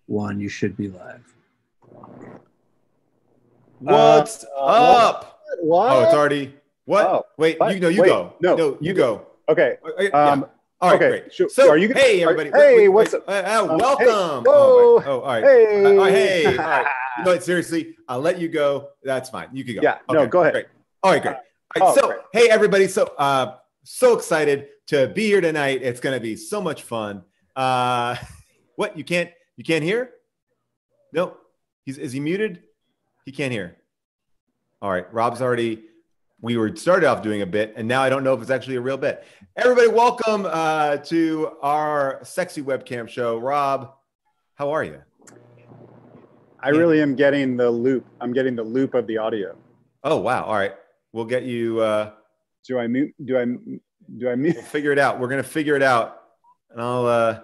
one. You should be live. What's up? What? Oh, it's already what? Oh, wait, what? you know, you Wait, go. no, you go. Okay. Yeah. All right, okay. great. So are you gonna, hey, everybody. Hey, what's up? Welcome. Hey, whoa. All right. Hey. All right. Hey. All right. You know what? Seriously, I'll let you go. That's fine. You can go. Yeah. Okay, No, go ahead. Great. All right, great. All right, so, great. hey, everybody. So excited to be here tonight. It's going to be so much fun. What? You can't hear? No. Is he muted? He can't hear. All right. Rob's already. We were started off doing a bit, and now I don't know if it's actually a real bit. Everybody, welcome to our sexy webcam show. Rob, how are you? I really am getting the loop. I'm getting the loop of the audio. Oh wow! All right, we'll get you. Do I mute? Do I mute? We'll figure it out. We're gonna figure it out, and I'll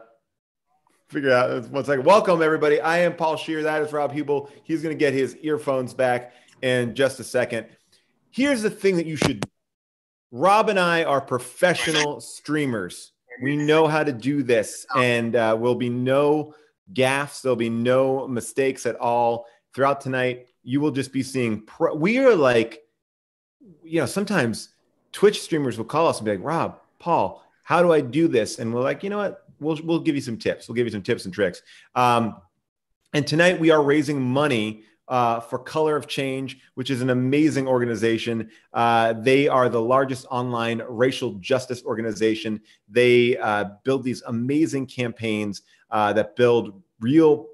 figure it out. 1 second. Welcome, everybody. I am Paul Scheer. That is Rob Huebel. He's gonna get his earphones back in just a second. Here's the thing that you should. Rob and I are professional streamers. We know how to do this, and will be no gaffes. There'll be no mistakes at all throughout tonight. You will just be seeing. We are like, sometimes Twitch streamers will call us and be like, Rob, Paul, how do I do this? And we're like, you know what? We'll give you some tips. We'll give you some tips and tricks. And tonight we are raising money for Color of Change, which is an amazing organization. They are the largest online racial justice organization. They build these amazing campaigns that build real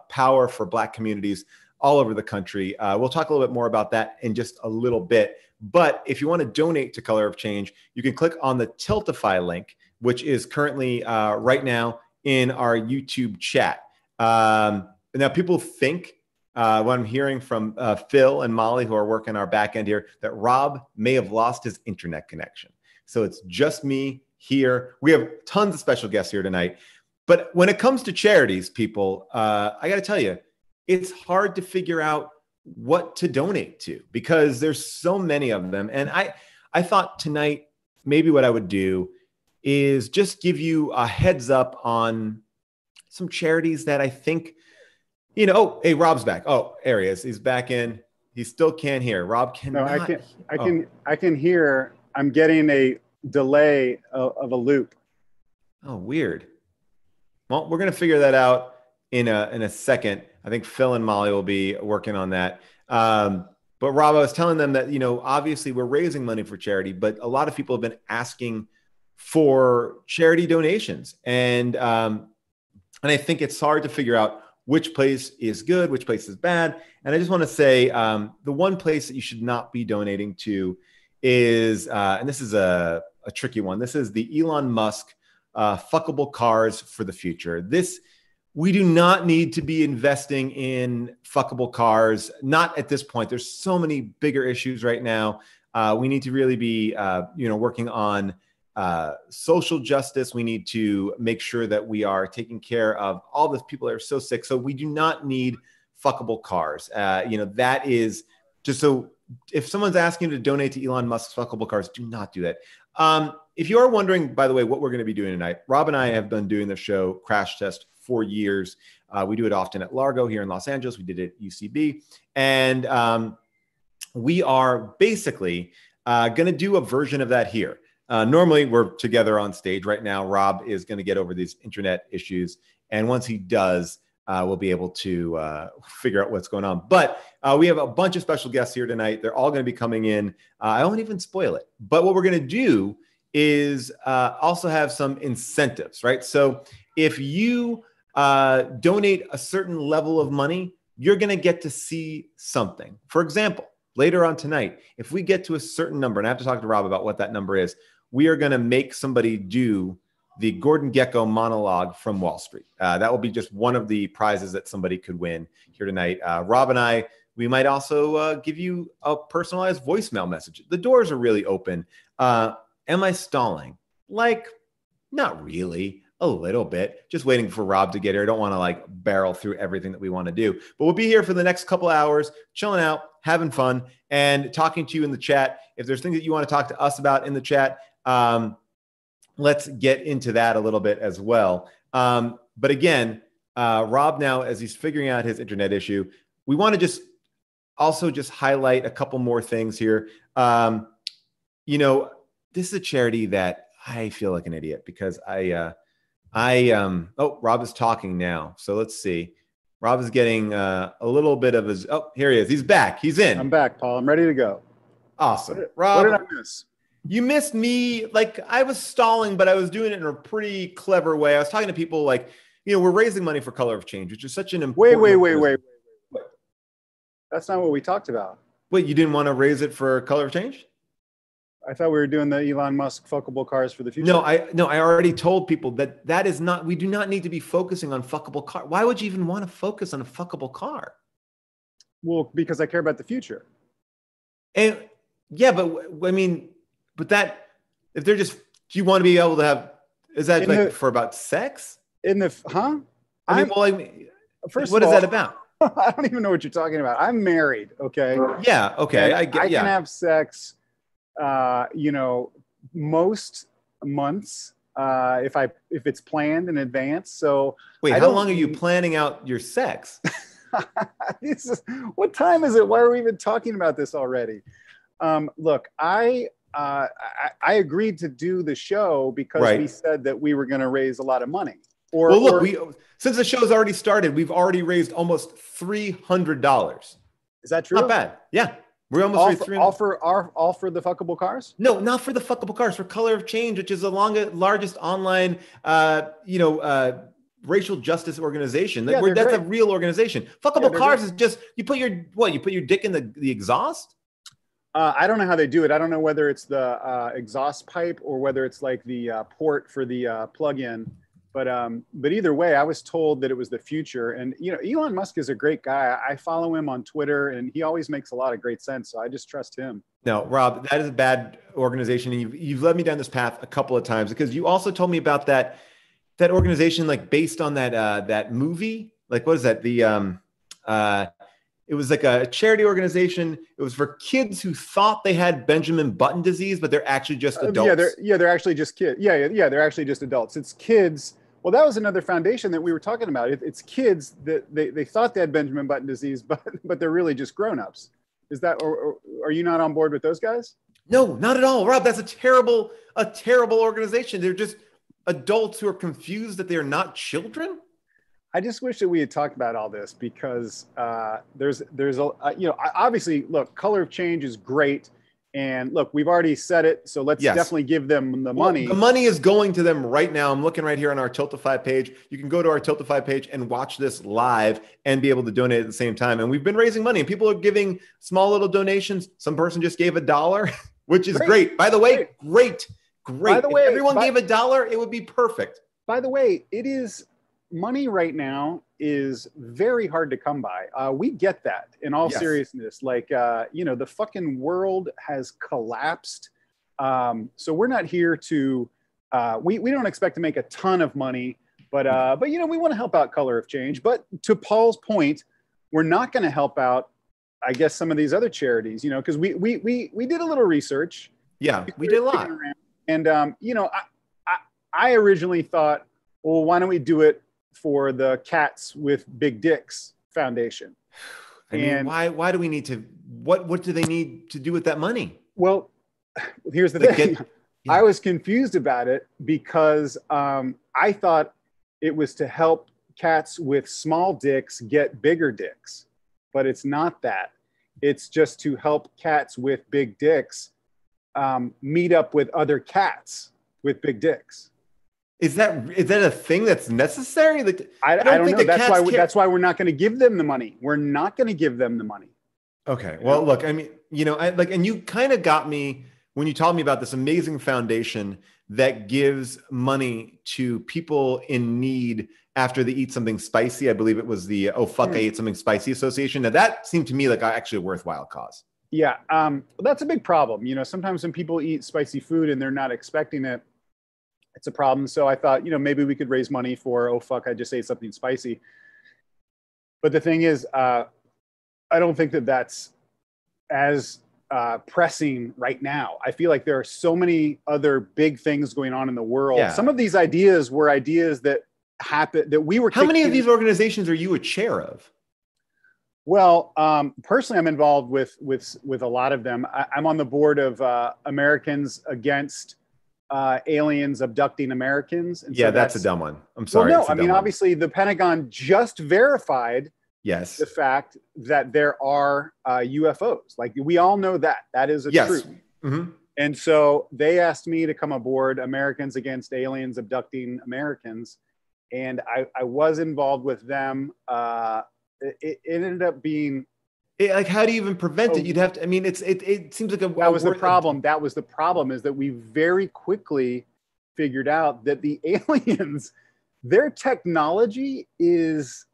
power for Black communities all over the country. We'll talk a little bit more about that in just a little bit. But if you want to donate to Color of Change, you can click on the Tiltify link, which is currently right now in our YouTube chat. Now, people think, what I'm hearing from Phil and Molly, who are working our back end here, that Rob may have lost his internet connection. So it's just me here. We have tons of special guests here tonight. But when it comes to charities, people, I got to tell you, it's hard to figure out what to donate to because there's so many of them. And I thought tonight, maybe what I would do is just give you a heads up on some charities that I think, oh, hey, Rob's back. Oh, there he is. He's back in. He still can't hear. Rob cannot. No, I can hear. I'm getting a delay of a loop. Oh, weird. Well, we're going to figure that out in a second. I think Phil and Molly will be working on that. But Rob, I was telling them that, obviously we're raising money for charity, but a lot of people have been asking for charity donations. And I think it's hard to figure out which place is good, which place is bad. And I just want to say the one place that you should not be donating to is, and this is a tricky one, this is the Elon Musk fuckable cars for the future. We do not need to be investing in fuckable cars, not at this point. There's so many bigger issues right now. We need to really be, working on social justice. We need to make sure that we are taking care of all the people that are so sick. So we do not need fuckable cars. That is just so if someone's asking you to donate to Elon Musk's fuckable cars, do not do that. If you are wondering, by the way, what we're going to be doing tonight, Rob and I have been doing the show Crash Test for years. We do it often at Largo here in Los Angeles. We did it at UCB. And we are basically going to do a version of that here. Normally, we're together on stage right now. Rob is going to get over these internet issues. And once he does, we'll be able to figure out what's going on. But we have a bunch of special guests here tonight. They're all going to be coming in. I won't even spoil it. But what we're going to do is also have some incentives, right? So if you donate a certain level of money, you're going to get to see something. For example, later on tonight, if we get to a certain number, and I have to talk to Rob about what that number is, we are going to make somebody do the Gordon Gekko monologue from Wall Street. That will be just one of the prizes that somebody could win here tonight. Rob and I, we might also give you a personalized voicemail message. The doors are really open. Am I stalling? Like, not really. A little bit. Just waiting for Rob to get here. I don't want to barrel through everything that we want to do. But we'll be here for the next couple hours, chilling out, having fun, and talking to you in the chat. If there's things that you want to talk to us about in the chat, let's get into that a little bit as well. But again, Rob now, as he's figuring out his internet issue, we want to just highlight a couple more things here. This is a charity that I feel like an idiot because Rob is talking now. So let's see. Rob is getting a little bit of his, here he is. He's back. He's in. I'm back, Paul. I'm ready to go. Awesome. Rob, what did I miss? You missed me. Like, I was stalling, but I was doing it in a pretty clever way. I was talking to people like, we're raising money for Color of Change, which is such an important... Wait. That's not what we talked about. Wait, you didn't want to raise it for Color of Change? I thought we were doing the Elon Musk fuckable cars for the future. No, I already told people that is not, we do not need to be focusing on fuckable car. Why would you even want to focus on a fuckable car? Well, because I care about the future. And yeah, but that, if they're just, do you want to be able to have, is that for about sex? First what of all, is that about? I don't even know what you're talking about. I'm married. Okay. Yeah. Okay. I can have sex, most months, if it's planned in advance. So wait, how long are you planning out your sex? What time is it? Why are we even talking about this already? Look, I agreed to do the show because we said that we were going to raise a lot of money. Since the show's already started, we've already raised almost $300. Is that true? Not bad. Yeah. We're almost raised $300. All for the fuckable cars? No, not for the fuckable cars, for Color of Change, which is the largest online, racial justice organization. That's a real organization. Fuckable cars is just, you put your dick in the exhaust? I don't know how they do it. I don't know whether it's the exhaust pipe or whether it's like the port for the plug-in. But either way, I was told that it was the future. And, Elon Musk is a great guy. I follow him on Twitter and he always makes a lot of great sense. So I just trust him. No, Rob, that is a bad organization. And you've led me down this path a couple of times because you also told me about that organization, like based on that movie. Like, what is that? It was like a charity organization. It was for kids who thought they had Benjamin Button disease, but they're actually just adults. They're actually just kids. Yeah, they're actually just adults. It's kids. Well, that was another foundation that we were talking about. It's kids that they thought they had Benjamin Button disease, but they're really just grown-ups. Is that, or are you not on board with those guys? No, not at all, Rob. That's a terrible organization. They're just adults who are confused that they are not children. I just wish that we had talked about all this because there's obviously, look, Color of Change is great. And look, we've already said it. So let's definitely give them the money. The money is going to them right now. I'm looking right here on our Tiltify page. You can go to our Tiltify page and watch this live and be able to donate at the same time. And we've been raising money and people are giving small little donations. Some person just gave $1, which is great. By the way, great. By the way, if everyone gave $1, it would be perfect. By the way, it is money right now is very hard to come by. We get that in all seriousness. Like, the fucking world has collapsed. So we're not here to, we don't expect to make a ton of money, but we want to help out Color of Change. But to Paul's point, we're not going to help out, I guess, some of these other charities, because we did a little research. Yeah, we did a lot. And, I originally thought, well, why don't we do it for the Cats with Big Dicks Foundation? Why do we need to, what do they need to do with that money? Well, here's the thing. I was confused about it because I thought it was to help cats with small dicks get bigger dicks, but it's not that. It's just to help cats with big dicks meet up with other cats with big dicks. Is that a thing that's necessary? I don't think know. That's why we're not going to give them the money. We're not going to give them the money. Okay. Well, look, I mean, and you kind of got me when you told me about this amazing foundation that gives money to people in need after they eat something spicy. I believe it was the I Ate Something Spicy Association. Now that seemed to me like actually a worthwhile cause. Yeah. That's a big problem. Sometimes when people eat spicy food and they're not expecting it, it's a problem. So I thought, maybe we could raise money for, I just ate something spicy. But the thing is, I don't think that that's as pressing right now. I feel like there are so many other big things going on in the world. Yeah. Some of these ideas were ideas that happened, that we were How many of kicked these organizations are you a chair of? Well, personally, I'm involved with a lot of them. I'm on the board of Americans Against Aliens Abducting Americans. And Yeah, so that's a dumb one. I'm sorry. Well, no, It's a I mean, dumb one. obviously, the Pentagon just verified Yes. the fact that there are UFOs. Like, we all know that. That is a Yes. truth. Mm-hmm. And so they asked me to come aboard Americans Against Aliens Abducting Americans. And I was involved with them. It ended up being Like, how do you even prevent it? You'd have to. I mean, it seems like that was the problem. That was the problem, is that we very quickly figured out that the aliens, their technology is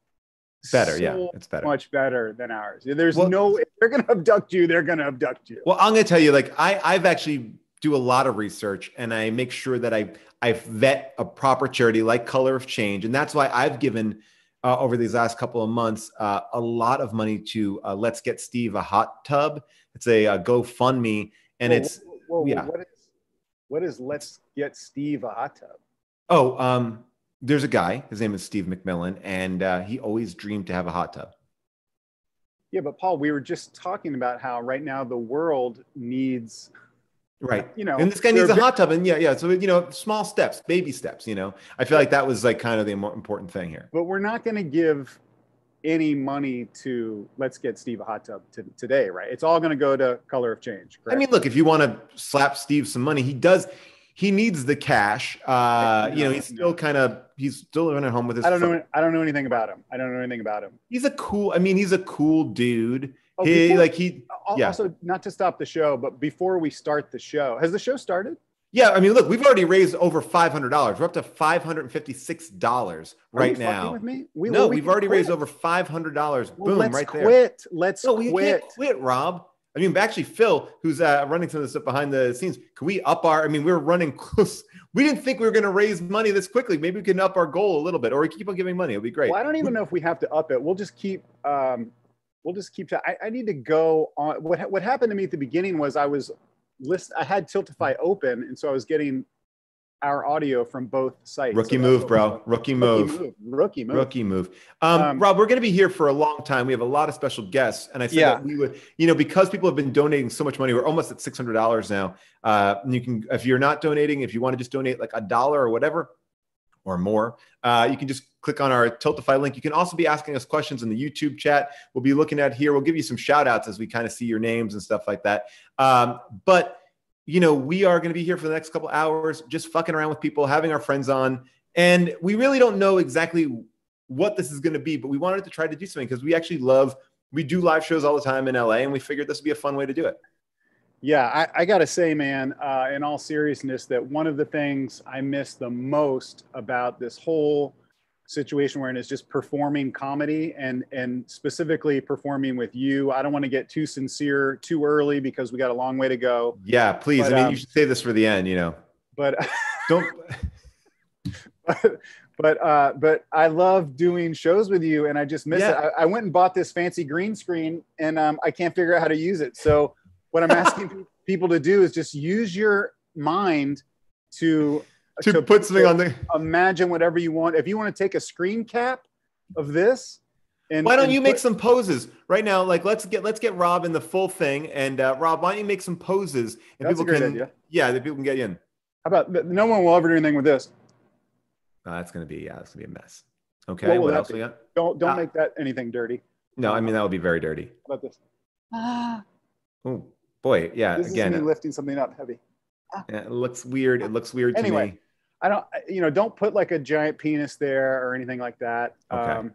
better. Yeah, it's better. Much better than ours. There's no, if they're going to abduct you, they're going to abduct you. Well, I'm going to tell you, like, I've actually do a lot of research, and I make sure that I vet a proper charity like Color of Change, and that's why I've given. Over these last couple of months, a lot of money to Let's Get Steve a Hot Tub. It's a GoFundMe, and yeah. What is Let's Get Steve a Hot Tub? Oh, there's a guy. His name is Steve McMillan, and he always dreamed to have a hot tub. Yeah, but Paul, we were just talking about how right now the world needs. Right. And this guy needs a hot tub. And yeah. So, small steps, baby steps, I feel like that was like kind of the more important thing here. But we're not going to give any money to Let's Get Steve a Hot Tub today, right? It's all going to go to Color of Change. Correct? I mean, look, if you want to slap Steve some money, he needs the cash. He's still living at home with his. I don't know anything about him. He's a cool dude. Oh, also, not to stop the show, but before we start the show, has the show started? Yeah, I mean, look, we've already raised over $500. We're up to $556 right now. With me? We've already raised over $500. Boom, right there. Let's quit. We can't quit, Rob. I mean, actually, Phil, who's running some of the stuff behind the scenes, can we up our? I mean, we're running close. We didn't think we were going to raise money this quickly. Maybe we can up our goal a little bit, or we keep on giving money. It'll be great. Well, I don't even know if we have to up it. We'll just keep. I need to go on. What happened to me at the beginning was I had Tiltify open, and so I was getting our audio from both sites. Rookie move, bro. Rookie move. Rob, we're going to be here for a long time. We have a lot of special guests, and I said that we would, because people have been donating so much money. We're almost at $600 now. You can, if you're not donating, if you want to just donate like $1 or whatever, or more, you can just click on our Tiltify link. You can also be asking us questions in the YouTube chat. We'll be looking at here. We'll give you some shout outs as we kind of see your names and stuff like that. But we are going to be here for the next couple hours, just fucking around with people, having our friends on. And we really don't know exactly what this is going to be, but we wanted to try to do something because we do live shows all the time in LA, and we figured this would be a fun way to do it. Yeah, I got to say, man, in all seriousness, that one of the things I miss the most about this whole situation we're in is just performing comedy and specifically performing with you. I don't want to get too sincere too early because we got a long way to go. Yeah, please. But, you should save this for the end, But don't. But I love doing shows with you, and I just miss it. I went and bought this fancy green screen, and I can't figure out how to use it. So what I'm asking people to do is just use your mind to put something on the. Imagine whatever you want. If you want to take a screen cap of this, and why don't you make some poses right now? Like let's get Rob in the full thing, and Rob, why don't you make some poses and that's people a great idea. Yeah, that people can get you in. How about no one will ever do anything with this? That's gonna be a mess. Okay, what else we got? Don't make that anything dirty. No, I mean that would be very dirty. How about this? Oh boy, yeah. This again, is me lifting something up heavy. Yeah, it looks weird. It looks weird anyway, to me. I don't, don't put like a giant penis there or anything like that. Okay.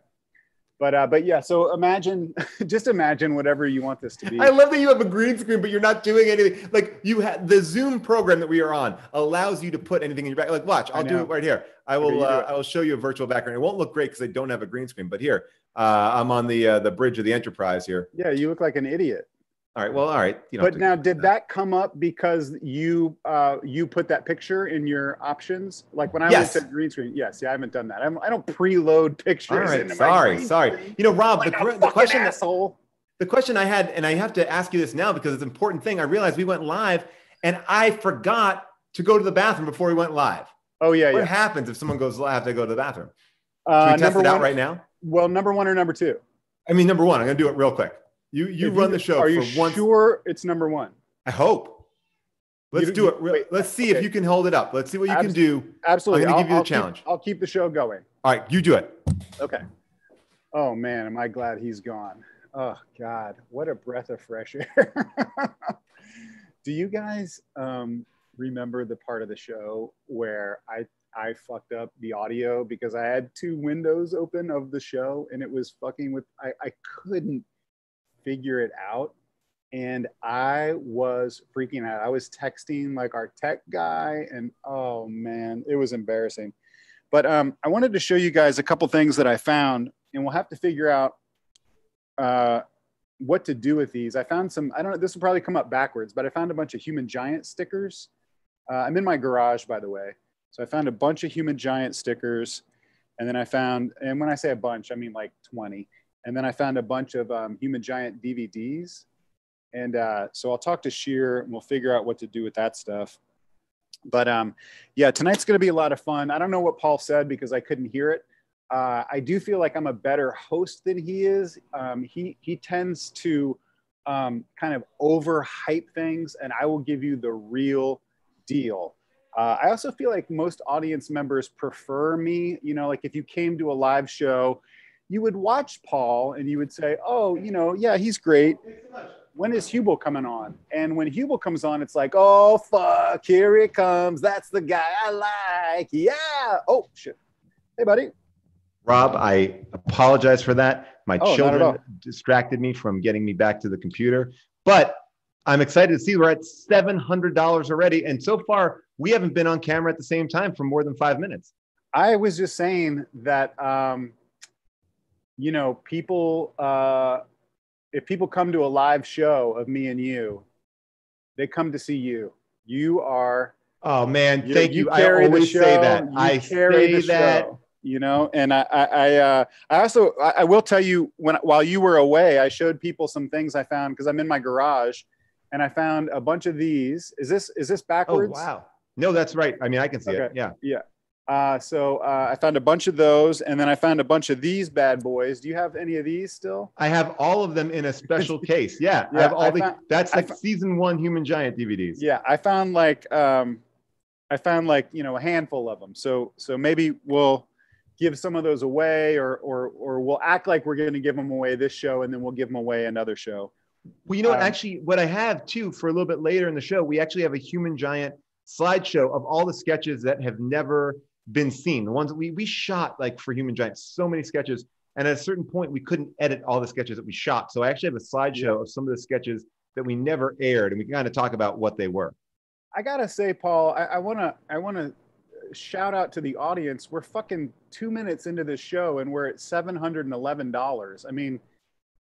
But yeah, so just imagine whatever you want this to be. I love that you have a green screen, but you're not doing anything. Like you have the Zoom program that we are on allows you to put anything in your back. Like watch, I'll do it right here. I will show you a virtual background. It won't look great because I don't have a green screen, but here, I'm on the bridge of the Enterprise here. Yeah, you look like an idiot. All right. Well, all right. But now, did that come up because you put that picture in your options? Like when I went to green screen. Yes. Yeah, I haven't done that. I don't preload pictures. All right. Sorry. Rob, like the question I had, and I have to ask you this now because it's an important thing. I realized we went live, and I forgot to go to the bathroom before we went live. Oh yeah. What happens if someone goes live to go to the bathroom? Should we test number it out one, right now? Well, number one or number two? I mean, number one. I'm going to do it real quick. You run the show. Are for you sure it's number one? I hope. Let's do it. Wait, let's see if you can hold it up. Let's see what you can do. Absolutely. I'm going to give you the challenge. I'll keep the show going. All right, you do it. Okay. Oh man, am I glad he's gone. Oh God, what a breath of fresh air. Do you guys remember the part of the show where I fucked up the audio because I had two windows open of the show and it was fucking with, I couldn't figure it out. And I was freaking out. I was texting like our tech guy and oh man, it was embarrassing. But I wanted to show you guys a couple things that I found and we'll have to figure out what to do with these. I found some, I don't know, this will probably come up backwards, but I found a bunch of Human Giant stickers. I'm in my garage, by the way. So I found a bunch of Human Giant stickers. And then I found, and when I say a bunch, I mean like 20. And then I found a bunch of Human Giant DVDs. And so I'll talk to Scheer and we'll figure out what to do with that stuff. But yeah, tonight's going to be a lot of fun. I don't know what Paul said because I couldn't hear it. I do feel like I'm a better host than he is. He tends to kind of overhype things and I will give you the real deal. I also feel like most audience members prefer me. You know, like if you came to a live show, you would watch Paul and you would say, oh, you know, yeah, he's great. When is Huebel coming on? And when Huebel comes on, it's like, oh, fuck, here it comes. That's the guy I like. Yeah. Oh, shit. Hey, buddy. Rob, I apologize for that. My children distracted me from getting me back to the computer. But I'm excited to see we're at $700 already. And so far, we haven't been on camera at the same time for more than 5 minutes. I was just saying that, you know, people... if people come to a live show of me and you, they come to see you. You are. Oh man, thank you. I always say that. I say that. You know, and I also will tell you while you were away, I showed people some things I found because I'm in my garage, and I found a bunch of these. Is this backwards? Oh wow. No, that's right. I mean, I can see it. Yeah. Yeah. So I found a bunch of those, and then I found a bunch of these bad boys. Do you have any of these still? I have all of them in a special case. Yeah, I have all that's like season 1 Human Giant DVDs. Yeah, I found like you know a handful of them. So maybe we'll give some of those away, or we'll act like we're going to give them away this show, and then we'll give them away another show. Well, you know what? Actually, what I have too for a little bit later in the show, we actually have a Human Giant slideshow of all the sketches that have never been seen, the ones that we shot like for Human Giant, so many sketches, and at a certain point we couldn't edit all the sketches that we shot, so I actually have a slideshow of some of the sketches that we never aired, and we can kind of talk about what they were. I gotta say, Paul, I wanna shout out to the audience. We're fucking 2 minutes into this show and we're at $711. I mean,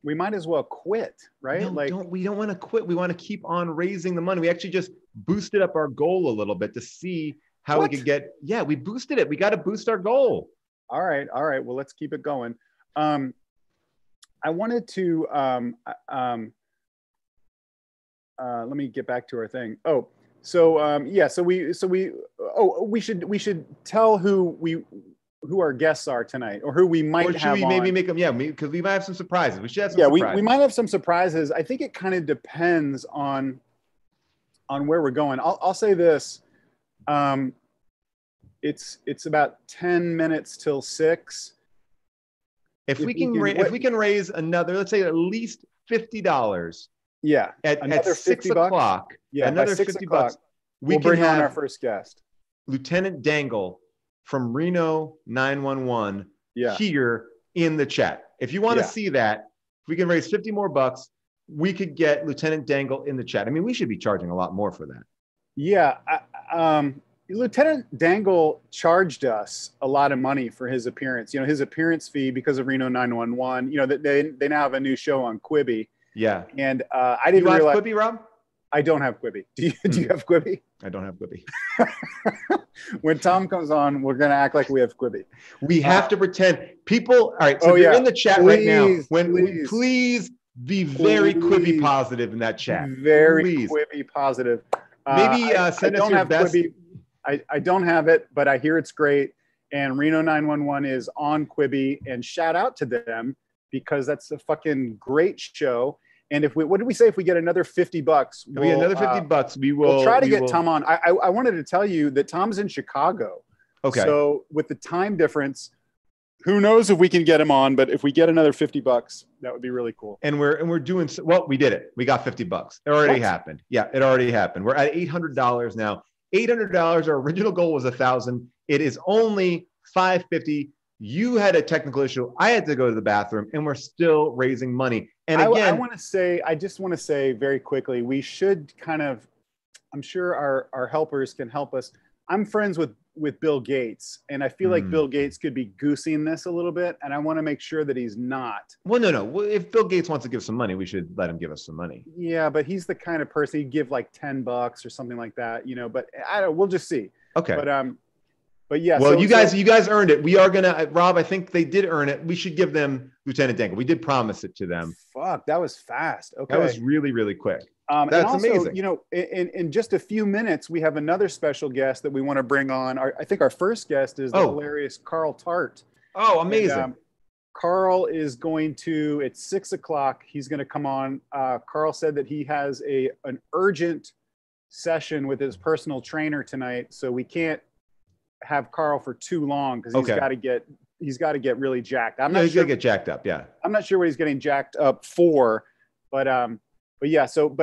we might as well quit, right? No, we don't want to quit. We want to keep on raising the money. We actually just boosted up our goal a little bit to see how we could get, we boosted it. We got to boost our goal. All right. Well, let's keep it going. I wanted to, let me get back to our thing. Oh, so, we should tell who our guests are tonight, or who we might have on. Maybe make them, because we might have some surprises. We should have some surprises. We might have some surprises. I think it kind of depends on where we're going. I'll say this. It's about 10 minutes till 6. If we can raise another, let's say at least $50. Yeah. At 6 o'clock. Yeah. Another $50. We'll bring on our first guest. Lieutenant Dangle from Reno 911 here in the chat. If you want to see that, if we can raise 50 more bucks, we could get Lieutenant Dangle in the chat. I mean, we should be charging a lot more for that. Yeah. Lieutenant Dangle charged us a lot of money for his appearance. You know, his appearance fee because of Reno 911. You know, they now have a new show on Quibi. Yeah. And I didn't realize. Quibi, Rob? I don't have Quibi. Do you have Quibi? I don't have Quibi. When Tom comes on, we're going to act like we have Quibi. We have to pretend. People, all right, so you're in the chat right now. Please be very Quibi positive in that chat. Very Quibi positive. Maybe send us your best. Quibi. I don't have it, but I hear it's great. and Reno 911 is on Quibi, and shout out to them because that's a fucking great show. And if we, what did we say? If we get another $50, we get another $50, we'll try to get Tom on. I wanted to tell you that Tom's in Chicago. Okay. So with the time difference, who knows if we can get him on, but if we get another $50, that would be really cool. And we're doing, well, we did it. We got $50. It already happened. Yeah, it already happened. We're at $800 now. $800. Our original goal was $1,000. It is only $550. You had a technical issue. I had to go to the bathroom, and we're still raising money. And again, I just want to say very quickly, we should kind of, I'm sure our helpers can help us. I'm friends with Bill Gates, and I feel like Bill Gates could be goosing this a little bit, and I want to make sure that he's not. Well, no. Well, if Bill Gates wants to give some money, we should let him give us some money. Yeah, but he's the kind of person he'd give like $10 or something like that, you know. But we'll just see. Okay. But yeah. Well, you guys earned it. We are gonna, Rob. I think they did earn it. We should give them Lieutenant Dangle. We did promise it to them. Fuck, that was fast. Okay. That was really, really quick. That's and also, amazing. You know, in just a few minutes, we have another special guest that we want to bring on. I think our first guest is the hilarious Carl Tart. Oh, amazing. And, Carl is going to, at 6 o'clock, he's going to come on. Carl said that he has an urgent session with his personal trainer tonight, so we can't have Carl for too long because he's got to get really jacked. He's gonna get jacked up. Yeah. I'm not sure what he's getting jacked up for, but yeah. So,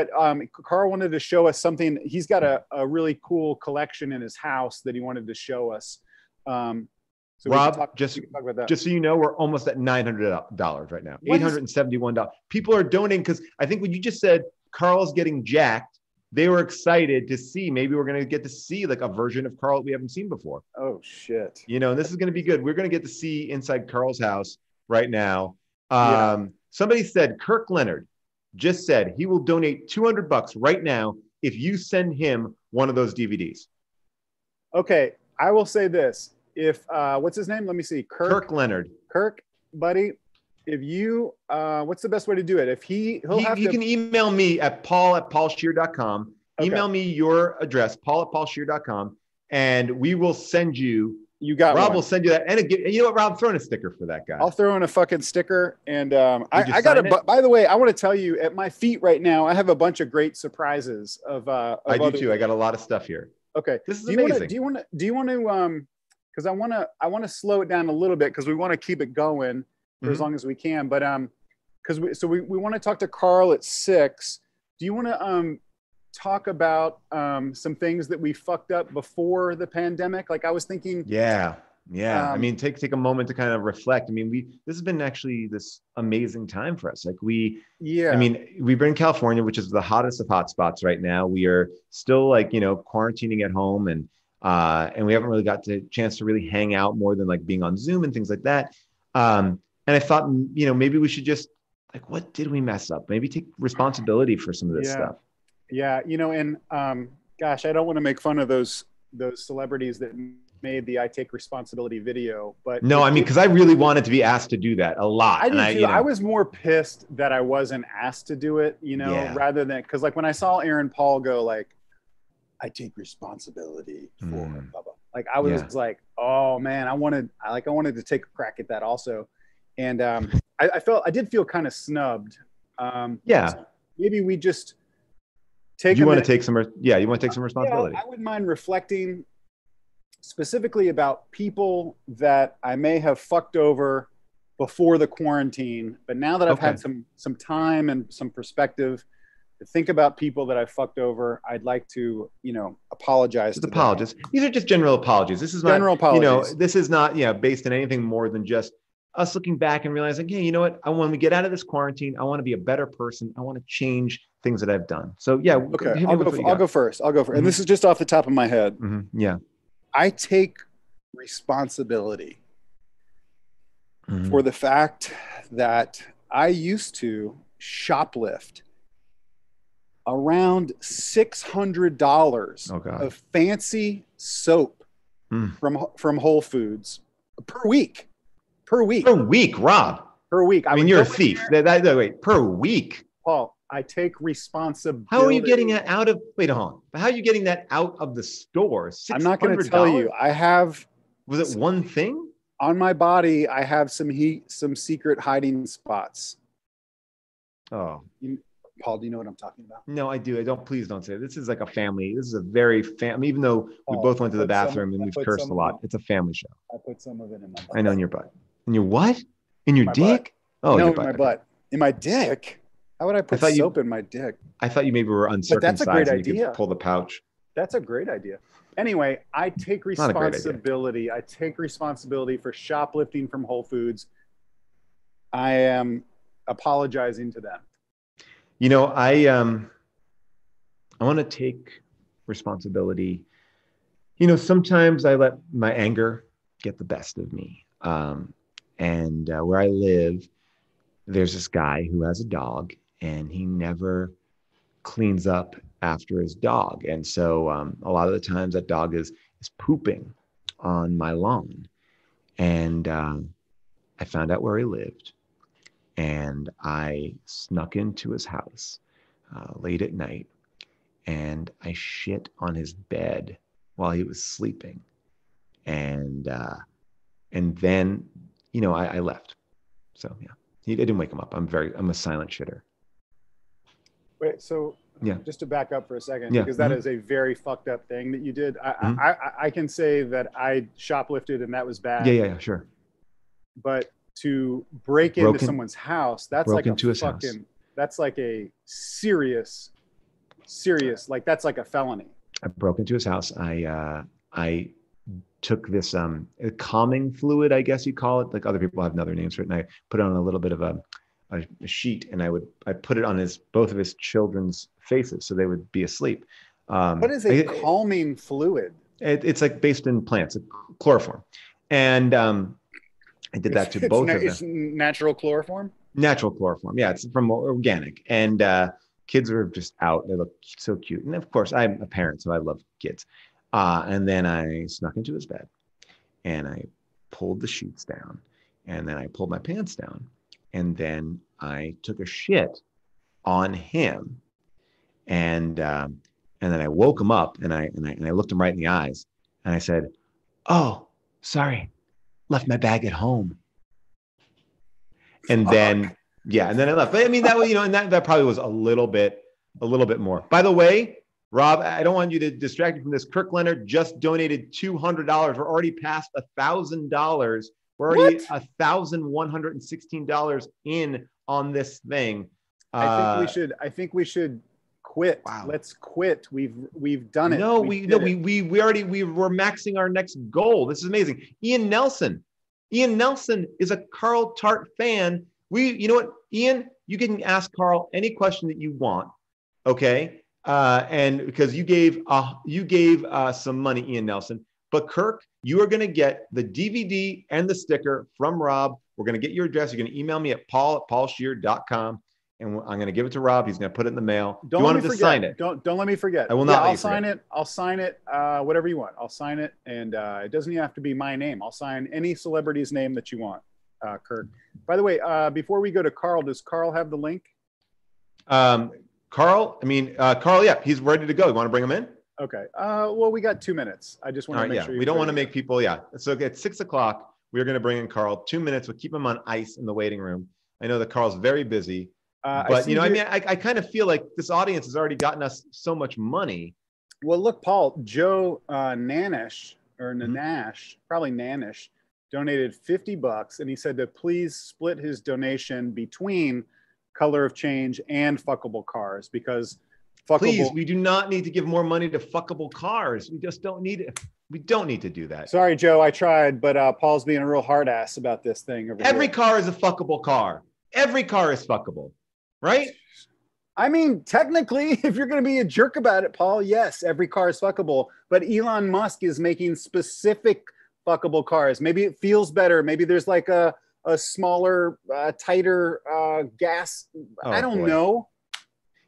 Carl wanted to show us something. He's got a really cool collection in his house that he wanted to show us. So Rob, just so you know, we're almost at $900 right now. $871. People are donating because I think what you just said, Carl's getting jacked. They were excited to see, maybe we're going to get to see like a version of Carl we haven't seen before. Oh shit. You know, this is going to be good. We're going to get to see inside Carl's house right now. Somebody said, Kirk Leonard just said he will donate $200 right now if you send him one of those DVDs. Okay. I will say this. If, what's his name? Let me see. Kirk Leonard. Kirk, buddy. If you, what's the best way to do it? If you can email me at paul@paulscheer.com. Okay. Email me your address, paul@paulscheer.com, and we will send you. Rob will send you that. And you know what, Rob, throw in a sticker for that guy. I'll throw in a fucking sticker. And I got to, by the way, I want to tell you, at my feet right now, I have a bunch of great surprises I do too. I got a lot of stuff here. Okay. This is amazing. Do you want to, because I want to slow it down a little bit because we want to keep it going for as long as we can, but because we want to talk to Carl at 6. Do you want to talk about some things that we fucked up before the pandemic? Like I was thinking. Yeah. I mean, take a moment to kind of reflect. I mean, this has been actually this amazing time for us. Like I mean, we've been in California, which is the hottest of hotspots right now. We are still like, you know, quarantining at home, and we haven't really got the chance to really hang out more than like being on Zoom and things like that. And I thought, you know, maybe we should just like, what did we mess up? Maybe take responsibility for some of this stuff. Yeah. You know, and gosh, I don't want to make fun of those celebrities that made the I Take Responsibility video, but no, I mean, because I really wanted to be asked to do that a lot. I did too. I was more pissed that I wasn't asked to do it, you know, rather than, because like when I saw Aaron Paul go like, I take responsibility for blah, blah. Like I was like, oh man, I wanted to take a crack at that also. And I did feel kind of snubbed. So maybe we just take. You want to take some responsibility. I wouldn't mind reflecting specifically about people that I may have fucked over before the quarantine, but now that I've had some time and some perspective to think about people that I fucked over, I'd like to, you know, apologize. Just apologies. These are just general apologies. This is general apologies. You know, this is not based on anything more than just us looking back and realizing, hey, you know what? When we get out of this quarantine, I want to be a better person. I want to change things that I've done. So yeah. Okay. I'll go first. Mm-hmm. And this is just off the top of my head. Mm-hmm. Yeah. I take responsibility for the fact that I used to shoplift around $600 of fancy soap from Whole Foods per week. Per week, Rob. Per week. I mean, you're a thief. Wait, per week. Paul, I take responsibility. How are you getting it out of? Wait, hold on. How are you getting that out of the store? I'm not going to tell you. I have Was it one thing? On my body, I have some secret hiding spots. Oh, Paul, do you know what I'm talking about? no, I do. Please don't say it. This is like a family. This is a very family, even though we Paul, both went to the bathroom and we've cursed a lot. It's a family show. I put some of it in my butt. I know in your butt. In your what? In your dick? Butt. Oh, no, your butt. In my butt. In my dick? How would I put soap in my dick? I thought you maybe were uncircumcised. But that's a great idea. You could pull the pouch. That's a great idea. Anyway, I take responsibility. I take responsibility for shoplifting from Whole Foods. I am apologizing to them. You know, I want to take responsibility. You know, sometimes I let my anger get the best of me. And where I live, there's this guy who has a dog, and he never cleans up after his dog. And so a lot of the times that dog is pooping on my lawn. And I found out where he lived. And I snuck into his house late at night, and I shit on his bed while he was sleeping. And then, you know, I left. So yeah, I didn't wake him up. I'm a silent shitter. Wait, so yeah, just to back up for a second, because that is a very fucked up thing that you did. I can say that I shoplifted and that was bad. Yeah, sure. But to break into someone's house, that's like that's like a serious, like that's like a felony. I broke into his house. I took this calming fluid, I guess you call it. Like other people have other names for it. And I put it on a little bit of a sheet, and I put it on both of his children's faces so they would be asleep. What is a calming fluid? It's like based in plants, chloroform. And I did that to both of them. It's natural chloroform? Natural chloroform. Yeah, it's from organic. And kids were just out. They look so cute. And of course, I'm a parent, so I love kids. And then I snuck into his bed, and I pulled the sheets down, and then I pulled my pants down, and then I took a shit on him. And then I woke him up, and I looked him right in the eyes, and I said, "Oh, sorry. Left my bag at home." And then, and then I left. But I mean, that was, you know, and that probably was a little bit more. By the way, Rob, I don't want you to distract you from this. Kirk Leonard just donated $200. We're already past $1,000. We're already $1,116 in on this thing. I think we should quit. Wow. Let's quit. We've done it. No, we're maxing our next goal. This is amazing. Ian Nelson is a Carl Tart fan. You know what, Ian, you can ask Carl any question that you want. Okay. And because you gave some money, Ian Nelson, but Kirk, you are going to get the DVD and the sticker from Rob. We're going to get your address. You're going to email me at paul@paulscheer.com. And I'm going to give it to Rob. He's going to put it in the mail. Don't let me forget. Sign it. Don't let me forget. I will not. I'll sign it. I'll sign it. Whatever you want. I'll sign it, and it doesn't even have to be my name. I'll sign any celebrity's name that you want, Kirk. By the way, before we go to Carl, does Carl have the link? Carl, yeah, he's ready to go. You want to bring him in? Okay. Well, we got 2 minutes. I just want to make sure. We don't want to make people. Yeah. So at 6 o'clock, we're going to bring in Carl. 2 minutes. We'll keep him on ice in the waiting room. I know that Carl's very busy. But, you know, I kind of feel like this audience has already gotten us so much money. Well, look, Paul, Joe Nanish, probably Nanish, donated $50, and he said to please split his donation between Color of Change and Fuckable Cars, because Please, we do not need to give more money to fuckable cars. We just don't need it. We don't need to do that. Sorry, Joe, I tried, but Paul's being a real hard ass about this thing. Every car is a fuckable car. Every car is fuckable. Right? I mean, technically, if you're going to be a jerk about it, Paul, yes, every car is fuckable. But Elon Musk is making specific fuckable cars. Maybe it feels better. Maybe there's like a smaller, tighter gas. I don't know.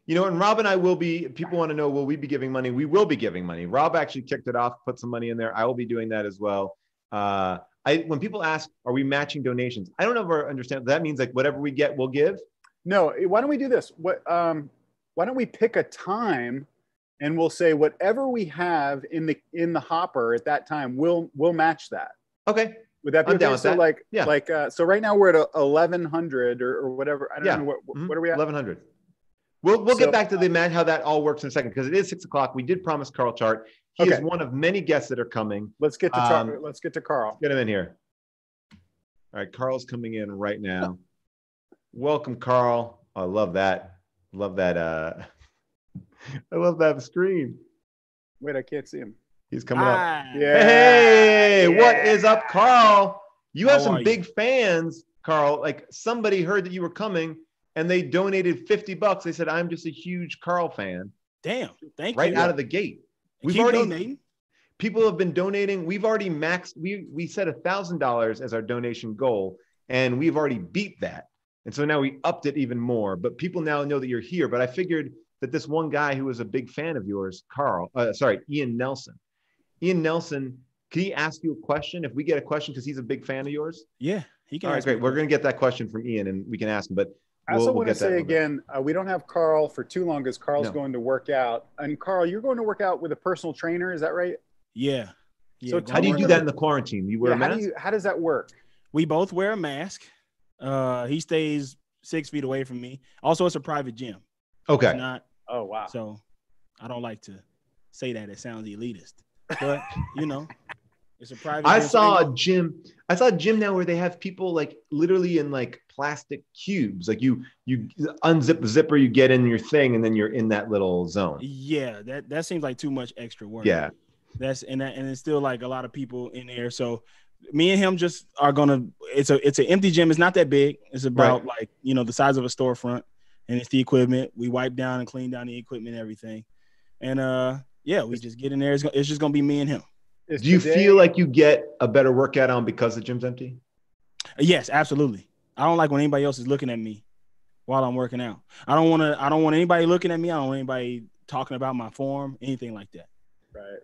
You know, and Rob and I will be, people want to know, will we be giving money? We will be giving money. Rob actually kicked it off, put some money in there. I will be doing that as well. When people ask, are we matching donations? I don't ever understand. That means like whatever we get, we'll give. No, why don't we do this? Why don't we pick a time, and we'll say whatever we have in the hopper at that time, we'll match that. Okay. Would that be I'm okay? down with So that. so right now we're at 1100 or whatever. I don't know what are we at? 1100. We'll get So back to the man how that all works in a second because it is 6:00. We did promise Carl Chart. He is okay, one of many guests that are coming. let's get to let's get to Carl. Get him in here. All right, Carl's coming in right now. Welcome, Carl. I love that. Love that. I love that screen. Wait, I can't see him. He's coming up. Yeah. Hey, what is up, Carl? You have some big you? fans, Carl. Like somebody heard that you were coming and they donated $50. They said, I'm just a huge Carl fan. Damn. Thank you. Right out of the gate. We've Keep already donating. People have been donating. We've already maxed. We set $1,000 as our donation goal, and we've already beat that. And so now we upped it even more. But people now know that you're here. But I figured that this one guy who was a big fan of yours, Ian Nelson. Ian Nelson, can he ask you a question? If we get a question, because he's a big fan of yours? Yeah, he can. All right, great. We're going to get that question from Ian, and we can ask him. But I also want to say again, we don't have Carl for too long because Carl's going to work out. And Carl, you're going to work out with a personal trainer. Is that right? Yeah. So how do you do that in the quarantine? You wear a mask? How does that work? We both wear a mask. He stays 6 feet away from me. Also, it's a private gym. Okay. It's not. Oh, wow. So I don't like to say that. It sounds elitist. But, you know, it's a private gym. I saw a gym now where they have people like literally in like plastic cubes. Like you unzip the zipper, you get in your thing, and then you're in that little zone. Yeah, that seems like too much extra work. Yeah. And it's still like a lot of people in there. So me and him just are gonna. It's an empty gym. It's not that big. It's about like the size of a storefront, and it's the equipment. We wipe down and clean down the equipment and everything, and we just get in there. It's just gonna be me and him. Do you feel like you get a better workout on because the gym's empty? Yes, absolutely. I don't like when anybody else is looking at me while I'm working out. I don't want anybody looking at me. I don't want anybody talking about my form, anything like that.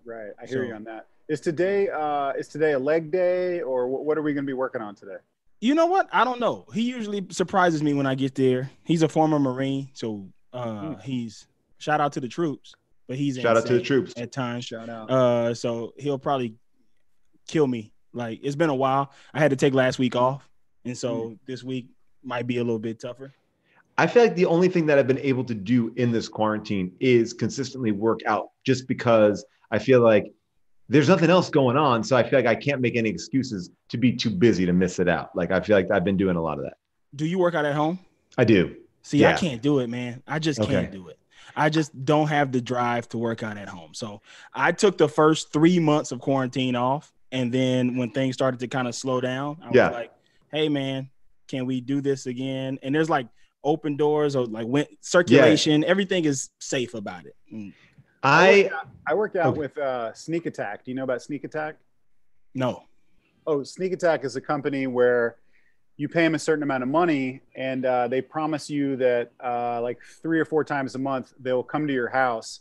Right. I hear you on that. Is today a leg day, or what are we going to be working on today? You know what? I don't know. He usually surprises me when I get there. He's a former Marine, so he's shout out to the troops, but he's shout out to the troops at times. Shout out. So he'll probably kill me. Like it's been a while. I had to take last week off, and so this week might be a little bit tougher. I feel like the only thing that I've been able to do in this quarantine is consistently work out, just because I feel like there's nothing else going on. So I feel like I can't make any excuses to be too busy to miss it out. Like I feel like I've been doing a lot of that. Do you work out at home? I do. See, I can't do it, man. I just can't do it. I just don't have the drive to work out at home. So I took the first 3 months of quarantine off. And then when things started to kind of slow down, I was like, hey, man, can we do this again? And there's like open doors or like circulation. Everything is safe about it. I work out with Sneak Attack. Do you know about Sneak Attack? No. Oh, Sneak Attack is a company where you pay them a certain amount of money, and they promise you that like 3 or 4 times a month they'll come to your house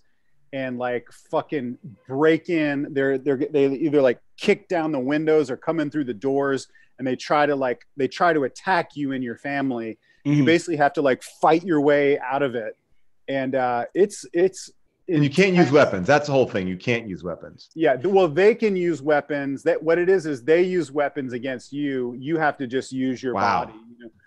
and like fucking break in. They either like kick down the windows or come in through the doors, and they try to attack you and your family. You basically have to like fight your way out of it, and it's. And you can't use weapons. That's the whole thing. You can't use weapons. Yeah. Well, they can use weapons. That what it is they use weapons against you. You have to just use your body.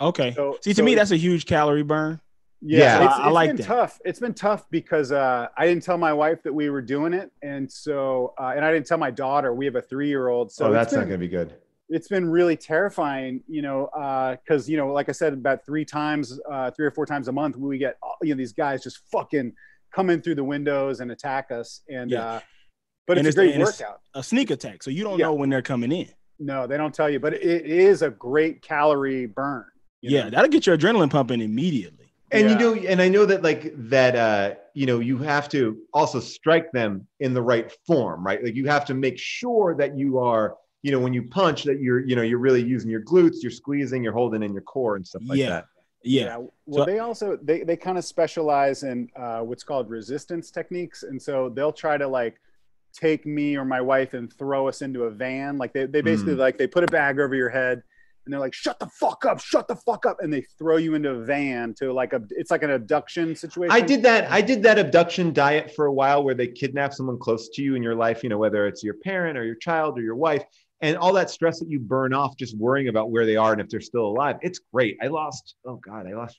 Okay. To me, that's a huge calorie burn. Yeah. I like that. Tough. It's been tough because I didn't tell my wife that we were doing it. And so, and I didn't tell my daughter. We have a 3-year-old. So that's not going to be good. It's been really terrifying, because, like I said, about 3 or 4 times a month, we get, these guys just fucking come in through the windows and attack us. And but it's a great workout. A sneak attack. So you don't know when they're coming in. No, they don't tell you, but it is a great calorie burn. That'll get your adrenaline pumping immediately. And and I know that you have to also strike them in the right form, right? Like you have to make sure that you are, when you punch that you're really using your glutes, you're squeezing, you're holding in your core and stuff like that. Yeah. Well, they also they kind of specialize in what's called resistance techniques, and so they'll try to like take me or my wife and throw us into a van. Like they basically like they put a bag over your head and they're like, shut the fuck up, and they throw you into a van to it's like an abduction situation. I did that abduction diet for a while where they kidnap someone close to you in your life, whether it's your parent or your child or your wife, and all that stress that you burn off just worrying about where they are and if they're still alive. It's great. I lost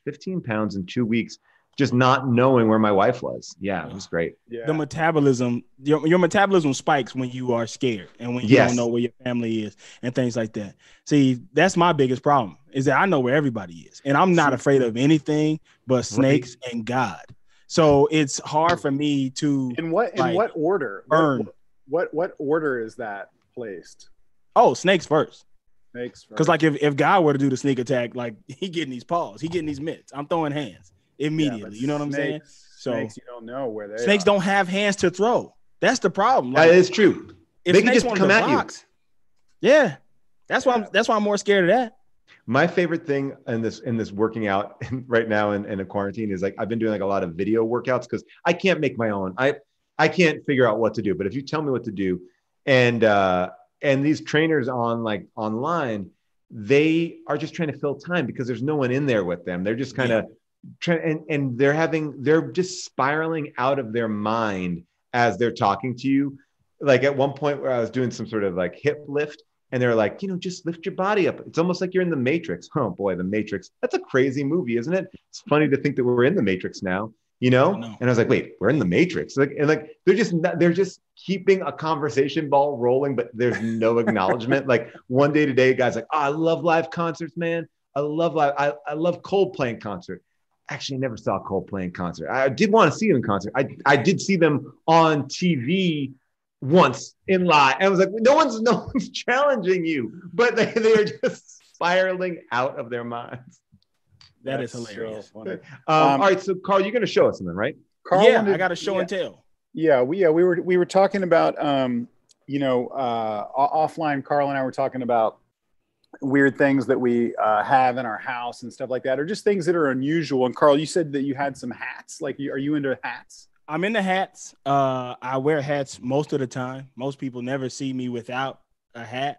15 pounds in 2 weeks just not knowing where my wife was. Yeah, it was great. Yeah. The metabolism, your metabolism spikes when you are scared and when you don't know where your family is and things like that. See, that's my biggest problem is that I know where everybody is and I'm not afraid of anything but snakes and God. So it's hard for me to in what order? Burn. What order is that placed? Oh, snakes first. Snakes first. Because like if God were to do the sneak attack, like he getting these paws, he getting these mitts. I'm throwing hands immediately. You know what I'm saying? So snakes, you don't know where they snakes are. don't have hands to throw. That's the problem. Like, that is true. They can just come at you. Yeah. That's why I'm more scared of that. My favorite thing in this working out right now in a quarantine is like I've been doing like a lot of video workouts because I can't make my own. I can't figure out what to do. But if you tell me what to do, and these trainers online, they are just trying to fill time because there's no one in there with them. They're just kind of trying, and they're just spiraling out of their mind as they're talking to you. Like at one point where I was doing some sort of like hip lift, and they're like, just lift your body up. It's almost like you're in the Matrix. Oh boy, the Matrix. That's a crazy movie, isn't it? It's funny to think that we're in the Matrix now, And I was like, wait, we're in the Matrix. They're just keeping a conversation ball rolling, but there's no acknowledgement. Like one day today, guys like, I love live concerts, man. I love Coldplay in concert. Actually, I never saw Coldplay in concert. I did want to see them in concert. I did see them on TV once in live. And I was like, no one's challenging you, but they are just spiraling out of their minds. That is hilarious. So funny. All right, so Carl, you're going to show us something, right? Carl, I got a show and tell. Yeah, we were talking about offline. Carl and I were talking about weird things that we have in our house and stuff like that, or just things that are unusual. And Carl, you said that you had some hats. Like, are you into hats? I'm into hats. I wear hats most of the time. Most people never see me without a hat.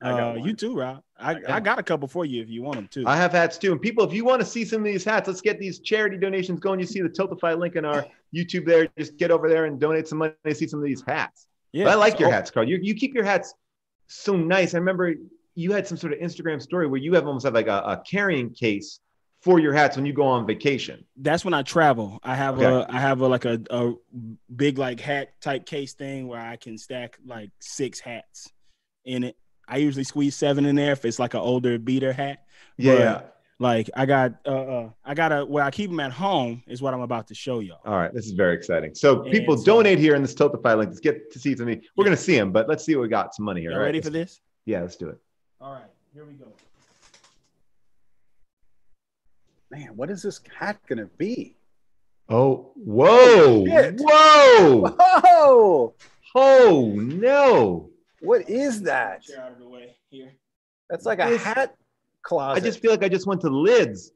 You too, Rob. I got a couple for you if you want them too. I have hats too. And people, if you want to see some of these hats, let's get these charity donations going. You see the Tiltify link in our YouTube there. Just get over there and donate some money to see some of these hats. Yeah, but I like your hats, Carl. You keep your hats so nice. I remember you had some sort of Instagram story where you almost have like a carrying case for your hats when you go on vacation. That's when I travel. I have a big like hat type case thing where I can stack like 6 hats in it. I usually squeeze 7 in there if it's like an older beater hat. Yeah. Like I got where I keep them at home is what I'm about to show y'all. All right, this is very exciting. So people donate here in this Tiltify link. Let's get to see something. We're gonna see them, but let's see what we got. Some money here. Y'all ready for this? Yeah, let's do it. All right, here we go. Man, what is this hat gonna be? Oh, whoa! Whoa! Oh no! What is that? Chair out of the way here. That's like a hat closet. I just feel like I just went to Lids.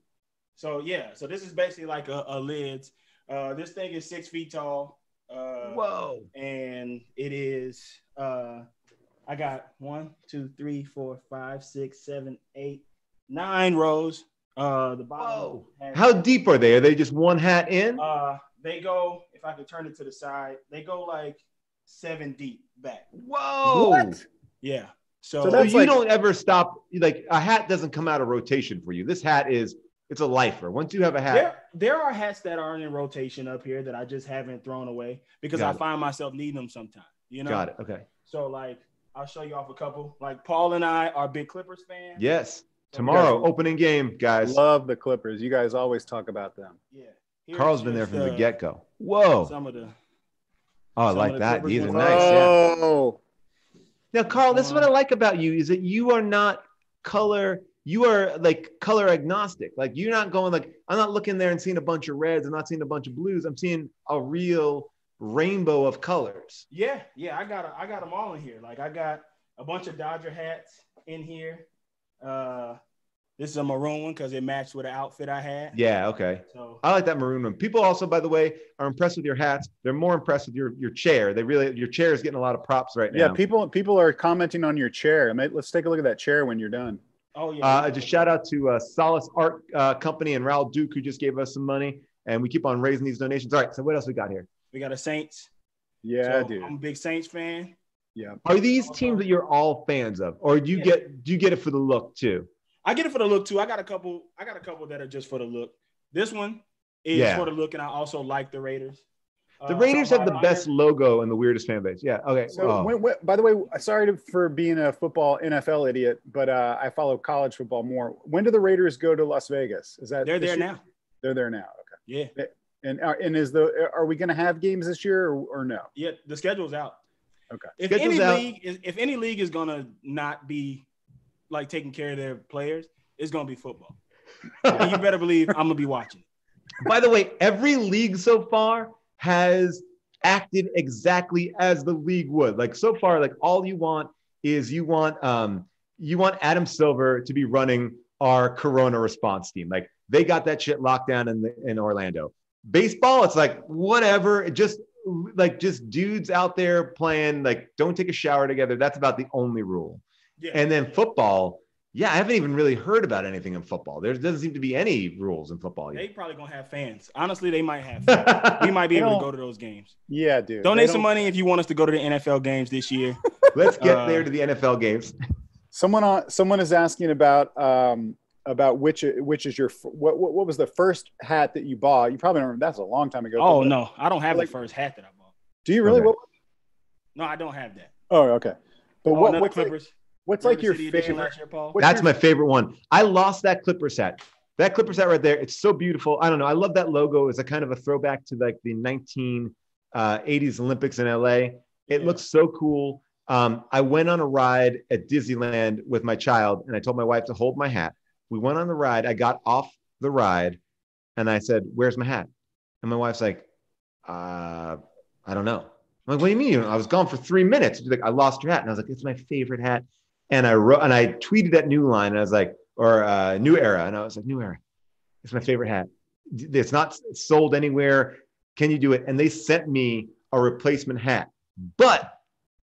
So this is basically like a Lids. This thing is 6 feet tall. Whoa! And it is. I got 1, 2, 3, 4, 5, 6, 7, 8, 9 rows. The bottom. How deep are they? Are they just one hat in? They go. If I could turn it to the side, they go like 7 deep back. Whoa! What? Yeah. So you don't ever stop. Like a hat doesn't come out of rotation for you. This hat it's a lifer. Once you have a hat, there are hats that aren't in rotation up here that I just haven't thrown away because I find myself needing them sometimes. Got it. Okay. So like I'll show you off a couple. Like Paul and I are big Clippers fans. Yes. Tomorrow, opening game, guys. Love the Clippers. You guys always talk about them. Yeah. Carl's been there from the get-go. Whoa. Some of the. Oh, I like that. These are nice. Oh. Yeah. Now, Carl, this is what I like about you is that you are not color. You are like color agnostic. Like you're not going like, I'm not looking there and seeing a bunch of reds. I'm not seeing a bunch of blues. I'm seeing a real rainbow of colors. Yeah. I got them all in here. Like I got a bunch of Dodger hats in here. This is a maroon one because it matched with the outfit I had. Yeah, okay. So I like that maroon one. People also, by the way, are impressed with your hats. They're more impressed with your chair. Your chair is getting a lot of props right now. Yeah, people are commenting on your chair. Let's take a look at that chair when you're done. Oh yeah. Just shout out to Solace Art Company and Raul Duke who just gave us some money, and we keep on raising these donations. All right, so what else we got here? We got a Saints. Yeah, dude. I'm a big Saints fan. Yeah. Are these teams that you're all fans of, or do you get it for the look too? I get it for the look too. I got a couple that are just for the look. This one is for the look, and I also like the Raiders. The Raiders have the best logo and the weirdest fan base. Yeah. Okay. So, by the way, sorry for being a football NFL idiot, but I follow college football more. When do the Raiders go to Las Vegas? Is that they're there now? They're there now. Okay. Yeah. And are we going to have games this year or no? Yeah, the schedule's out. Okay. If any league is gonna not be like taking care of their players, it's gonna be football. And you better believe I'm gonna be watching. By the way, every league so far has acted exactly as the league would. Like so far, like all you want is you want Adam Silver to be running our Corona response team. Like they got that shit locked down in Orlando. Baseball, it's like whatever. It just dudes out there playing, like don't take a shower together. That's about the only rule. Yeah. And then football, I haven't even really heard about anything in football. There doesn't seem to be any rules in football yet. They probably gonna have fans. Honestly, they might have fans. We might be able to go to those games. Yeah, dude. Donate some money if you want us to go to the NFL games this year. Let's get there to the NFL games. Someone is asking about which is your what was the first hat that you bought? You probably don't remember. That's a long time ago. Oh no, I don't have the first hat that I bought. Do you really? Okay. No, I don't have that. Oh, okay. But what's Clippers? What's like your favorite? That's my favorite one. I lost that Clippers hat. That Clippers hat right there. It's so beautiful. I don't know. I love that logo. It's a kind of a throwback to like the 1980s Olympics in LA. It looks so cool. I went on a ride at Disneyland with my child, and I told my wife to hold my hat. We went on the ride. I got off the ride, and I said, "Where's my hat?" And my wife's like, "I don't know." I'm like, "What do you mean? I was gone for 3 minutes." She's like, "I lost your hat," and I was like, "It's my favorite hat." And I tweeted at New Line, and I was like, New Era, and I was like, New Era, it's my favorite hat. It's not sold anywhere. Can you do it? And they sent me a replacement hat. But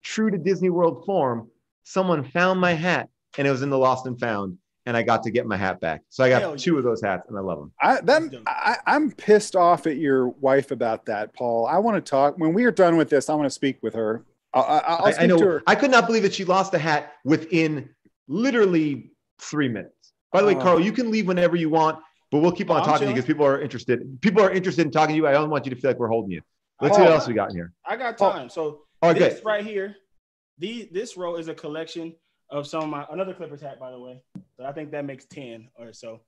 true to Disney World form, someone found my hat, and it was in the Lost and Found, and I got to get my hat back. So I got two of those hats, and I love them. I'm pissed off at your wife about that, Paul. I want to talk. When we are done with this, I want to speak with her. I'll speak to her. I could not believe that she lost a hat within literally 3 minutes. By the way, Carl, you can leave whenever you want, but we'll keep on talking to you because people are interested. People are interested in talking to you. I don't want you to feel like we're holding you. Let's see what else we got in here. I got time. So this right here, this row is a collection of some of my another Clippers hat, by the way. So I think that makes 10 or so.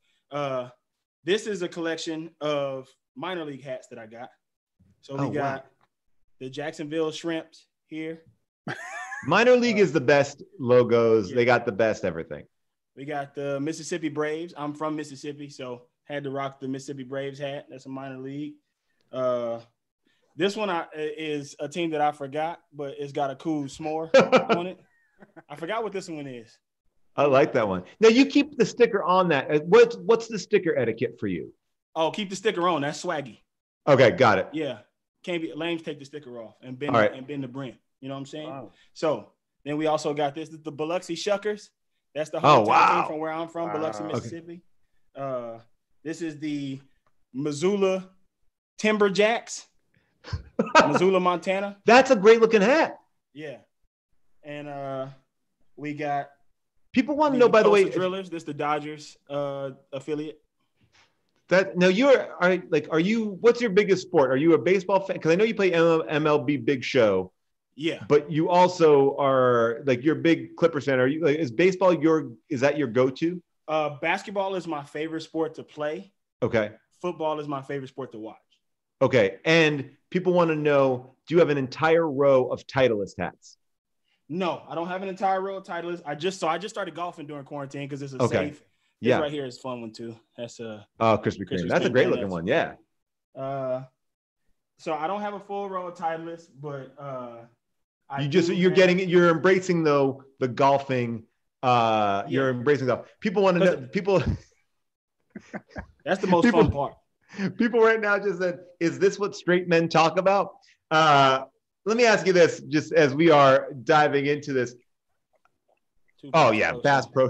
This is a collection of minor league hats that I got. So we got the Jacksonville Shrimps here. Minor league is the best logos. They got the best everything. We got the Mississippi Braves. I'm from Mississippi, so had to rock the Mississippi Braves hat. That's a minor league. This one is a team that I forgot, but it's got a cool s'more on it. I forgot what this one is. I like that one. Now you keep the sticker on that. What's the sticker etiquette for you? Oh, keep the sticker on. That's swaggy. Okay, got it. Yeah. Can't be lames take the sticker off and bend the brim. You know what I'm saying? Wow. So then we also got this. This is the Biloxi Shuckers. That's the hometown team from where I'm from, Biloxi, Mississippi. Okay. This is the Missoula Timberjacks, Missoula, Montana. That's a great looking hat. Yeah. And we got people want to know, by the way, Drillers. This is the Dodgers affiliate. Are you what's your biggest sport? Are you a baseball fan? Because I know you play MLB Big Show. Yeah. But you also are like you're a big Clippers fan. Are you like is baseball is that your go-to? Basketball is my favorite sport to play. Okay. Football is my favorite sport to watch. Okay. And people want to know, do you have an entire row of Titleist hats? No, I don't have an entire row of Titleist. I just started golfing during quarantine because it's safe. This right here is a fun one too. That's Krispy Kreme. That's a great looking one. Yeah. So I don't have a full row of Titleist, but you're embracing though the golfing. You're embracing golf. People want to know. People. That's the most fun part. People right now just said, "Is this what straight men talk about?" Let me ask you this, just as we are diving into this. Bass Pro.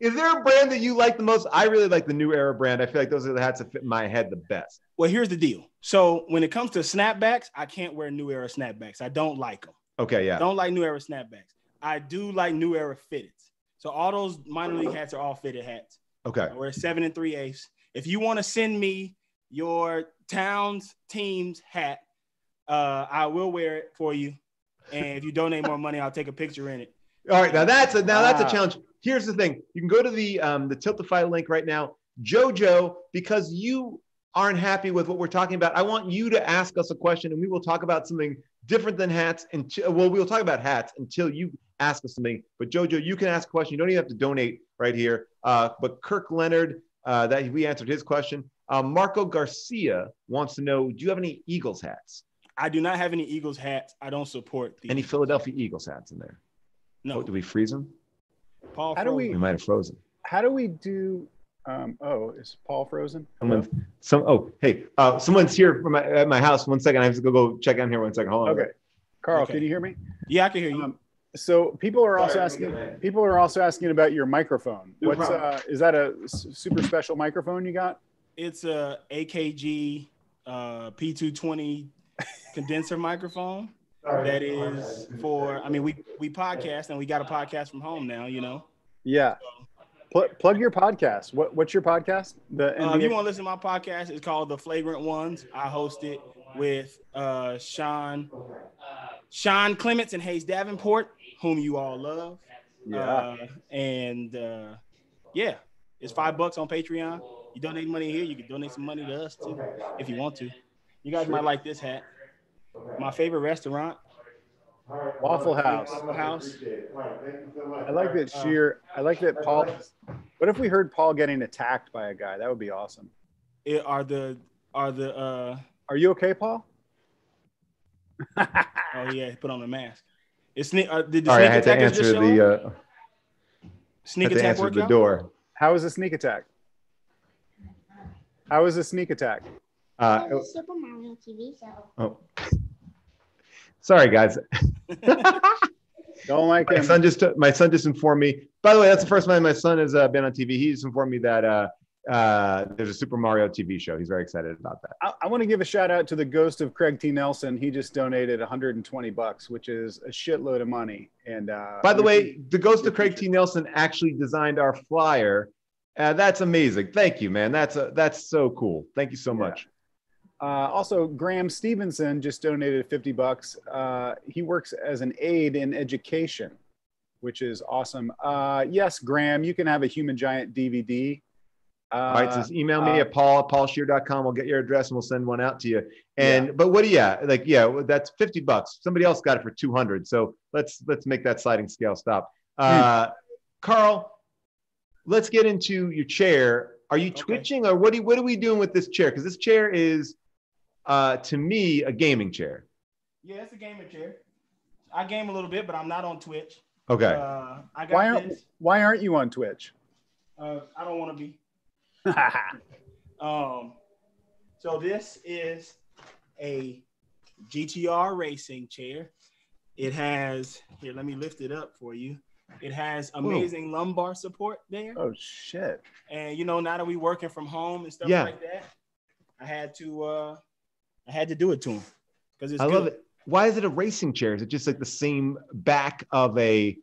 Is there a brand that you like the most? I really like the New Era brand. I feel like those are the hats that fit my head the best. Well, here's the deal. So when it comes to snapbacks, I can't wear New Era snapbacks. I don't like them. Okay, yeah. Don't like New Era snapbacks. I do like New Era fitteds. So all those minor league hats are all fitted hats. Okay. I wear 7 3/8. If you want to send me your town's team's hat, I will wear it for you. And if you donate more money, I'll take a picture in it. All right, that's a challenge. Here's the thing: you can go to the Tiltify link right now, JoJo, because you aren't happy with what we're talking about. I want you to ask us a question, and we will talk about something different than hats. We'll talk about hats until you ask us something. But JoJo, you can ask a question. You don't even have to donate right here. But Kirk Leonard, that we answered his question. Marco Garcia wants to know: do you have any Eagles hats? I do not have any Eagles hats. I don't support the any Philadelphia Eagles hats in there. No. Oh, do we freeze them? Paul, we might have frozen. How do we do? Is Paul frozen? Someone's here from at my house. 1 second, I have to go check in here. 1 second. Hold on. Okay, Carl, can you hear me? Yeah, I can hear you. So people are also asking about your microphone. Is that a super special microphone you got? It's a AKG P220 condenser microphone. That is for, I mean, we podcast and we got a podcast from home now, you know? Yeah. Plug your podcast. What's your podcast? If you want to listen to my podcast, it's called The Flagrant Ones. I host it with Sean Clements and Hayes Davenport, whom you all love. Yeah. It's $5 on Patreon. You donate money here, you can donate some money to us too, if you want to. You guys might like this hat. My favorite restaurant, Waffle House. Waffle House. I like that Scheer. I like that Paul. What if we heard Paul getting attacked by a guy? That would be awesome. Are you okay, Paul? Oh yeah, put on a mask. Did the All right, sneak attack just show? Sneak attack work the door. How was the sneak attack? Super Mario TV show. Oh, sorry, guys. Don't like him. My son just informed me. By the way, that's the first time my son has been on TV. He just informed me that there's a Super Mario TV show. He's very excited about that. I want to give a shout out to the ghost of Craig T. Nelson. He just donated $120, which is a shitload of money. And by the way, the ghost of Craig T. Nelson actually designed our flyer. That's amazing. Thank you, man. That's so cool. Thank you so much. Also, Graham Stevenson just donated $50. He works as an aide in education, which is awesome. Yes, Graham, you can have a Human Giant DVD. All right, so just email me at paul@paulscheer.com. We'll get your address and we'll send one out to you. But what do you that's $50. Somebody else got it for $200. So let's make that sliding scale stop. Carl, let's get into your chair. Are you twitching or what are we doing with this chair? Because this chair is to me a gaming chair. Yeah, it's a gaming chair. I game a little bit, but I'm not on Twitch. Okay. Why aren't you on Twitch? I don't want to be. So this is a GTR racing chair. It has let me lift it up for you. It has amazing lumbar support there. Oh shit. And now that we working from home and stuff like that, I had to do it to him because it's love it. Why is it a racing chair? Is it just like the same back of a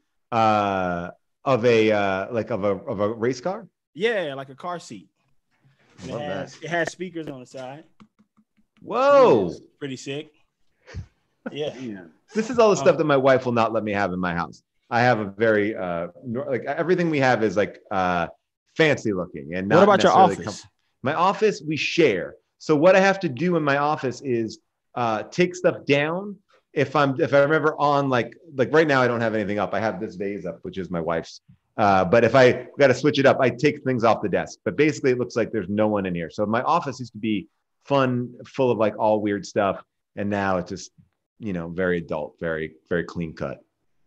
race car? Yeah, like a car seat. It has speakers on the side. Whoa. Pretty sick. Yeah. This is all the stuff that my wife will not let me have in my house. I have a very everything we have is like fancy looking and not. What about your office? My office we share. So what I have to do in my office is take stuff down. If I'm ever on like right now I don't have anything up. I have this vase up, which is my wife's. But if I got to switch it up, I take things off the desk. But basically, it looks like there's no one in here. So my office used to be fun, full of like all weird stuff, and now it's just very adult, very very clean cut.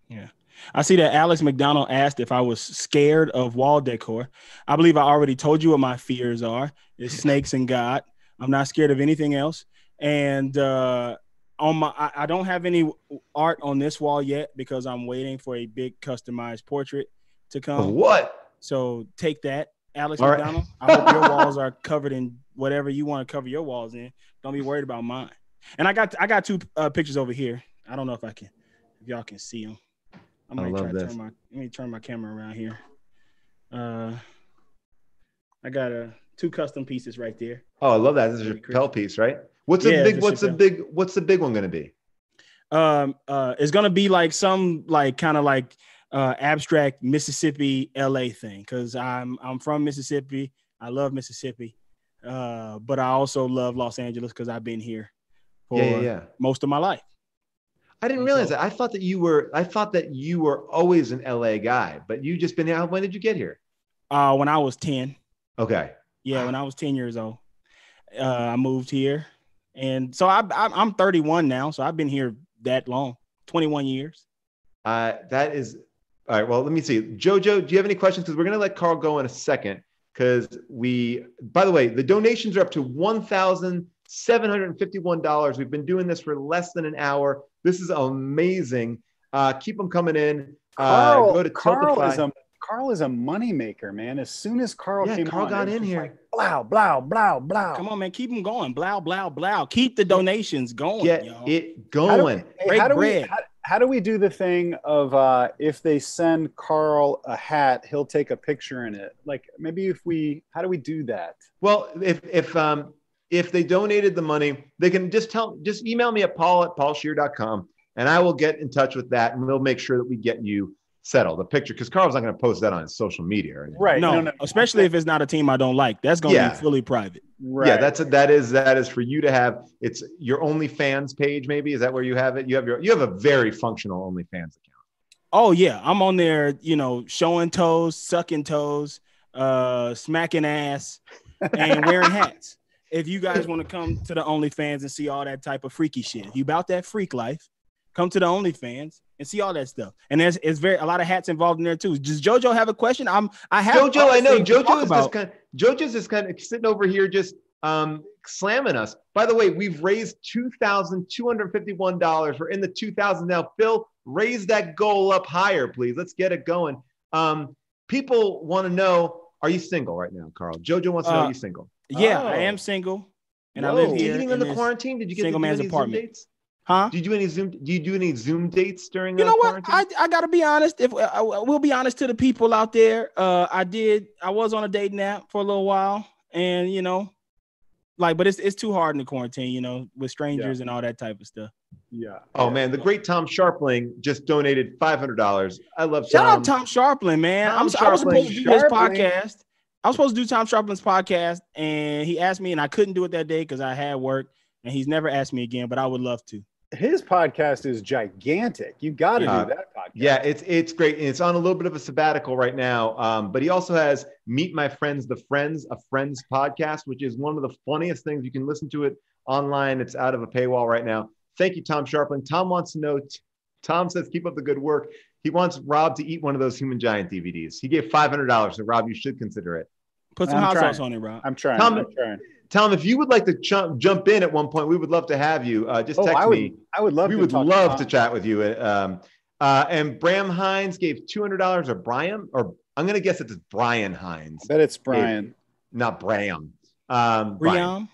Yeah. I see that Alex McDonald asked if I was scared of wall decor. I believe I already told you what my fears are. It's snakes and God. I'm not scared of anything else. And I don't have any art on this wall yet because I'm waiting for a big customized portrait to come. Of what? So take that, Alex All right. McDonald. I hope your walls are covered in whatever you want to cover your walls in. Don't be worried about mine. And I got two pictures over here. I don't know if y'all can see them. I might try to let me turn my camera around here. I got two custom pieces right there. Oh, I love that. This is your Chappelle piece, right? What's the big one going to be? It's going to be like some kind of abstract Mississippi LA thing, because I'm from Mississippi. I love Mississippi. But I also love Los Angeles because I've been here for most of my life. I didn't realize that. I thought that you were always an LA guy, but you just been here. When did you get here? When I was 10. Okay. Yeah, when I was 10 years old, I moved here, and so I'm 31 now. So I've been here that long, 21 years. That is all right. Well, let me see. Jojo, do you have any questions? Because we're gonna let Carl go in a second. Because by the way, the donations are up to $1,751. We've been doing this for less than an hour. This is amazing. Keep them coming in. Go to Carl is a moneymaker, man. As soon as Carl got in here. Like, blow, blow, blow, blow. Come on, man. Keep them going. Blow, blow, blow. Keep the donations going. Get it going. How do we do the thing of if they send Carl a hat, he'll take a picture in it? Like maybe how do we do that? Well, if they donated the money, they can just email me at paul@paulscheer.com, and I will get in touch with that, and we'll make sure that we get you settled a picture, because Carl's not going to post that on his social media or anything. Right. No, especially if it's not a team I don't like. That's going to be fully private. Right. Yeah, that is for you to have. It's your OnlyFans page, maybe. Is that where you have it? You have a very functional OnlyFans account. Oh yeah, I'm on there, showing toes, sucking toes, smacking ass, and wearing hats. If you guys want to come to the OnlyFans and see all that type of freaky shit, if you about that freak life, come to the OnlyFans and see all that stuff. And there's a lot of hats involved in there too. Does JoJo have a question? I know JoJo's just kind of sitting over here just slamming us. By the way, we've raised $2,251. We're in the 2000s now. Phil, raise that goal up higher, please. Let's get it going. People want to know, are you single right now, Carl? JoJo wants to know, are you single? Yeah, I am single, and I live here. Dating in the quarantine? Did you get single man's apartment? Zoom dates? Huh? Do you do any Zoom dates during? You know what? Quarantine? I gotta be honest. If we'll be honest to the people out there, I was on a dating app for a little while, and but it's too hard in the quarantine, with strangers and all that type of stuff. Yeah. Oh man, the great Tom Sharpling just donated $500. I love Tom. Shout out Tom Sharpling, man. I was supposed to do his podcast. I was supposed to do Tom Sharpling's podcast, and he asked me, and I couldn't do it that day because I had work, and he's never asked me again, but I would love to. His podcast is gigantic. You got to do that podcast. Yeah, it's great. And it's on a little bit of a sabbatical right now. But he also has Meet My Friends, a Friends podcast, which is one of the funniest things. You can listen to it online. It's out of a paywall right now. Thank you, Tom Sharpling. Tom wants to know, Tom says, keep up the good work. He wants Rob to eat one of those Human Giant DVDs. He gave $500. So Rob, you should consider it. Put some hot sauce on it, Rob. I'm trying. Tom, if you would like to jump in at one point, we would love to have you. Just text me. I would love. We would love to chat with you. And Bram Hines gave $200, or Brian, or I'm going to guess it's Brian Hines. I bet it's Brian, not Bram. Brian.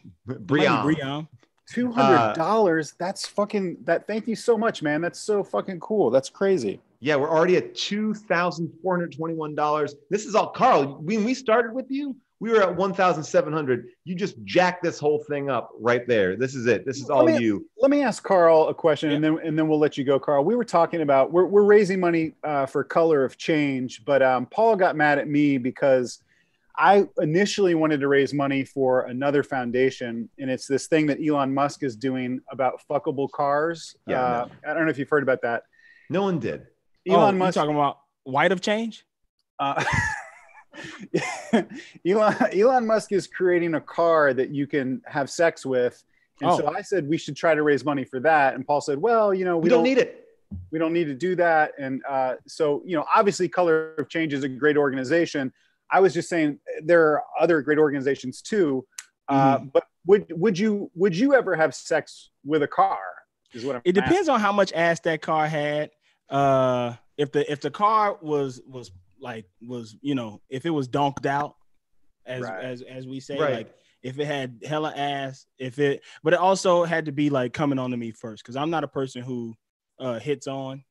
$200. That's fucking that. Thank you so much, man. That's so fucking cool. That's crazy. Yeah, we're already at $2,421. This is all Carl. When we started with you, we were at 1,700. You just jacked this whole thing up right there. This is it. This is all you. Let me ask Carl a question, and then we'll let you go, Carl. We were talking about we're raising money for Color of Change, but Paul got mad at me because I initially wanted to raise money for another foundation, and it's this thing that Elon Musk is doing about fuckable cars. I don't know if you've heard about that. No one did. Elon Musk talking about White of Change. Elon Musk is creating a car that you can have sex with, and so I said we should try to raise money for that. And Paul said, "Well, we don't need it. We don't need to do that." And so obviously, Color of Change is a great organization. I was just saying there are other great organizations too. But would you ever have sex with a car? Is what depends on how much ass that car had. If the car was like was, if it was donked out, as we say, like if it had hella ass, but it also had to be like coming on to me first, because I'm not a person who hits on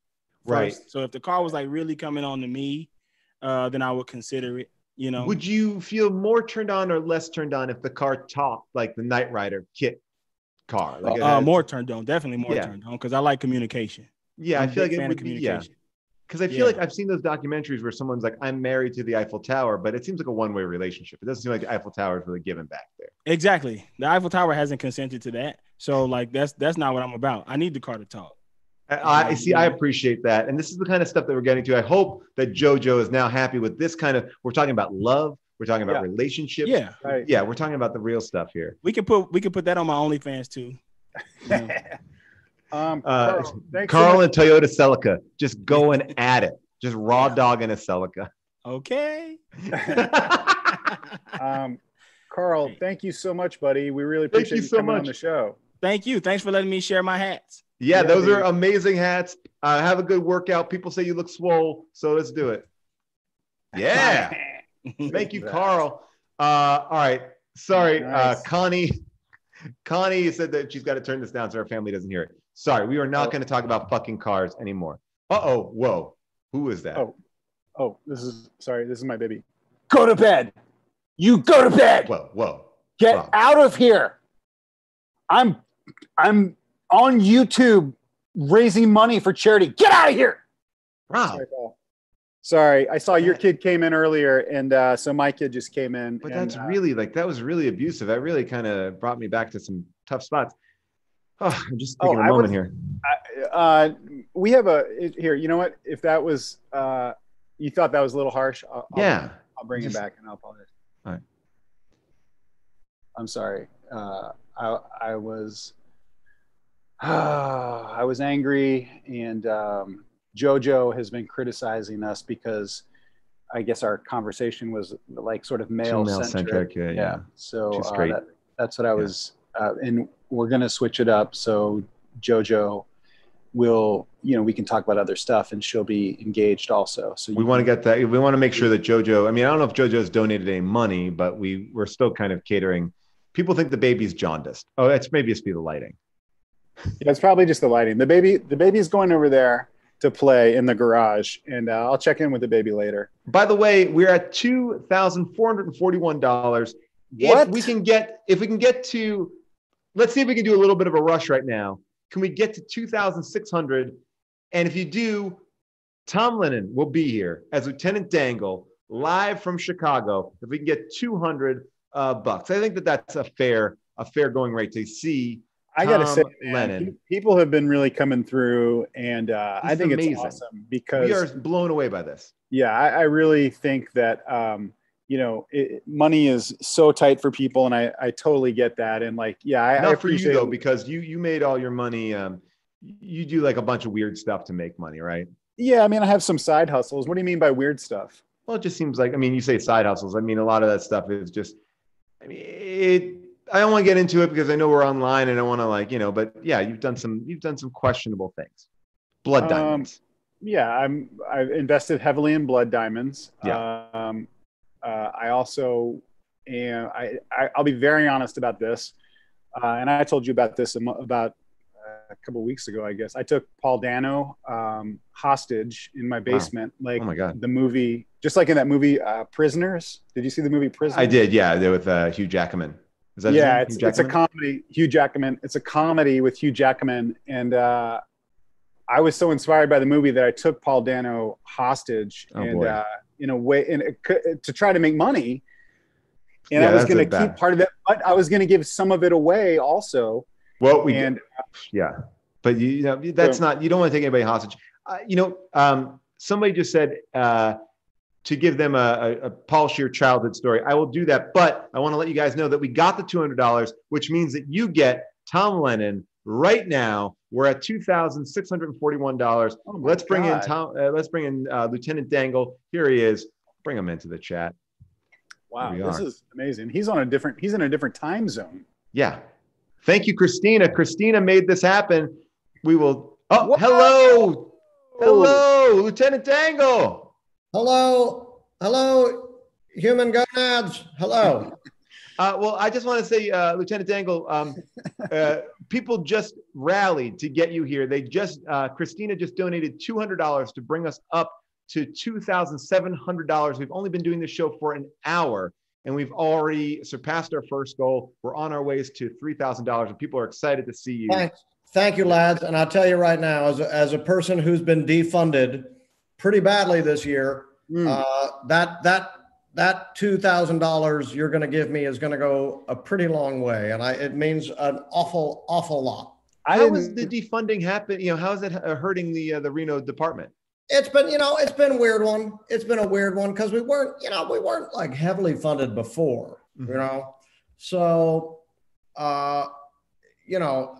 first. Right. So if the car was like really coming on to me, then I would consider it. Would you feel more turned on or less turned on if the car talked like the Knight Rider kit car? Like more turned on, definitely more turned on, because I like communication. Yeah, I'm I feel like it fan would of be, communication. because I feel like I've seen those documentaries where someone's like, I'm married to the Eiffel Tower, but it seems like a one-way relationship. It doesn't seem like the Eiffel Tower is really giving back there. Exactly. The Eiffel Tower hasn't consented to that. So like that's not what I'm about. I need the car to talk. I appreciate that. And this is the kind of stuff that we're getting to. I hope that JoJo is now happy with this kind of, we're talking about love. We're talking about relationships. Yeah. Right. Yeah. We're talking about the real stuff here. We could put that on my OnlyFans too. Carl and Toyota Celica just going at it. Just raw dogging a Celica. Okay. Carl, thank you so much, buddy. We really appreciate you coming on the show. Thank you. Thanks for letting me share my hats. Yeah, those are amazing hats. Have a good workout. People say you look swole, so let's do it. Yeah. Thank you, Carl. All right. Sorry, nice. Connie said that she's got to turn this down so her family doesn't hear it. Sorry, we are not going to talk about fucking cars anymore. Uh-oh. Whoa. Who is that? This is my baby. Go to bed. You go to bed. Whoa. Get out of here. I'm on YouTube raising money for charity. Get out of here. Rob. Sorry, I saw your kid came in earlier, and so my kid just came in. But that's really that was really abusive. That really kind of brought me back to some tough spots. Oh, I'm just taking a moment here. We have here. You know what? If that was you thought that was a little harsh, I'll bring it back and I'll apologize. All right. I'm sorry. I was angry, and JoJo has been criticizing us because I guess our conversation was like sort of male centric. Yeah. So that's what I was, and we're going to switch it up. So JoJo will, we can talk about other stuff and she'll be engaged also. So we want to get that. We want to make sure that JoJo, I mean, I don't know if JoJo's donated any money, but we're still kind of catering. People think the baby's jaundiced. Oh, it's maybe just be the lighting. Yeah, it's probably just the lighting. The baby's going over there to play in the garage, and I'll check in with the baby later. By the way, we're at $2,441. If we can get to, let's see if we can do a little bit of a rush right now. Can we get to 2,600? And if you do, Tom Lennon will be here as Lieutenant Dangle, live from Chicago. If we can get 200 bucks, I think that's a fair going rate to see. I got to say, Lennon. People have been really coming through, and I think it's awesome because we are blown away by this. Yeah, I really think that money is so tight for people, and I totally get that. And like, I not for you though, because you made all your money. You do like a bunch of weird stuff to make money, right? Yeah, I mean, I have some side hustles. What do you mean by weird stuff? Well, it just seems like, I mean, you say side hustles. I mean, a lot of that stuff is just, I don't want to get into it because I know we're online and I want to but yeah, you've done some questionable things. Blood diamonds. Yeah, I've invested heavily in blood diamonds. Yeah. I also am. I'll be very honest about this, and I told you about this about a couple of weeks ago. I guess I took Paul Dano hostage in my basement. Wow. Like, oh my God. The movie, just like in that movie Prisoners. Did you see the movie Prisoners? I did. Yeah, there with Hugh Jackman. Is that it's a comedy. Hugh Jackman. It's a comedy with Hugh Jackman, and I was so inspired by the movie that I took Paul Dano hostage, in a way, to try to make money. And I was going to keep part of it, but I was going to give some of it away also. Well, but that's not. You don't want to take anybody hostage. Somebody just said to give them a Paul Scheer childhood story. I will do that, but I want to let you guys know that we got the $200, which means that you get Tom Lennon right now. We're at $2,641. Let's bring in Lieutenant Dangle. Here he is. Bring him into the chat. Wow, this is amazing. He's in a different time zone. Yeah. Thank you, Christina. Christina made this happen. We will. Oh, Whoa! hello, Lieutenant Dangle. Hello, human gonads. Hello. Well, I just want to say, Lieutenant Dangle, people just rallied to get you here. Christina just donated $200 to bring us up to $2,700. We've only been doing this show for an hour, and we've already surpassed our first goal. We're on our ways to $3,000, and people are excited to see you. Thank you, lads. And I'll tell you right now, as a person who's been defunded pretty badly this year, that $2,000 you're going to give me is going to go a pretty long way, and it means an awful lot. How is the defunding happen? How is it hurting the Reno department? It's been a weird one. It's been a weird one because we weren't like heavily funded before, So, I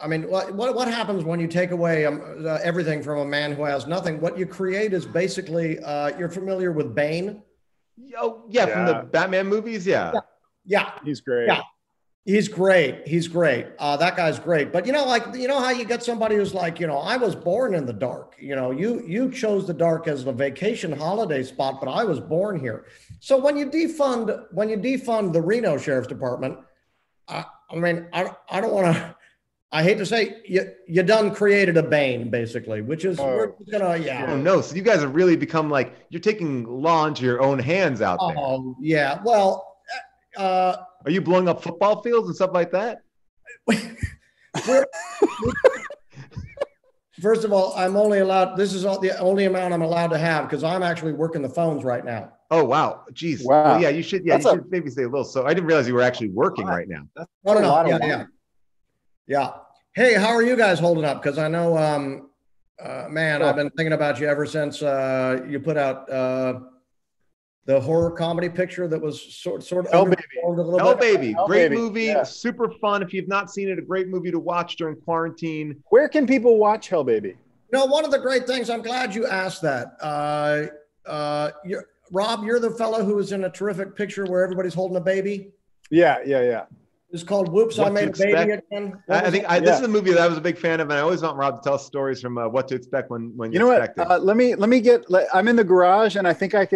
mean, what happens when you take away everything from a man who has nothing? What you create is basically, you're familiar with Bane? Oh, yeah, from the Batman movies, yeah. He's great. Yeah, he's great. That guy's great. But how you get somebody who's like, I was born in the dark. You chose the dark as a vacation holiday spot, but I was born here. So when you defund the Reno Sheriff's Department, I mean, I don't want to. I hate to say, you done created a Bane, basically, which is we're gonna, Oh no! So you guys have really become like you're taking law into your own hands out there. Oh yeah. Well, are you blowing up football fields and stuff like that? First of all, I'm only allowed. This is the only amount I'm allowed to have because I'm actually working the phones right now. Oh wow! Jeez. Wow. Well, yeah, you should. Yeah, you should maybe say a little. So I didn't realize you were actually working right now. No. Yeah. Hey, how are you guys holding up? Because I know, man, I've been thinking about you ever since you put out the horror comedy picture that was sort of Hell Baby, great movie, super fun. If you've not seen it, a great movie to watch during quarantine. Where can people watch Hell Baby? One of the great things. I'm glad you asked that. Rob, you're the fellow who was in a terrific picture where everybody's holding a baby. Yeah. It's called Whoops, I Made a Baby Again. This is a movie that I was a big fan of, and I always want Rob to tell stories from What to Expect when you expect it. Let me get. I'm in the garage, and I think I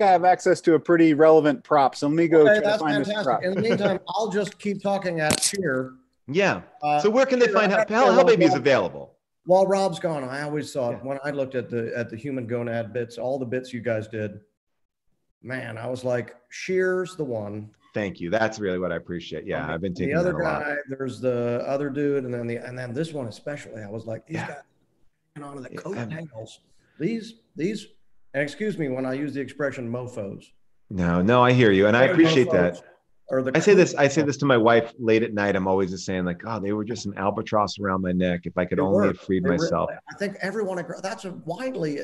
have access to a pretty relevant prop. So let me go try to find this prop. In the meantime, I'll just keep talking at Scheer. Yeah. So where can they find Hell Baby is available? While Rob's gone, I always thought when I looked at the human gonad bits, all the bits you guys did, man, I was like, Scheer's the one. Thank you. That's really what I appreciate. Yeah, I've been taking the other that a lot. guy. There's the other dude, and then this one especially. I was like, these guys on the coattails. These, and excuse me when I use the expression mofos. No, I hear you, and I appreciate that. I say this to my wife late at night. I'm always just saying like, oh, they were just an albatross around my neck. If I could only have freed myself. I think everyone. That's widely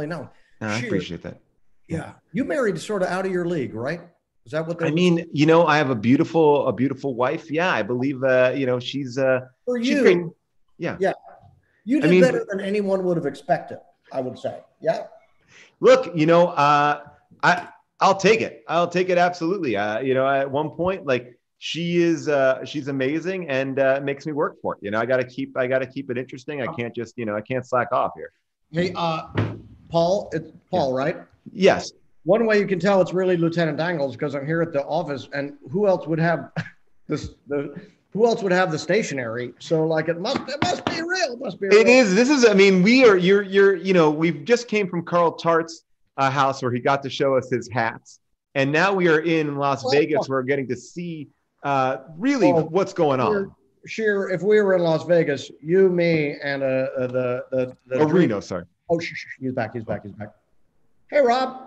known. I appreciate that. Yeah, you married sort of out of your league, right? Is that what? I mean, I have a beautiful wife. Yeah, I believe. She's for you. She's great. Yeah. You did better than anyone would have expected. I would say. Yeah. Look, I'll take it. I'll take it absolutely. At one point, like she's amazing and makes me work for it. I got to keep it interesting. I can't just I can't slack off here. Hey, Paul. It's Paul, right? Yes. One way you can tell it's really Lieutenant Dangles because I'm here at the office, and who else would have this? Who else would have the stationery? So like it must be real. It must be real. It is. This is. I mean, we've just came from Carl Tart's house where he got to show us his hats, and now we are in Las Vegas. Where we're getting to see really what's going on. Scheer, if we were in Las Vegas, you, me, and the Reno, sorry. Oh, he's back. Hey, Rob.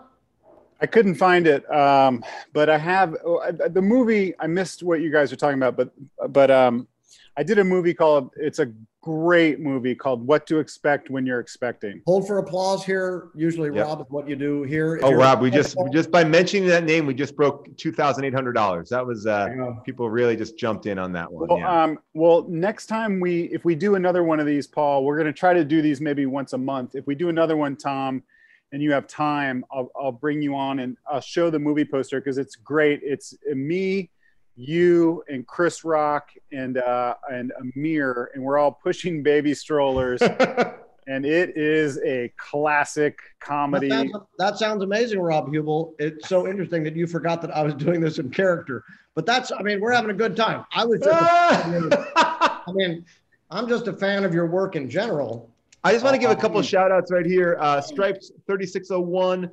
I couldn't find it, but I have the movie. I missed what you guys were talking about, but I did a movie called. It's a great movie called What to Expect When You're Expecting. Hold for applause here. Usually, Rob, is what you do here. Rob, we just by mentioning that name, we just broke $2,800. That was people really just jumped in on that one. Well, next time if we do another one of these, Paul, we're going to try to do these maybe once a month. If we do another one, Tom, and you have time, I'll bring you on and I'll show the movie poster because it's great. It's me, you, and Chris Rock and Amir, and we're all pushing baby strollers And it is a classic comedy. That sounds amazing, Rob Huebel. It's so interesting that you forgot that I was doing this in character. But we're having a good time. I'm just a fan of your work in general. I just want to give a couple of shout outs right here. Stripes 3601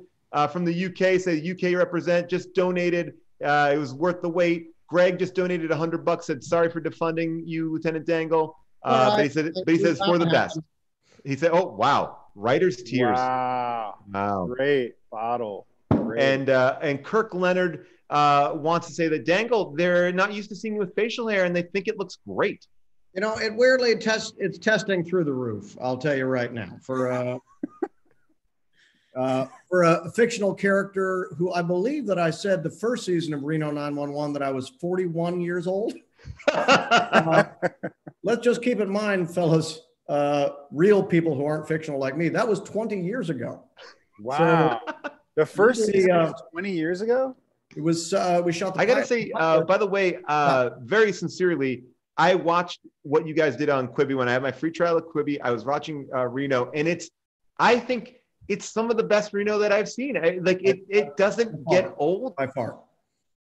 from the UK, say UK represent, just donated. It was worth the wait. Greg just donated $100, said sorry for defunding you, Lieutenant Dangle. But he said it's for the best. He said, oh, wow. Writer's tears. Wow. Great bottle. Great. And Kirk Leonard wants to say that Dangle, they're not used to seeing you with facial hair and they think it looks great. You know, it weirdly it's testing through the roof. I'll tell you right now. For a fictional character who I believe that I said the first season of Reno 911 that I was 41 years old. Let's just keep in mind, fellas, real people who aren't fictional like me. That was 20 years ago. Wow. So, the first season was 20 years ago? It was, we shot the I got to say, by the way, very sincerely, I watched what you guys did on Quibi when I had my free trial of Quibi. I was watching Reno, and I think it's some of the best Reno that I've seen. It doesn't get old. By far.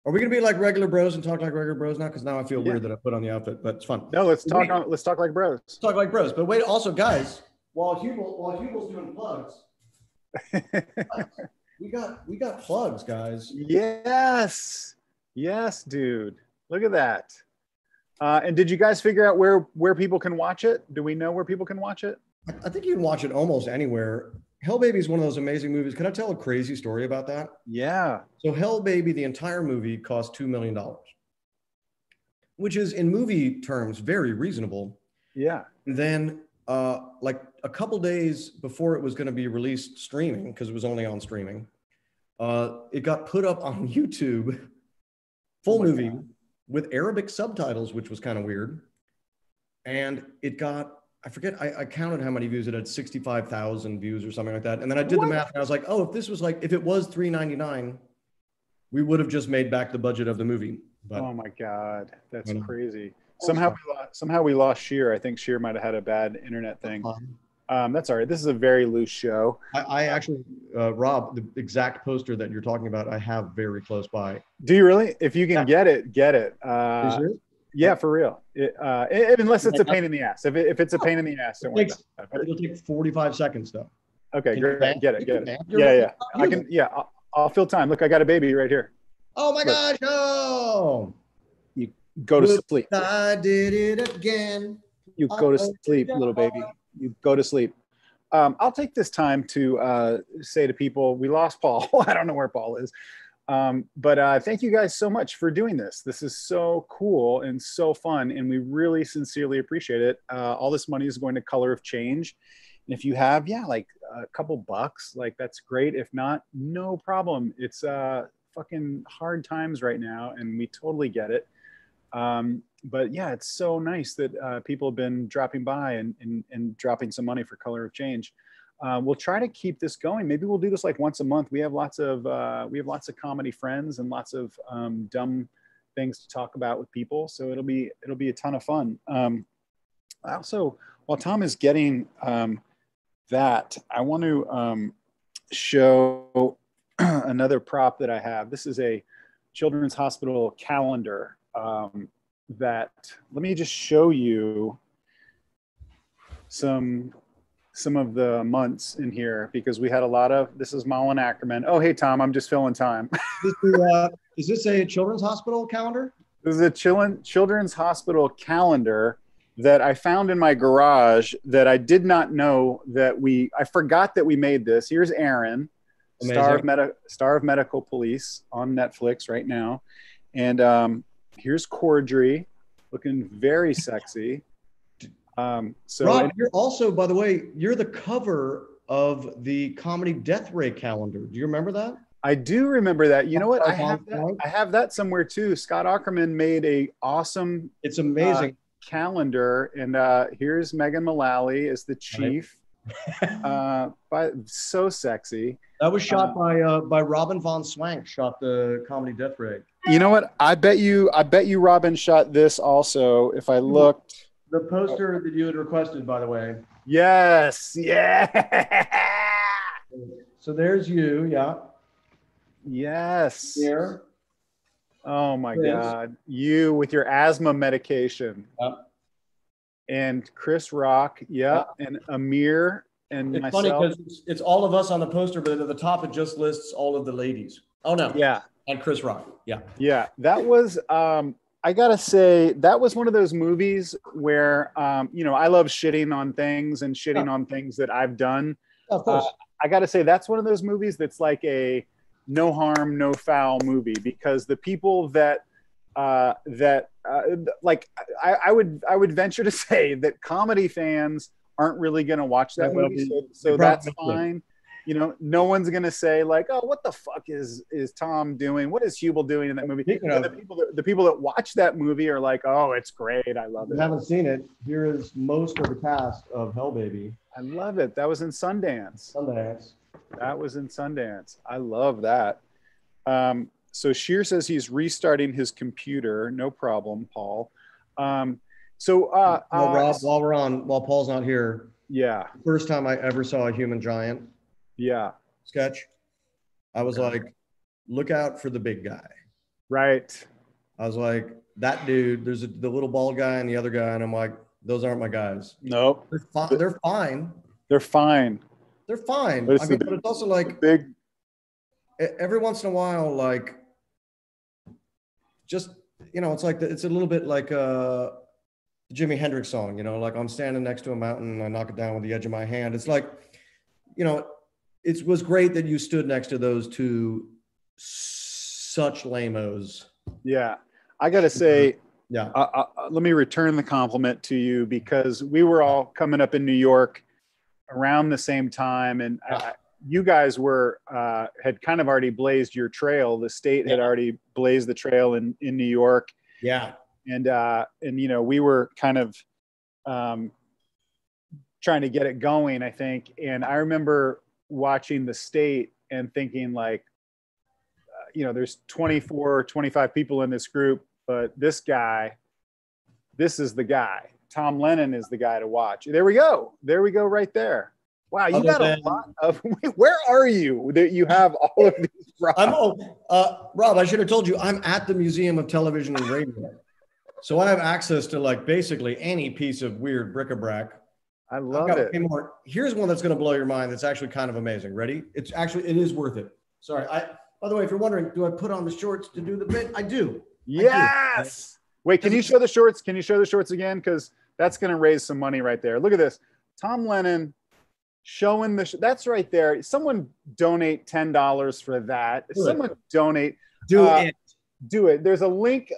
Are we going to be like regular bros and talk like regular bros now? Because now I feel weird that I put on the outfit, but it's fun. No, let's talk like bros. Let's talk like bros. But wait, also, guys, while Huebel's doing plugs, we got plugs, guys. Yes, dude. Look at that. And did you guys figure out where people can watch it? Do we know where people can watch it? I think you can watch it almost anywhere. Hell Baby is one of those amazing movies. Can I tell a crazy story about that? Yeah. So Hell Baby, the entire movie cost $2 million, which is in movie terms very reasonable. Yeah. And then like a couple days before it was going to be released streaming, because it was only on streaming, it got put up on YouTube, full movie with Arabic subtitles, which was kind of weird. And it got, I forget, I counted how many views. It had 65,000 views or something like that. And then I did the math and I was like, oh, if it was $3.99, we would have just made back the budget of the movie. But, oh my God, that's crazy. Somehow we lost Scheer. I think Scheer might have had a bad internet thing. That's all right. This is a very loose show. I actually, Rob, the exact poster that you're talking about, I have very close by. Do you really? If you can get it. Is it? Yeah, for real. Unless it's a pain in the ass. If it's a pain in the ass, don't worry about it. It'll take 45 seconds though. Okay, great. Get it. Yeah. I can. Yeah, I'll fill time. Look, I got a baby right here. Oh my gosh! No. You go to sleep. I did it again. You go to sleep, little baby. You go to sleep. I'll take this time to say to people, we lost Paul. I don't know where Paul is. But thank you guys so much for doing this. This is so cool and so fun, and we really sincerely appreciate it. All this money is going to Color of Change. And if you have, like a couple bucks, like that's great. If not, no problem. It's fucking hard times right now, and we totally get it. But yeah, it's so nice that people have been dropping by and dropping some money for Color of Change. We'll try to keep this going. Maybe we'll do this like once a month. We have lots of comedy friends and lots of dumb things to talk about with people. So it'll be a ton of fun. Also, while Tom is getting that, I want to show another prop that I have. This is a Children's Hospital calendar that, let me just show you some of the months in here, because we had a lot of, this is Mullen Ackerman. Oh, hey, Tom, I'm just filling time. Is this a Children's Hospital calendar? This is a Children's Hospital calendar that I found in my garage that I did not know that I forgot that we made this. Here's Aaron, star of Medical Police on Netflix right now. And here's Cordry, looking very sexy. So Rob, you're also, by the way, you're the cover of the Comedy Death Ray calendar. Do you remember that? I do remember that. You know what? I have that somewhere too. Scott Ackerman made a awesome. It's amazing calendar, and here's Megan Mullally as the chief. So sexy. That was shot by Robin von Swank. Shot the Comedy Death Ray. You know what? I bet you Robin shot this also. If I looked. The poster that you had requested, by the way. Yes. Yeah. So there's you. Yeah. Yes. Here. Oh my God. You with your asthma medication. And Chris Rock. Yep. And Amir and it's myself. funny because it's all of us on the poster, but at the top it just lists all of the ladies. Oh no. Yeah. And Chris Rock. Yeah. Yeah. That was I gotta say that was one of those movies where you know, I love shitting on things and shitting on things that I've done. Of course. I gotta say that's one of those movies that's like a no harm, no foul movie, because the people that like I would venture to say that comedy fans aren't really going to watch that movie, so that's fine. You know, no one's going to say like, oh, what the fuck is Tom doing? What is Huebel doing in that movie? The people that watch that movie are like, oh, it's great, I love it. If you haven't seen it, here is most of the cast of Hell Baby. I love it. That was in Sundance. That was in Sundance. I love that. So Scheer says he's restarting his computer. No problem, Paul. Rob, while Paul's not here. Yeah. First time I ever saw a human giant. Yeah. Sketch. I was like, look out for the big guy. Right. I was like, that dude, there's the little bald guy and the other guy. And I'm like, those aren't my guys. Nope. They're fine. They're fine. They're fine. But but it's also like big. Every once in a while, like, just, you know, it's like it's a little bit like the Jimi Hendrix song, you know, like I'm standing next to a mountain and I knock it down with the edge of my hand. It's like, you know, it was great that you stood next to those two such lamos. Yeah. I got to say, yeah. Let me return the compliment to you, because we were all coming up in New York around the same time. And you guys were had kind of already blazed your trail. The state had already blazed the trail in New York. Yeah. And you know, we were kind of trying to get it going, I think. And I remember watching the state and thinking like, you know, there's 24, 25 people in this group, but this is the guy. Tom Lennon is the guy to watch. There we go right there. Wow, you got a lot of. Where are you that you have all of these? Rob, I should have told you, I'm at the Museum of Television and Radio, so I have access to like basically any piece of weird bric-a-brac. I love it. Here's one that's going to blow your mind. That's actually kind of amazing. Ready? It is worth it. Sorry. By the way, if you're wondering, do I put on the shorts to do the bit? I do. Yes. Wait, can you show the shorts? Can you show the shorts again? Because that's going to raise some money right there. Look at this. Tom Lennon showing that's right there. Someone donate $10 for that. Someone donate. Do it. There's a link.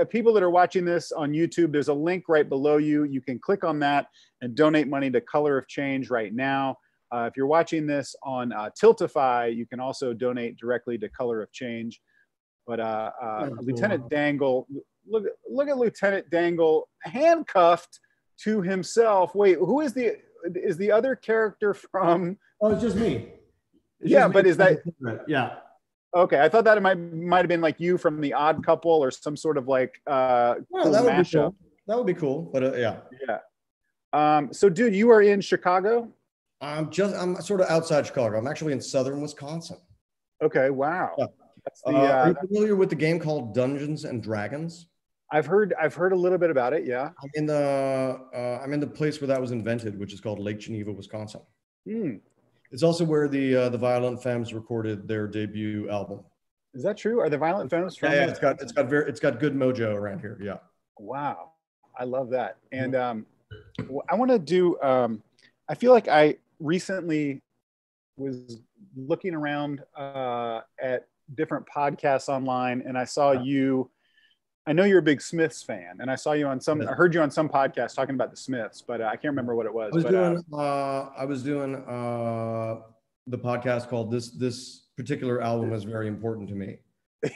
People that are watching this on YouTube, there's a link right below you. You can click on that and donate money to Color of Change right now. If you're watching this on Tiltify, you can also donate directly to Color of Change. But Lieutenant Dangle, look at Lieutenant Dangle handcuffed to himself. Wait, who is the other character from? Oh, it's just me. Is that? Yeah. Okay, I thought that it might have been like you from The Odd Couple or some sort of like that would be cool. That would be cool. But yeah. Yeah. So, dude, you are in Chicago? I'm sort of outside Chicago. I'm actually in southern Wisconsin. Okay. Wow. Yeah. Are you familiar with the game called Dungeons and Dragons? I've heard a little bit about it. Yeah. I'm in the place where that was invented, which is called Lake Geneva, Wisconsin. It's also where the Violent Femmes recorded their debut album. Is that true? Are the Violent Femmes from? Yeah, it's got good mojo around here. Yeah. Wow, I love that. And I want to do. I feel like I recently was looking around at different podcasts online, and I saw you. I know you're a big Smiths fan, and I saw you on I heard you on some podcast talking about the Smiths, but I can't remember what it was. I was doing the podcast called "This particular album is very important to me."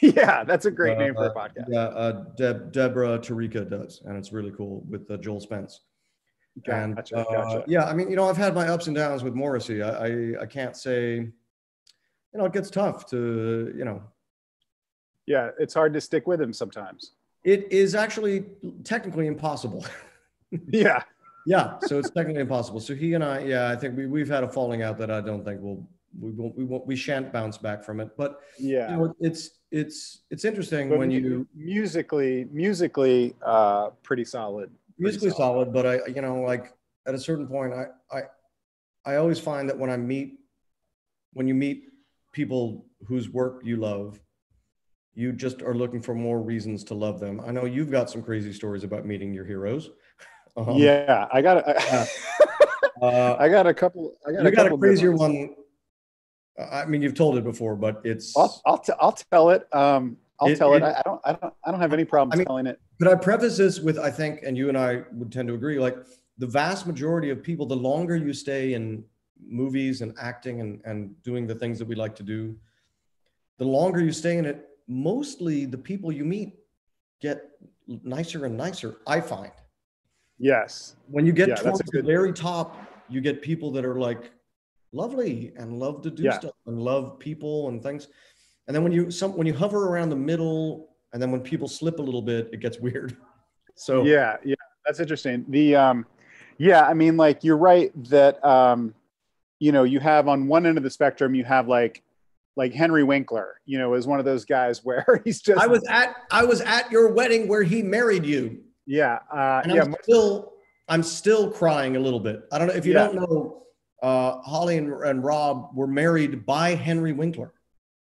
Yeah, that's a great name for a podcast. Yeah, Deborah Tarika does, and it's really cool with Joel Spence. Gotcha. Yeah, I mean, I've had my ups and downs with Morrissey. I can't say, it gets tough to, Yeah, it's hard to stick with him sometimes. It is actually technically impossible. Yeah. Yeah, so it's technically impossible. So he and I, yeah, I think we've had a falling out that I don't think we shan't bounce back from it. But Yeah, you know, it's interesting but when you musically, pretty solid. musically solid, but I, you know, like at a certain point, I always find that when you meet people whose work you love, you just are looking for more reasons to love them. I know you've got some crazy stories about meeting your heroes. Yeah, I got I got a couple. You got a crazier one. I mean, you've told it before, but it's. I'll tell it. I'll tell it. I don't have any problem telling it. Could I preface this with, I think, and you and I would tend to agree, like the vast majority of people, the longer you stay in movies and acting and doing the things that we like to do, the longer you stay in it, mostly the people you meet get nicer and nicer, I find. Yes. When you get towards the very top, you get people that are like lovely and love to do stuff and love people and things. And then when you hover around the middle, and then when people slip a little bit, it gets weird. So yeah, that's interesting. I mean, like you're right that you know, you have on one end of the spectrum, you have like Henry Winkler, you know, is one of those guys where he's just. I was at your wedding where he married you. Yeah, and I'm still crying a little bit. I don't know if you don't know. Holly and Rob were married by Henry Winkler.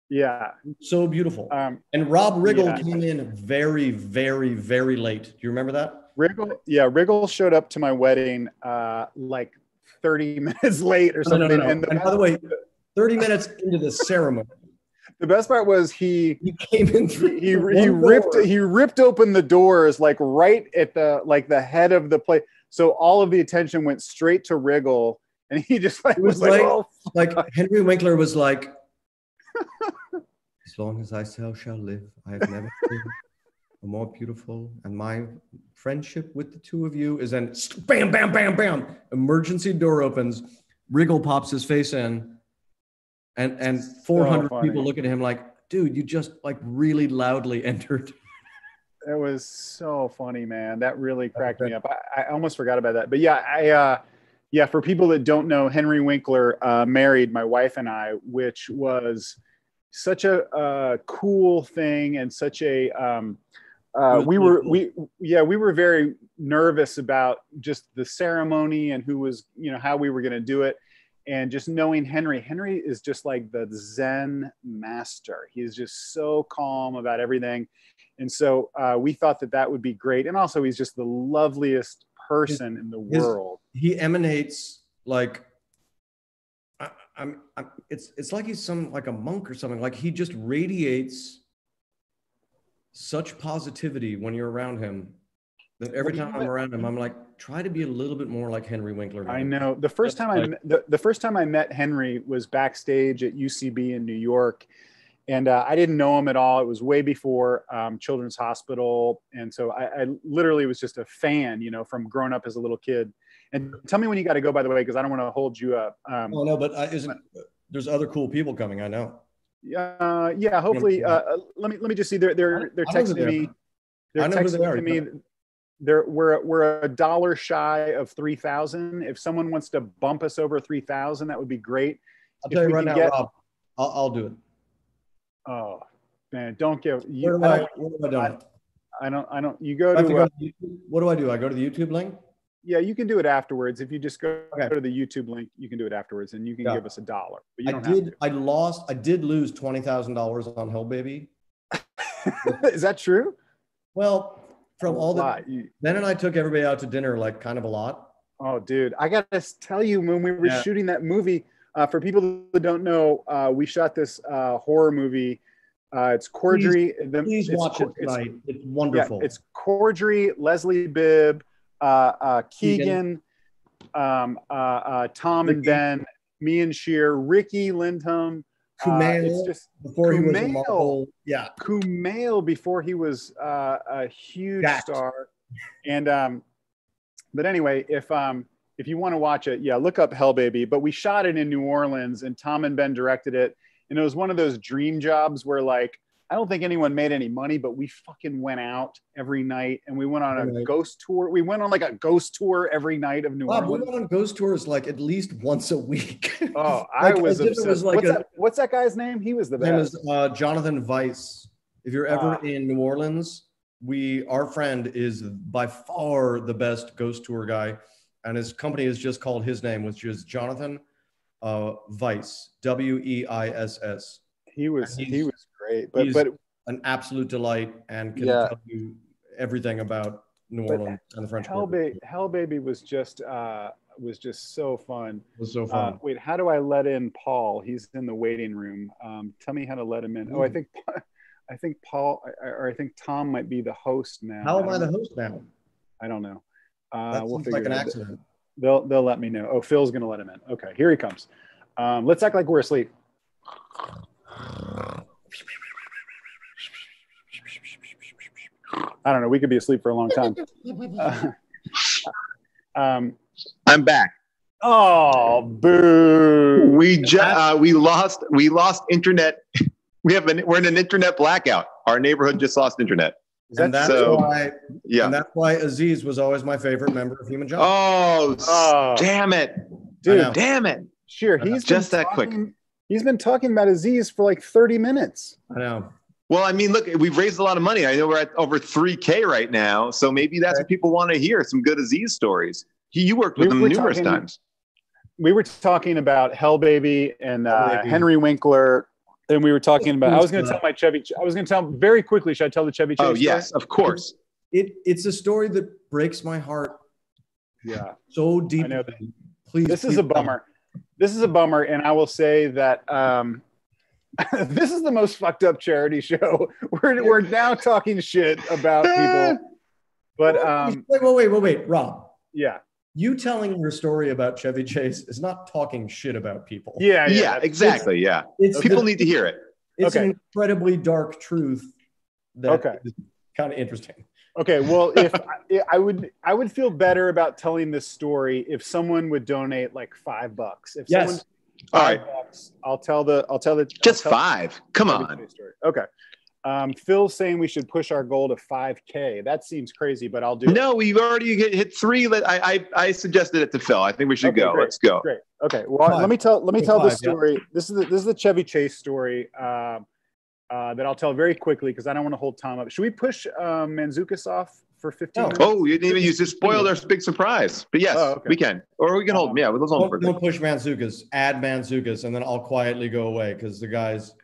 Yeah, so beautiful. And Rob Riggle came in very, very, very late. Do you remember that? Riggle showed up to my wedding like 30 minutes late or something. No. And by the way, 30 minutes into the ceremony. The best part was he came in through he ripped open the doors like right at the head of the plate. So all of the attention went straight to Riggle, and he just was like, oh, like Henry Winkler was like, as long as I shall live, I have never seen a more beautiful, and my friendship with the two of you is then bam, bam, bam, bam. Emergency door opens. Riggle pops his face in. And 400 people look at him like, dude, you just like really loudly entered. It was so funny, man. That really cracked me up. I almost forgot about that. But yeah, for people that don't know, Henry Winkler married my wife and I, which was such a cool thing and such a we were very nervous about just the ceremony and who was, you know, how we were going to do it. And just knowing Henry is just like the Zen master. He's just so calm about everything. And so we thought that would be great. And also he's just the loveliest person in the world. He emanates like, it's like he's like a monk or something. Like he just radiates such positivity when you're around him. That every time I'm around him, I'm like, try to be a little bit more like Henry Winkler. I know. The first time I met Henry was backstage at UCB in New York, and I didn't know him at all. It was way before Children's Hospital, and so I literally was just a fan, you know, from growing up as a little kid. And tell me when you got to go, by the way, because I don't want to hold you up. Oh no, but there's other cool people coming. I know. Yeah. Hopefully, let me just see. They're texting me. They're texting me. We're $1 shy of 3,000. If someone wants to bump us over 3,000, that would be great. I'll tell you right now, Rob. I'll do it. Oh man, don't give. Where do I don't. You go to. What do I do? I go to the YouTube link. Yeah, you can do it afterwards. If you just go to the YouTube link, you can do it afterwards, and you can give us $1. But you don't have to. I did lose $20,000 on Hell Baby. Is that true? Well. From all that, Ben and I took everybody out to dinner, like kind of a lot. Oh, dude, I gotta tell you, when we were shooting that movie, for people that don't know, we shot this horror movie. It's Cordry. Please watch it tonight. It's wonderful. Yeah, it's Cordry, Leslie Bibb, Keegan, Tom and Ben, me and Scheer, Ricky Lindholm. Kumail, before he was a Marvel, Kumail before he was a huge star, and but anyway, if you want to watch it, look up Hell Baby. But we shot it in New Orleans, and Tom and Ben directed it, and it was one of those dream jobs where like I don't think anyone made any money, but we fucking went out every night and we went on a ghost tour. We went on like a ghost tour every night of New Orleans. We went on ghost tours like at least once a week. Oh, like, I was obsessed. Like what's that guy's name? He was the best. His name is Jonathan Weiss. If you're ever in New Orleans, our friend is by far the best ghost tour guy. And his company is just called his name, which is Jonathan Weiss, Weiss. He was great, but an absolute delight and can tell you everything about New Orleans and the French Quarter. Hell Baby was just so fun. It was so fun. Wait, how do I let in Paul? He's in the waiting room. Tell me how to let him in. Oh, I think Paul or I think Tom might be the host now. How am I the host now? I don't know. That we'll seems like an accident. They'll let me know. Oh, Phil's gonna let him in. Okay, here he comes. Let's act like we're asleep. I don't know. We could be asleep for a long time. I'm back. Oh, boo! We lost internet. We're in an internet blackout. Our neighborhood just lost internet. And that's why Aziz was always my favorite member of Human Giant. Oh, damn it, dude! Damn it! Sure, he's just that quick. He's been talking about Aziz for like 30 minutes. I know. Well, I mean, look, we've raised a lot of money. I know we're at over 3K right now, so maybe that's what people want to hear, some good Aziz stories. You worked with him numerous times. We were talking about Hell Baby and Henry Winkler, and we were talking about. I was going to tell my Chevy. I was going to tell very quickly. Should I tell the Chevy Chase? Oh yes, story? Of course. It's a story that breaks my heart. Yeah, so deep. I know. Please. This is a bummer. This is a bummer, and I will say that. This is the most fucked up charity show. We're now talking shit about people. But wait, Rob. Yeah. You telling your story about Chevy Chase is not talking shit about people. Yeah, exactly. People need to hear it. It's an incredibly dark truth that is kind of interesting. Okay, well, if I would feel better about telling this story if someone would donate like $5. If someone all right, I'll tell the just $5. Come on. Okay. Phil's saying we should push our goal to 5K. That seems crazy, but I'll do it. No, we've already hit 3. I suggested it to Phil. I think we should go. Great. Let's go. Great. Okay. Well, let me tell this story. Yeah. This is the Chevy Chase story that I'll tell very quickly because I don't want to hold Tom up. Should we push Manzukis off for 15 minutes? Oh, you didn't even use to spoil our big surprise. But yes, we can. Or we can hold. Yeah, let's hold. Don't push Manzukis. Add Manzukis, and then I'll quietly go away because the guys.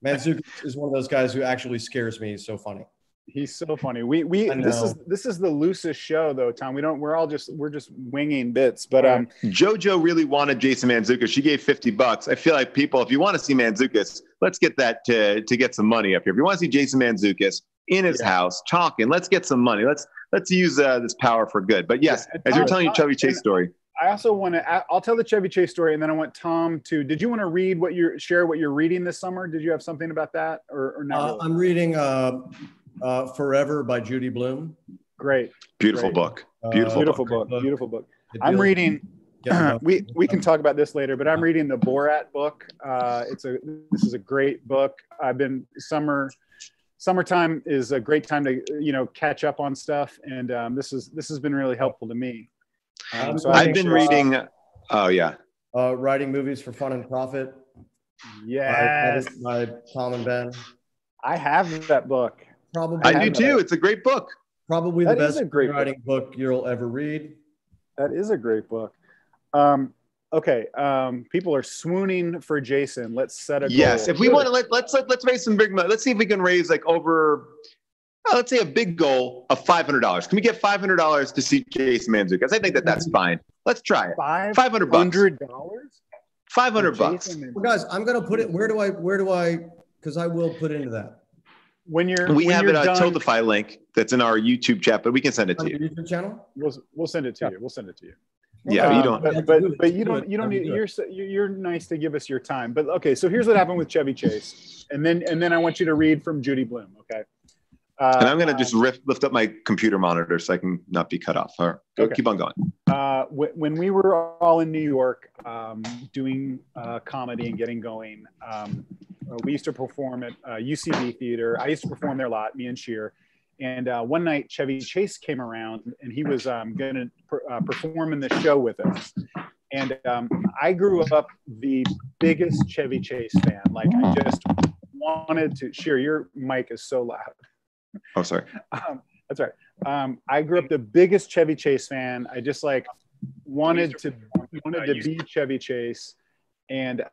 Manzukis is one of those guys who actually scares me. He's so funny. He's so funny. This is the loosest show though, Tom. We're just winging bits. But JoJo really wanted Jason Mantzoukas. She gave $50. I feel like people, if you want to see Mantzoukas, let's get that to get some money up here. If you want to see Jason Mantzoukas in his house talking, let's get some money. Let's use this power for good. But yes, as you're telling your Chevy Chase story. I also want to. I'll tell the Chevy Chase story, and then I want Tom to. Did you want to share what you're reading this summer? Did you have something about that, or not? Really? I'm reading Forever by Judy Blume. Great, beautiful book. Beautiful book. I'm reading. We can talk about this later, but I'm reading the Borat book. This is a great book. Summertime is a great time to catch up on stuff, and this has been really helpful to me. So I've been reading. Writing Movies for Fun and Profit. Yes, by Tom and Ben. I have that book. Probably I do too. It's a great book. Probably the best writing book you'll ever read. That is a great book. Okay. People are swooning for Jason. Let's set a goal. Yes. If we want to let's raise some big money. Let's see if we can raise like over. Let's say a big goal of $500. Can we get $500 to see Jason Mantzoukas? I think that's fine. Let's try it. $500. $500. $500. Well, guys, I'm gonna put it. Where do I? Because I will put into that. We have a Tiltify link that's in our YouTube chat, but we can send it to you. YouTube channel. We'll send it to you. We'll send it to you. Yeah, you don't. But you don't need. You're nice to give us your time. But okay, so here's what happened with Chevy Chase, and then I want you to read from Judy Blume. Okay. And I'm going to just lift up my computer monitor so I can not be cut off. All right, Okay. Keep on going. When we were all in New York doing comedy and getting going, we used to perform at UCB Theater. I used to perform there a lot, me and Scheer. And one night, Chevy Chase came around, and he was going to perform in the show with us. And I grew up the biggest Chevy Chase fan. Like, I just wanted to. Scheer, your mic is so loud. Oh, sorry. That's right. I grew up the biggest Chevy Chase fan. I just like wanted to be Chevy Chase, and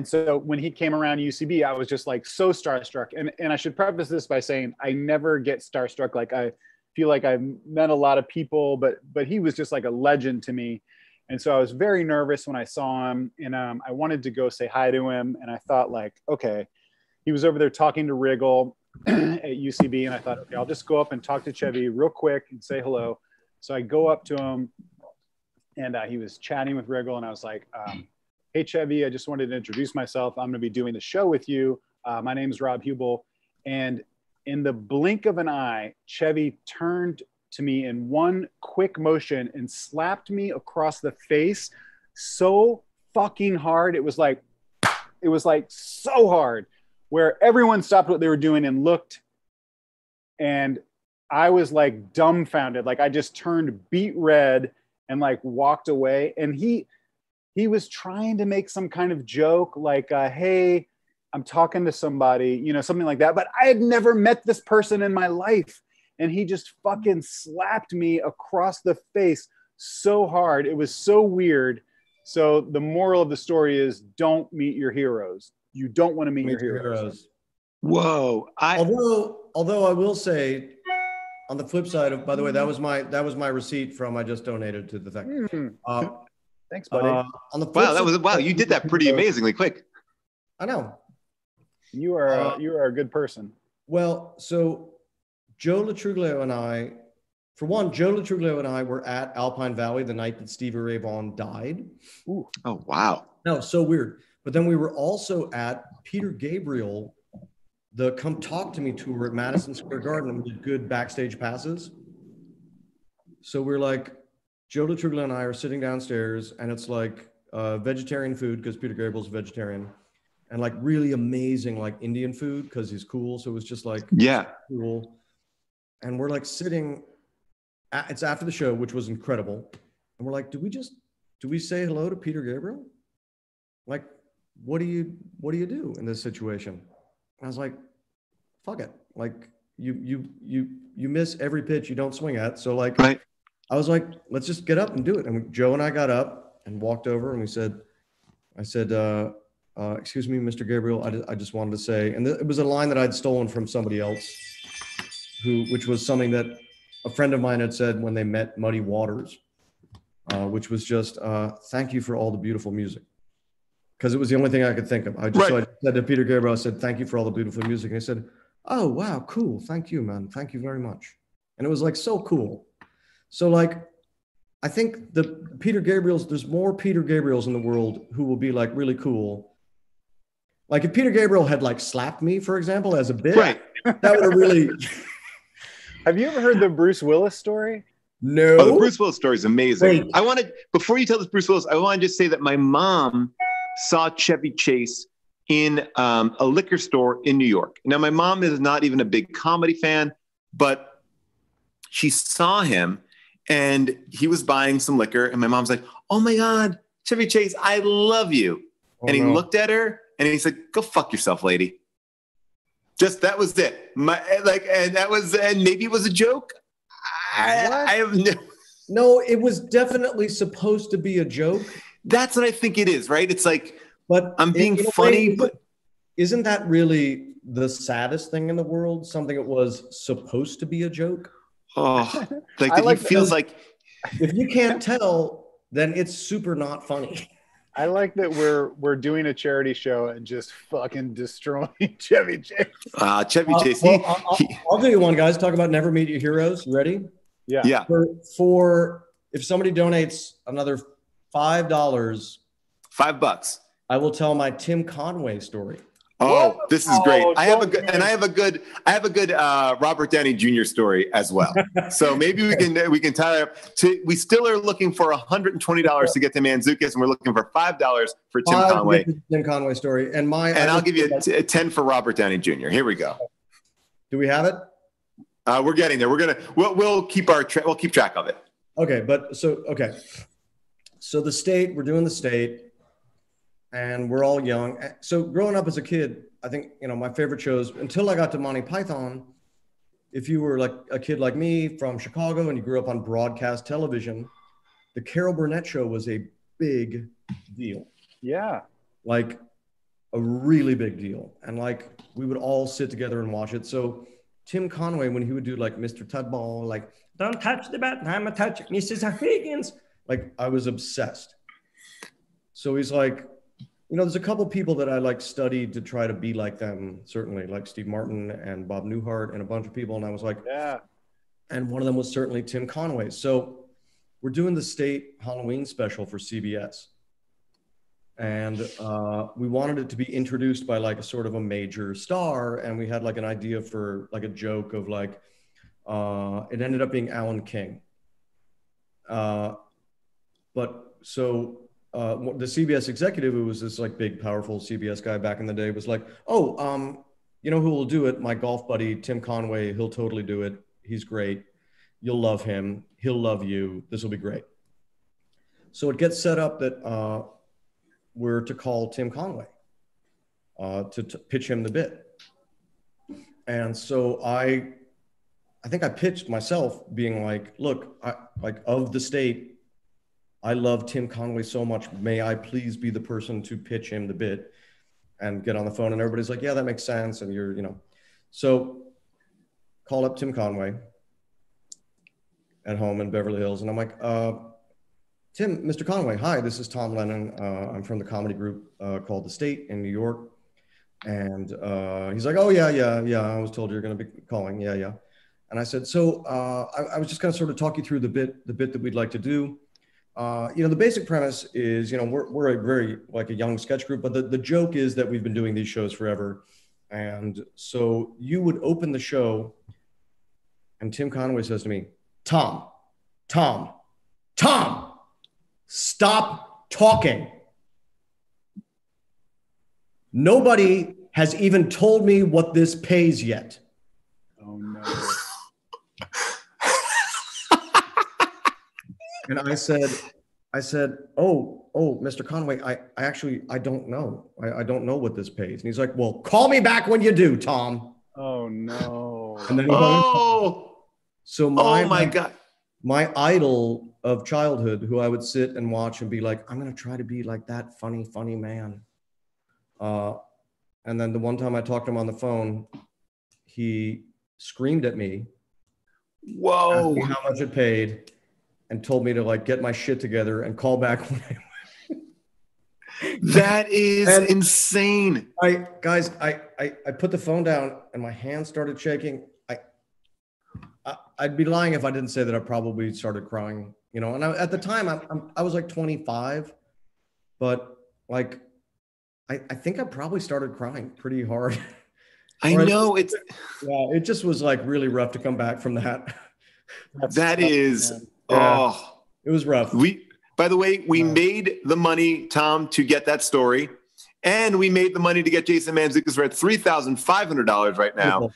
so when he came around UCB, I was just like so starstruck. And I should preface this by saying I never get starstruck. Like, I feel like I've met a lot of people, but he was just like a legend to me. And so I was very nervous when I saw him, and I wanted to go say hi to him. And I thought, like, okay, he was over there talking to Riggle at UCB, and I thought, okay, I'll just go up and talk to Chevy real quick and say hello. So I go up to him, and he was chatting with Riggle, and I was like, hey, Chevy, I just wanted to introduce myself. I'm going to be doing the show with you. My name is Rob Huebel. And in the blink of an eye, Chevy turned to me in one quick motion and slapped me across the face so fucking hard. It was like so hard, where everyone stopped what they were doing and looked. And I was like dumbfounded. Like, I just turned beet red and like walked away. And he was trying to make some kind of joke, like, hey, I'm talking to somebody, you know, something like that. But I had never met this person in my life. And he just fucking slapped me across the face so hard. It was so weird. So the moral of the story is, don't meet your heroes. You don't want to meet your heroes. Whoa. Although I will say, on the flip side of, by the way, that was my receipt from, I just donated to the thing. Thanks, buddy. On the flip Wow, you did that pretty amazingly quick. I know. You are a good person. Well, so Joe Latruglio and I, for one, Joe Latruglio and I were at Alpine Valley the night that Stevie Ray Vaughan died. Ooh. Oh, wow. No, so weird. But then we were also at Peter Gabriel, the Come Talk to Me tour at Madison Square Garden with good backstage passes. So we're like, Joe Latruglio and I are sitting downstairs, and it's like vegetarian food, because Peter Gabriel's a vegetarian, and like really amazing like Indian food because he's cool. So it was just like, yeah, cool. And we're like sitting, it's after the show, which was incredible. And we're like, do we say hello to Peter Gabriel? Like, what do you do in this situation? And I was like, fuck it. Like, you miss every pitch you don't swing at. So like, right. I was like, let's just get up and do it. And Joe and I got up and walked over, and I said, excuse me, Mr. Gabriel, I just wanted to say, and it was a line that I'd stolen from somebody else, which was something that a friend of mine had said when they met Muddy Waters, which was just, thank you for all the beautiful music. Because it was the only thing I could think of. So I said to Peter Gabriel, I said, thank you for all the beautiful music. And he said, oh, wow, cool. Thank you, man. Thank you very much. And it was like so cool. So like, I think there's more Peter Gabriels in the world who will be like really cool. Like if Peter Gabriel had like slapped me, for example, as a bit, right. That would have really. Have you ever heard the Bruce Willis story? No. Oh, the Bruce Willis story is amazing. Wait. Before you tell this Bruce Willis, I want to just say that my mom saw Chevy Chase in a liquor store in New York. Now, my mom is not even a big comedy fan, but she saw him and he was buying some liquor. And my mom's like, oh my God, Chevy Chase, I love you. And he looked at her and he said, go fuck yourself, lady. Just that was it. And maybe it was a joke. I have no, it was definitely supposed to be a joke. That's what I think it is, right? It's like, but I'm being funny, but isn't that really the saddest thing in the world? Something that was supposed to be a joke. Oh, like he feels like if you can't tell, then it's super not funny. I like that we're doing a charity show and just fucking destroying Chevy Chase. Chevy Chase. I'll do you one, guys. Talk about never meet your heroes. You ready? Yeah. For if somebody donates another $5, $5, I will tell my Tim Conway story. Oh, this is great. Oh, I have a good Robert Downey Jr. story as well. So maybe we can tie up. We still are looking for $120 to get to Mandzukic, and we're looking for $5 for Tim Conway. Tim Conway story, and I'll give you a 10 for Robert Downey Jr. Here we go. Do we have it? We're getting there. We'll keep track of it. Okay, so the state, we're doing the state. And we're all young. So growing up as a kid, I think, my favorite shows, until I got to Monty Python, if you were like a kid like me from Chicago and you grew up on broadcast television, the Carol Burnett show was a big deal. Yeah. Like a really big deal. And like, we would all sit together and watch it. So Tim Conway, when he would do like Mr. Tudball, like, don't touch the bat, I'm a touch Mrs. Higgins. Like, I was obsessed. So he's like, there's a couple people that I like studied to try to be like them, certainly, like Steve Martin and Bob Newhart and a bunch of people. And I was like, yeah. And one of them was certainly Tim Conway. So we're doing the state Halloween special for CBS. And we wanted it to be introduced by like a sort of a major star. And we had like an idea for like a joke of like, it ended up being Alan King. The CBS executive, who was this like big, powerful CBS guy back in the day, was like, you know who will do it? My golf buddy, Tim Conway. He'll totally do it. He's great. You'll love him. He'll love you. This will be great. So it gets set up that we're to call Tim Conway to pitch him the bit. And so I think I pitched myself being like, look, of the state, I love Tim Conway so much. May I please be the person to pitch him the bit and get on the phone? And everybody's like, yeah, that makes sense. And so call up Tim Conway at home in Beverly Hills. And I'm like, Mr. Conway, hi, this is Tom Lennon. I'm from the comedy group called The State in New York. And he's like, oh, yeah. I was told you're going to be calling. Yeah. And I said, so I was just going to sort of talk you through the bit that we'd like to do. The basic premise is, we're a very like a young sketch group, but the joke is that we've been doing these shows forever. And so you would open the show and Tim Conway says to me, Tom, stop talking. Nobody has even told me what this pays yet. Oh no. And I said, oh, Mr. Conway, I don't know. I don't know what this pays. And he's like, well, call me back when you do, Tom. Oh no. And then my God, my idol of childhood, who I would sit and watch and be like, I'm going to try to be like that funny man. And then the one time I talked to him on the phone, he screamed at me. Whoa. Asked me how much it paid. And told me to like get my shit together and call back when I went. That is insane. I put the phone down and my hands started shaking. I'd be lying if I didn't say that I probably started crying, and at the time I was like 25, but like I think I probably started crying pretty hard. I know it just was like really rough to come back from that. It was rough. By the way, we made the money, Tom, to get that story. And we made the money to get Jason Mandzukic. We're at $3,500 right now.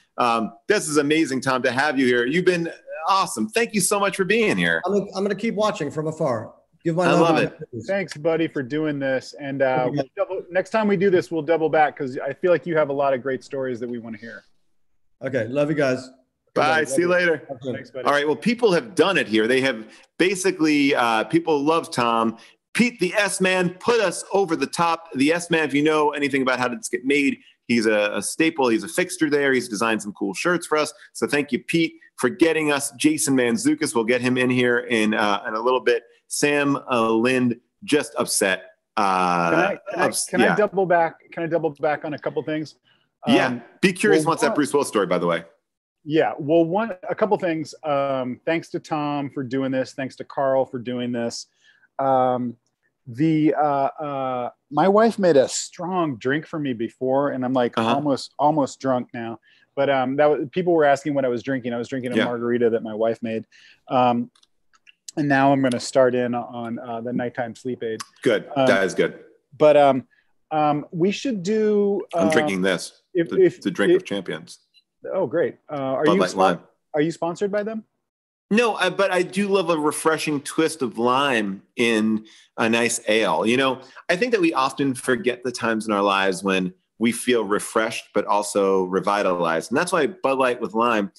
This is amazing, Tom, to have you here. You've been awesome. Thank you so much for being here. I'm going to keep watching from afar. I love it. Thanks, buddy, for doing this. And next time we do this, we'll double back because I feel like you have a lot of great stories that we want to hear. Okay. Love you guys. Bye. See you later. Thanks, buddy. All right. Well, people have done it here. They have basically, people love Tom. Pete, the S-Man, put us over the top. The S-Man, if you know anything about how this get made, he's a staple. He's a fixture there. He's designed some cool shirts for us. So thank you, Pete, for getting us Jason Mandzukic. We'll get him in here in a little bit. Sam Lind, just upset. Can I double back? Can I double back on a couple things? Be curious once that Bruce Willis story, by the way. Yeah. Well, a couple things. Thanks to Tom for doing this. Thanks to Carl for doing this. My wife made a strong drink for me before, and I'm like almost drunk now. But people were asking what I was drinking. I was drinking a margarita that my wife made. And now I'm going to start in on the nighttime sleep aid. Good. That is good. But we should do. I'm drinking this. The drink of champions. Oh, great. Are you sponsored by them? No, but I do love a refreshing twist of lime in a nice ale. You know, I think that we often forget the times in our lives when we feel refreshed, but also revitalized. And that's why Bud Light with lime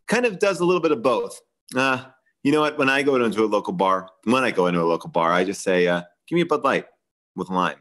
kind of does a little bit of both. You know what? When I go into a local bar, I just say, give me a Bud Light with lime.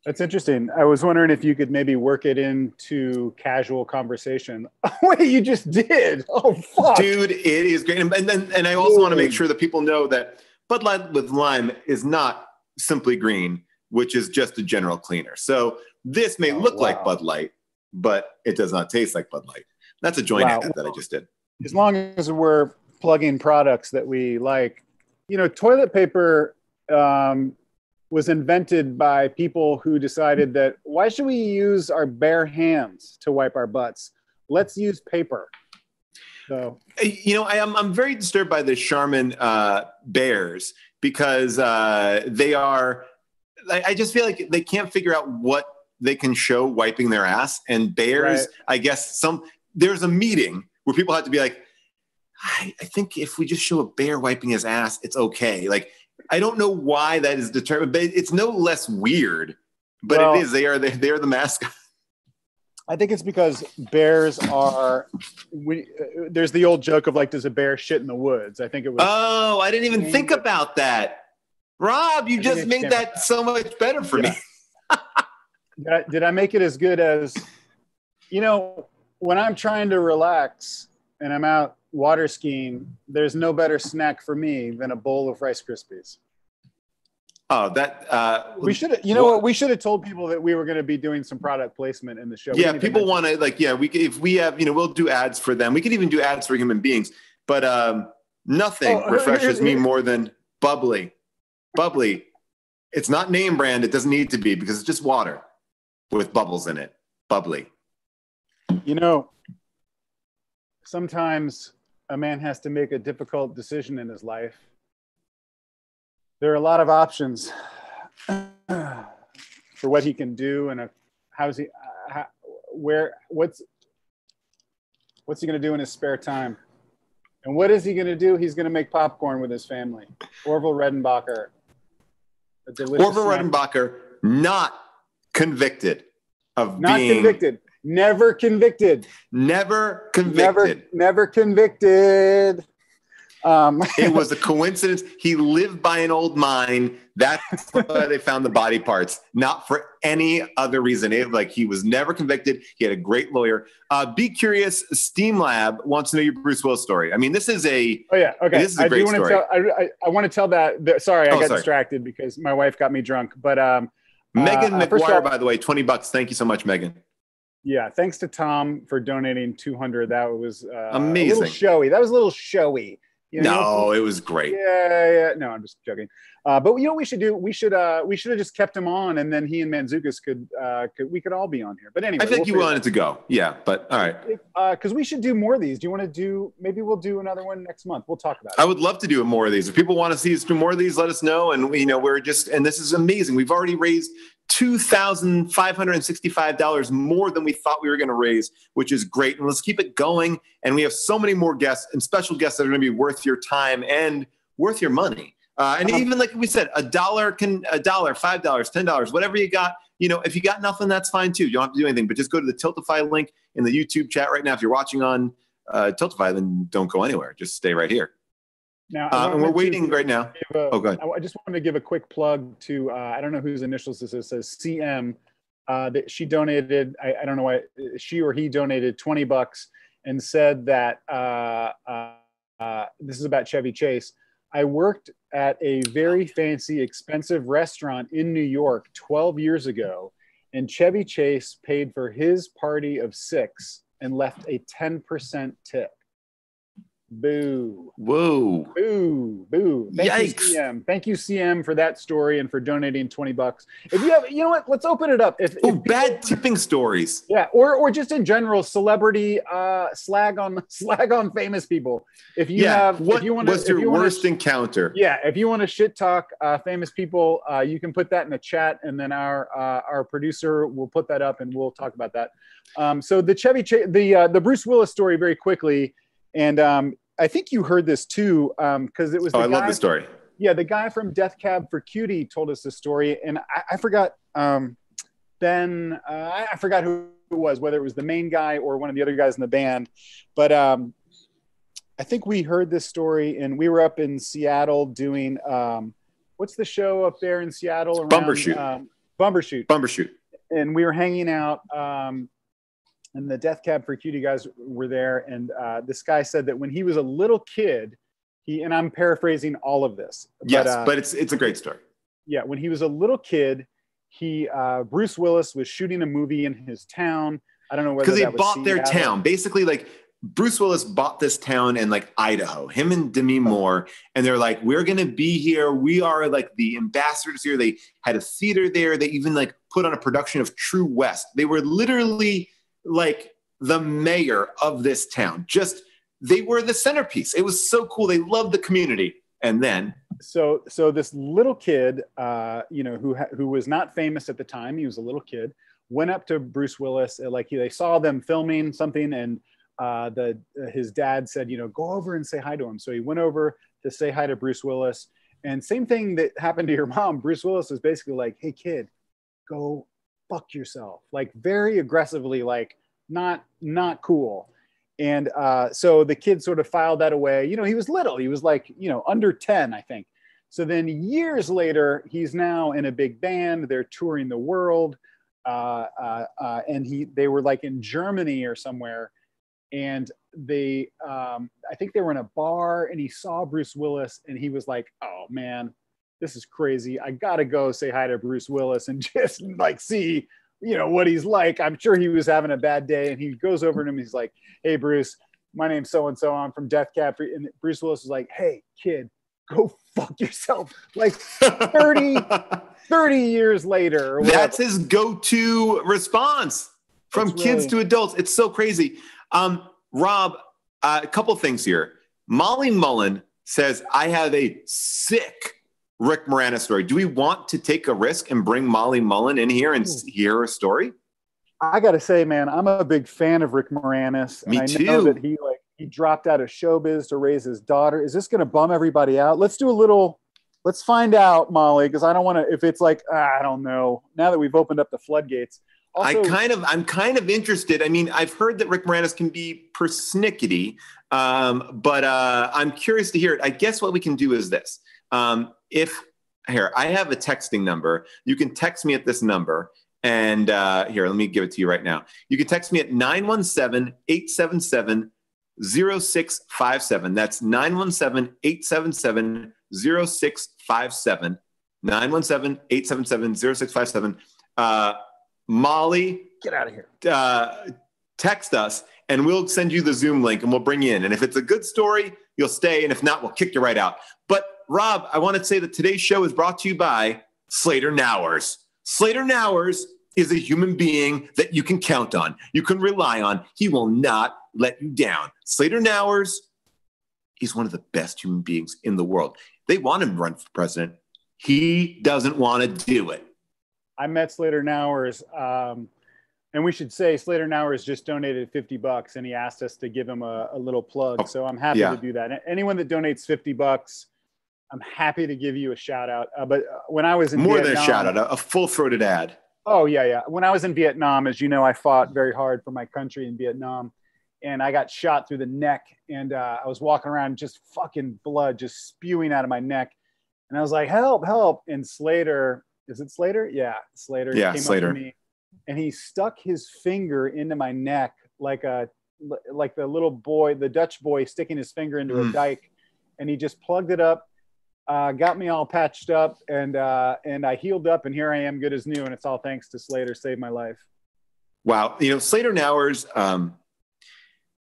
That's interesting. I was wondering if you could maybe work it into casual conversation. Wait, you just did. Oh, fuck. Dude, it is great. And I also want to make sure that people know that Bud Light with lime is not Simply Green, which is just a general cleaner. So this may look like Bud Light, but it does not taste like Bud Light. That's a joint ad that I just did. As long as we're plugging products that we like, you know, toilet paper was invented by people who decided that why should we use our bare hands to wipe our butts? Let's use paper. So, you know, I'm very disturbed by the Charmin bears because they are. I just feel like they can't figure out what they can show wiping their ass. And bears, right. I guess there's a meeting where people have to be like, I think if we just show a bear wiping his ass, it's okay. Like, I don't know why that is determined, but it's no less weird. But it is. They are the mascot. I think it's because bears are. There's the old joke of like, does a bear shit in the woods? I think it was. Oh, I didn't even think about that, Rob. You just made that so much better for me. Did I make it as good as? You know, when I'm trying to relax and I'm out water skiing, there's no better snack for me than a bowl of Rice Krispies. Oh, that we should. You know what? We should have told people that we were going to be doing some product placement in the show. Yeah, people want to like. Yeah, if we have, we'll do ads for them. We could even do ads for human beings. But nothing refreshes me more than bubbly. Bubbly. It's not name brand. It doesn't need to be because it's just water with bubbles in it. Bubbly. You know, sometimes a man has to make a difficult decision in his life. There are a lot of options for what he can do and what's he going to do in his spare time. And what is he going to do? He's going to make popcorn with his family. Orville Redenbacher. Not convicted of not being... convicted. Never convicted. Never convicted. Never convicted. It was a coincidence. He lived by an old mine. That's why they found the body parts, not for any other reason. He was never convicted. He had a great lawyer. Be Curious Steam Lab wants to know your Bruce Willis story. I mean, this is a. Oh yeah, okay. This is a great story. I want to tell that. Sorry, I got distracted because my wife got me drunk. But Megan McGuire, by the way, $20. Thank you so much, Megan. Yeah, thanks to Tom for donating $200. That was amazing. A little showy. That was a little showy. No, it was great. Yeah. No, I'm just joking. But you know what we should do? We should have just kept him on, and then he and Mantzoukas we could all be on here. But anyway, I think you wanted to go. Yeah, but all right. Because we should do more of these. Do you want to do? Maybe we'll do another one next month. We'll talk about it. I would love to do more of these. If people want to see us do more of these, let us know. And and this is amazing. We've already raised $2,565 more than we thought we were going to raise, which is great. And let's keep it going. And we have so many more guests and special guests that are going to be worth your time and worth your money. And even like we said, $1, $5, $10, whatever you got. If you got nothing, that's fine too. You don't have to do anything, but just go to the Tiltify link in the YouTube chat right now. If you're watching on Tiltify, then don't go anywhere. Just stay right here. Now, and we're waiting right now. Go ahead. I just wanted to give a quick plug to, I don't know whose initials this is, it says CM, that she donated, I don't know why, she or he donated $20 and said that, this is about Chevy Chase. I worked at a very fancy, expensive restaurant in New York 12 years ago, and Chevy Chase paid for his party of 6 and left a 10% tip. Boo. Whoa. Boo. Boo. Yikes. You, CM. Thank you, CM, for that story and for donating $20. If you have, you know what? Let's open it up. If Bad tipping stories. Yeah, or just in general, celebrity slag on famous people. If you have, what if you want to, was your worst encounter? Yeah, if you want to shit talk famous people, you can put that in the chat, and then our producer will put that up, and we'll talk about that. So the Bruce Willis story very quickly, and I think you heard this too, because it was. I love the story. Yeah, the guy from Death Cab for Cutie told us this story, and I forgot. Ben, I forgot who it was, whether it was the main guy or one of the other guys in the band, but I think we heard this story, and we were up in Seattle doing what's the show up there in Seattle? Around, Bumbershoot. And we were hanging out, and the Death Cab for Cutie guys were there, and this guy said that when he was a little kid, and I'm paraphrasing all of this. But it's a great story. Yeah, when he was a little kid, Bruce Willis was shooting a movie in his town. I don't know whether because they bought their town. Basically, like Bruce Willis bought this town in like Idaho, him and Demi Moore, and they're like, we're gonna be here. We are like the ambassadors here. They had a theater there. They even like put on a production of True West. They were literally like the mayor of this town. They were the centerpiece. It was so cool. They loved the community. And then so this little kid, who was not famous at the time, he was a little kid, went up to Bruce Willis, they saw them filming something, and his dad said, go over and say hi to him. So he went over to say hi to Bruce Willis, and same thing that happened to your mom. Bruce Willis was basically like, hey kid, go fuck yourself, like very aggressively, like not cool. And so the kid sort of filed that away. He was little. He was like, under 10, I think. So then years later, he's now in a big band. They're touring the world. And they were like in Germany or somewhere. And I think they were in a bar, and he saw Bruce Willis, and he was like, oh man, this is crazy. I got to go say hi to Bruce Willis and just like see what he's like. I'm sure he was having a bad day, and he goes over to him. He's like, hey, Bruce, my name's so-and-so. I'm from Death Cab. And Bruce Willis is like, hey, kid, go fuck yourself. Like 30 years later. That's his go-to response from kids to adults. It's so crazy. Rob, a couple things here. Molly Mullen says, I have a sick Rick Moranis story. Do we want to take a risk and bring Molly Mullen in here and hear a story? I got to say, man, I'm a big fan of Rick Moranis. Me too. I know that he dropped out of showbiz to raise his daughter. Is this going to bum everybody out? Let's find out, Molly, because I don't want to, if it's like, I don't know, now that we've opened up the floodgates. Also, I'm kind of interested. I mean, I've heard that Rick Moranis can be persnickety, but I'm curious to hear it. I guess what we can do is this. I have a texting number. You can text me at this number. And here, let me give it to you right now. You can text me at 917-877-0657. That's 917-877-0657. 917-877-0657. Molly, get out of here. Text us, and we'll send you the Zoom link, and we'll bring you in. And if it's a good story, you'll stay. And if not, we'll kick you right out. But Rob, I want to say that today's show is brought to you by Slater Nowers. Slater Nowers is a human being that you can count on. You can rely on. He will not let you down. Slater Nowers, he's one of the best human beings in the world. They want him to run for president. He doesn't want to do it. I met Slater Nowers, and we should say Slater Nowers just donated $50, and he asked us to give him a little plug. So I'm happy to do that. Anyone that donates $50, I'm happy to give you a shout out. But when I was in Vietnam, than a shout out, a full-throated ad. Oh yeah. When I was in Vietnam, as you know, I fought very hard for my country in Vietnam, and I got shot through the neck, and I was walking around just fucking blood just spewing out of my neck, and I was like, help. And Slater, is it Slater? Yeah, Slater. Yeah, came Slater. up to me, and he stuck his finger into my neck like the little boy, the Dutch boy sticking his finger into a dike, and he just plugged it up, got me all patched up, and I healed up, and here I am good as new, and it's all thanks to Slater. Saved my life. Wow. Slater Nowers,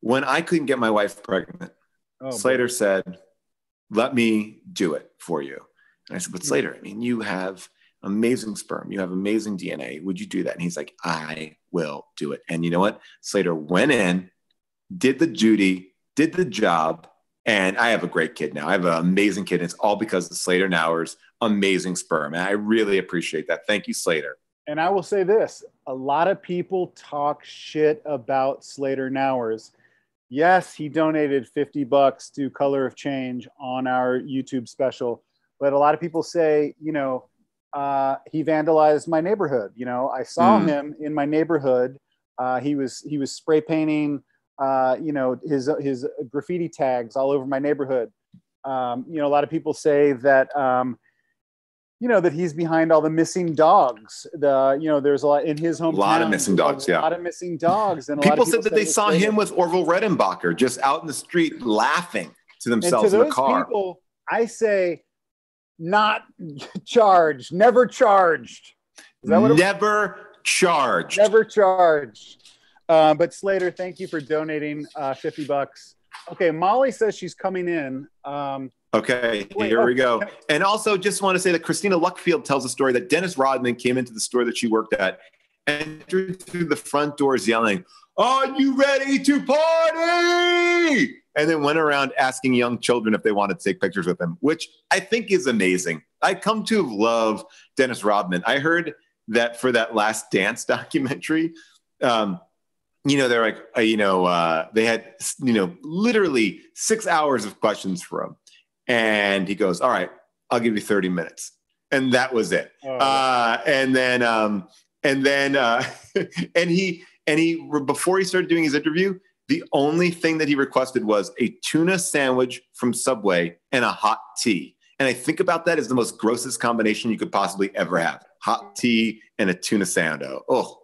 when I couldn't get my wife pregnant, Slater said, let me do it for you. And I said, but Slater, I mean, you have amazing sperm. You have amazing DNA. Would you do that? And he's like, I will do it. And you know what? Slater went in, did the duty, did the job. And I have a great kid now. I have an amazing kid. And it's all because of Slater Nauer's amazing sperm. And I really appreciate that. Thank you, Slater. And I will say this, a lot of people talk shit about Slater Nauers. Yes, he donated $50 to Color of Change on our YouTube special. But a lot of people say, he vandalized my neighborhood. I saw him in my neighborhood. He was spray painting, his graffiti tags all over my neighborhood. A lot of people say that, that he's behind all the missing dogs. There's a lot in his hometown. A lot of missing dogs, A lot of missing dogs. And people said that they saw him with Orville Redenbacher just out in the street laughing to themselves in the car. People, I say, not charged, never charged. Is that what never charged. Never charged. But Slater, thank you for donating $50. Okay, Molly says she's coming in. Okay, here we go. And also just want to say that Christina Luckfield tells a story that Dennis Rodman came into the store that she worked at and entered through the front doors yelling, "Are you ready to party?" And then went around asking young children if they wanted to take pictures with him, which I think is amazing. I come to love Dennis Rodman. I heard that for that Last Dance documentary, they're like, they had, literally 6 hours of questions for him. And he goes, all right, I'll give you 30 minutes. And that was it. And he, before he started doing his interview, the only thing that he requested was a tuna sandwich from Subway and a hot tea. And I think about that as the most grossest combination you could possibly ever have. Hot tea and a tuna sandwich. Do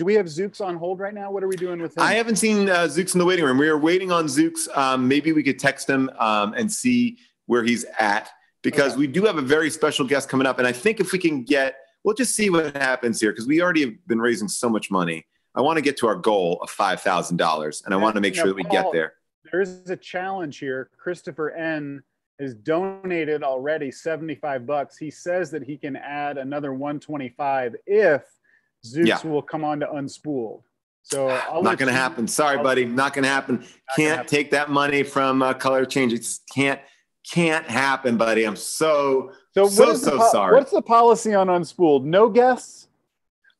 we have Zooks on hold right now? What are we doing with him? I haven't seen Zooks in the waiting room. We are waiting on Zooks. Maybe we could text him and see where he's at, because we do have a very special guest coming up. And I think if we can we'll just see what happens here, because we already have been raising so much money. I want to get to our goal of $5,000, and I want to make sure that we get there. There's a challenge here. Christopher N. has donated already $75. He says that he can add another $125 if Zeus will come on to Unspooled. So not going to happen. Sorry, buddy. Not going to happen. Can't take that money from Color Change. It just can't happen, buddy. I'm so sorry. What's the policy on Unspooled? No guests?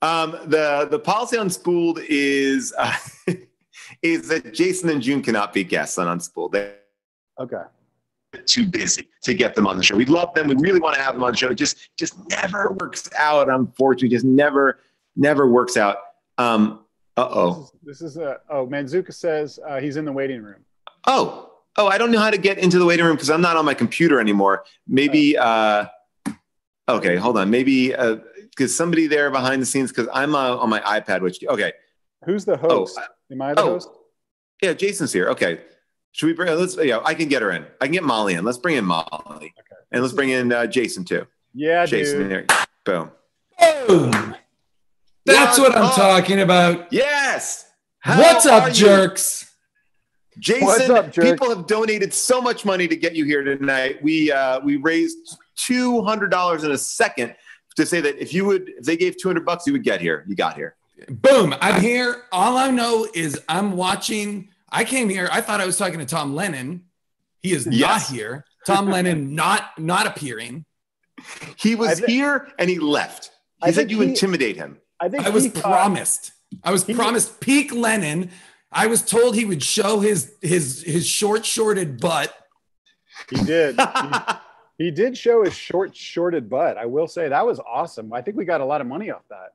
The policy on Unspooled is that Jason and June cannot be guests on Unspooled. Okay. Too busy to get them on the show. We love them. We really want to have them on the show. It just never works out. Unfortunately, just never works out. This is Manzuka says he's in the waiting room. Oh, I don't know how to get into the waiting room because I'm not on my computer anymore. Maybe, okay, hold on. Maybe because somebody there behind the scenes, because I'm on my iPad, okay. Who's the host? Am I the host? Yeah, Jason's here. Okay. Should we bring, I can get her in. I can get Molly in. Let's bring in Molly. Okay. And let's bring in Jason too. Yeah, Jason, dude. there. Boom. Boom. That's what I'm talking about. Yes. What's up, jerks? Jason, what's up, jerk? People have donated so much money to get you here tonight. We raised $200 in a second to say that if they gave $200, you would get here. You got here. Boom. I'm here. All I know is I'm watching. I came here. I thought I was talking to Tom Lennon. He is not here. Tom Lennon not appearing. He was here and he left. He said you intimidate him. I was promised. I was promised peak Lennon. I was told he would show his shorted butt. He did. He did show his shorted butt. I will say that was awesome. I think we got a lot of money off that.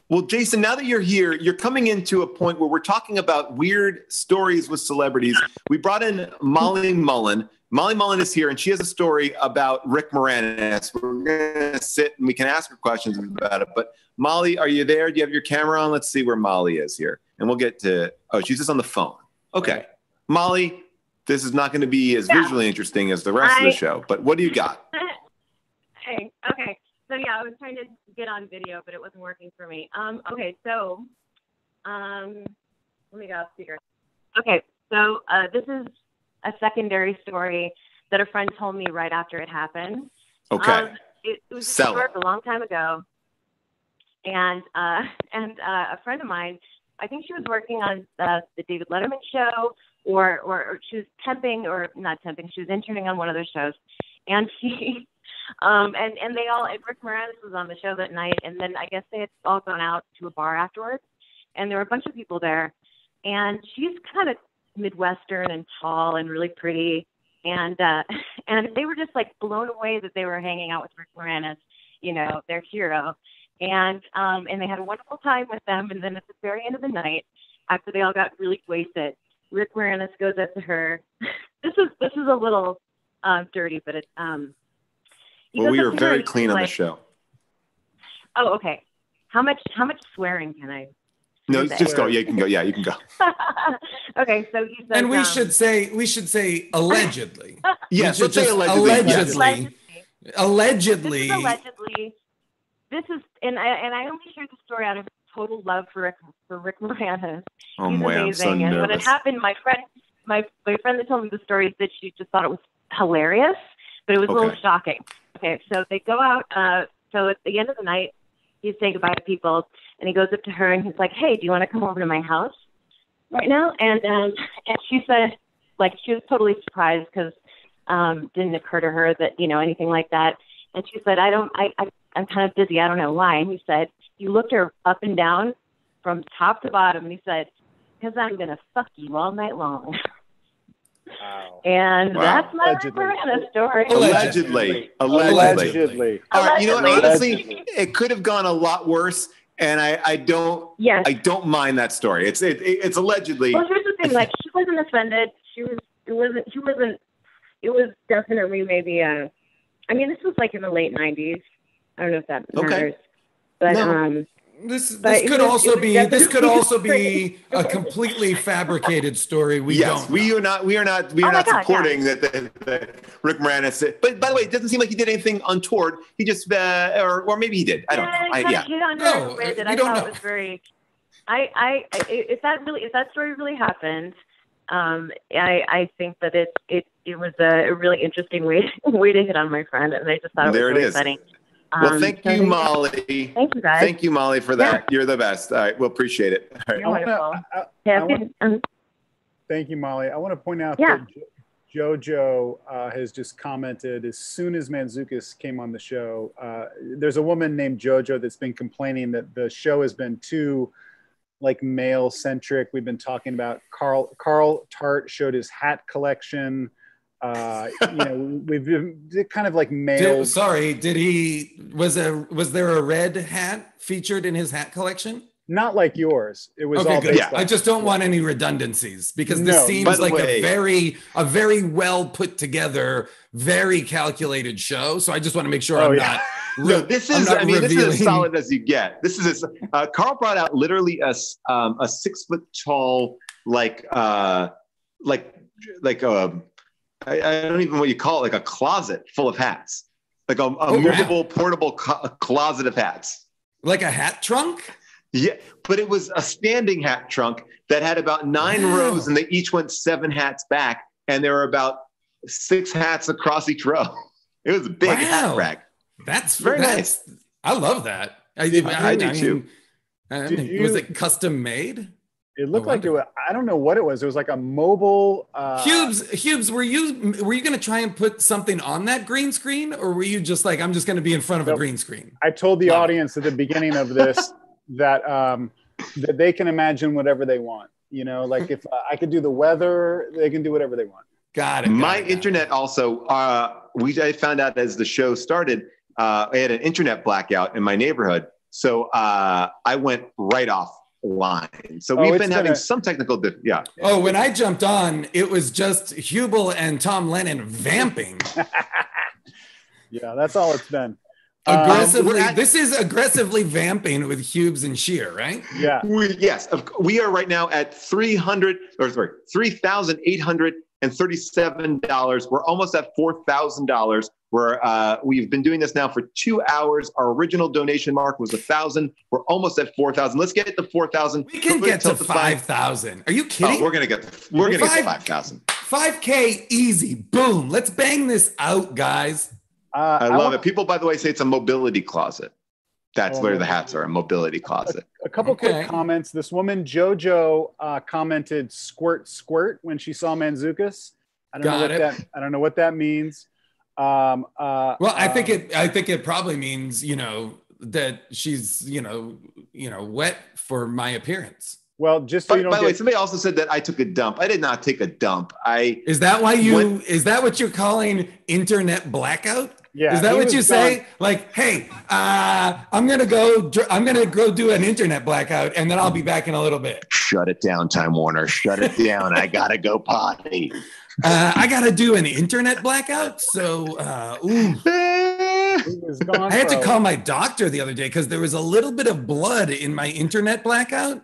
Well, Jason, now that you're here, you're coming into a point where we're talking about weird stories with celebrities. We brought in Molly Mullen. Molly Mullen is here, and she has a story about Rick Moranis. We're going to sit and we can ask her questions about it. But Molly, are you there? Do you have your camera on? Let's see where Molly is here. And we'll get to, she's just on the phone. Okay. Molly, this is not going to be as visually interesting as the rest of the show, but what do you got? Okay. So yeah, I was trying to get on video, but it wasn't working for me. Okay, so let me go off speaker. Okay, So this is a secondary story that a friend told me right after it happened. Okay. It was a long time ago. And a friend of mine, I think she was working on the David Letterman show, or she was temping, or not temping, she was interning on one of those shows. And she, and they all, Rick Moranis was on the show that night. And then I guess they had all gone out to a bar afterwards. And there were a bunch of people there. And she's kind of Midwestern and tall and really pretty. And they were just like blown away that they were hanging out with Rick Moranis, you know, their hero. And they had a wonderful time with them. And then at the very end of the night, after they all got really wasted, Rick Moranis goes up to her. This is a little dirty, but it's well, we were very clean on the show. Oh, okay. How much swearing can I? No, just go. Yeah, you can go. Yeah, you can go. Okay, so he says, and we should say allegedly. Yes, let's say allegedly. Allegedly. This is, and I only share the story out of total love for Rick Moranis. Oh, he's boy, amazing. I'm so and nervous. when it happened, my friend that told me the story said she just thought it was hilarious, but it was a little shocking. Okay, so they go out. So at the end of the night, he's saying goodbye to people, and he goes up to her and he's like, "Hey, do you want to come over to my house right now?" And she said, like, she was totally surprised because didn't occur to her that, you know, anything like that. And she said, I'm kind of busy. I don't know why. And he said, he looked her up and down from top to bottom, and he said, "Because I'm going to fuck you all night long." Wow. And that's my Rick Moranis story. Allegedly. Allegedly. All right, you know what? Honestly, Allegedly. it could have gone a lot worse, and I don't mind that story. It's allegedly. Well, here's the thing: like, she wasn't offended. It was definitely maybe I mean, this was like in the late '90s. I don't know if that matters, but This could also be a completely fabricated story. We are not supporting that Rick Moranis. But by the way, it doesn't seem like he did anything untoward. He just or maybe he did. I don't know. I thought it was very. If that story really happened, I think that it was a really interesting way to hit on my friend, and I just thought it was really funny. Well, thank you, Molly. Thank you, guys. Thank you, Molly, for that. Yeah. You're the best. All right, we'll appreciate it. All right. Thank you, Molly. I want to point out that JoJo has just commented as soon as Mantzoukas came on the show. There's a woman named JoJo that's been complaining that the show has been too like male centric. We've been talking about Carl Tart showed his hat collection. We've been kind of like male. Was there a red hat featured in his hat collection? Not like yours. It was okay, all good. I just don't want any redundancies because this seems like a very well put together, very calculated show. So I just want to make sure I'm not. No, this is as solid as you get. This is Carl brought out literally a 6 foot tall I don't even know what you call it, like a closet full of hats, like a movable, portable closet of hats. Like a hat trunk? Yeah, but it was a standing hat trunk that had about 9 rows, and they each went 7 hats back, and there were about 6 hats across each row. It was a big hat rack. That's very nice. I love that. I do too. Was it custom made? It looked like it was, I don't know what it was. It was like a mobile. Hubes, were you going to try and put something on that green screen, or were you just like, I'm just going to be in front of a green screen? I told the audience at the beginning of this that that they can imagine whatever they want. You know, like if I could do the weather, they can do whatever they want. Got it. My internet also. I found out as the show started, I had an internet blackout in my neighborhood, so I went right off line. So we've been having some technical Oh, when I jumped on, it was just Huebel and Tom Lennon vamping. Yeah, that's all it's been. Aggressively, this is aggressively vamping with Hubes and Scheer, right? Yeah. We are right now at 3,800 $337. We're almost at $4,000. We've been doing this now for 2 hours. Our original donation mark was 1,000. We're almost at 4,000. Let's get to 4,000. We can get to 5,000. Are you kidding? Oh, we're gonna get to 5,000. 5K easy. Boom. Let's bang this out, guys. I love it. People, by the way, say it's a mobility closet. That's where the hats are, a mobility closet. A couple quick comments. This woman, JoJo, commented squirt, squirt when she saw Manzukis. I don't know what that means. Well, I think it probably means, that she's, wet for my appearance. Well, just so by the way, somebody also said that I took a dump. I did not take a dump. Is that what you're calling internet blackout? Yeah. Is that what you say? Like, hey, I'm gonna go do an internet blackout, and then I'll be back in a little bit. Shut it down, Time Warner. Shut it down. I gotta go potty. I gotta do an internet blackout. So, I had to call my doctor the other day because there was a little bit of blood in my internet blackout.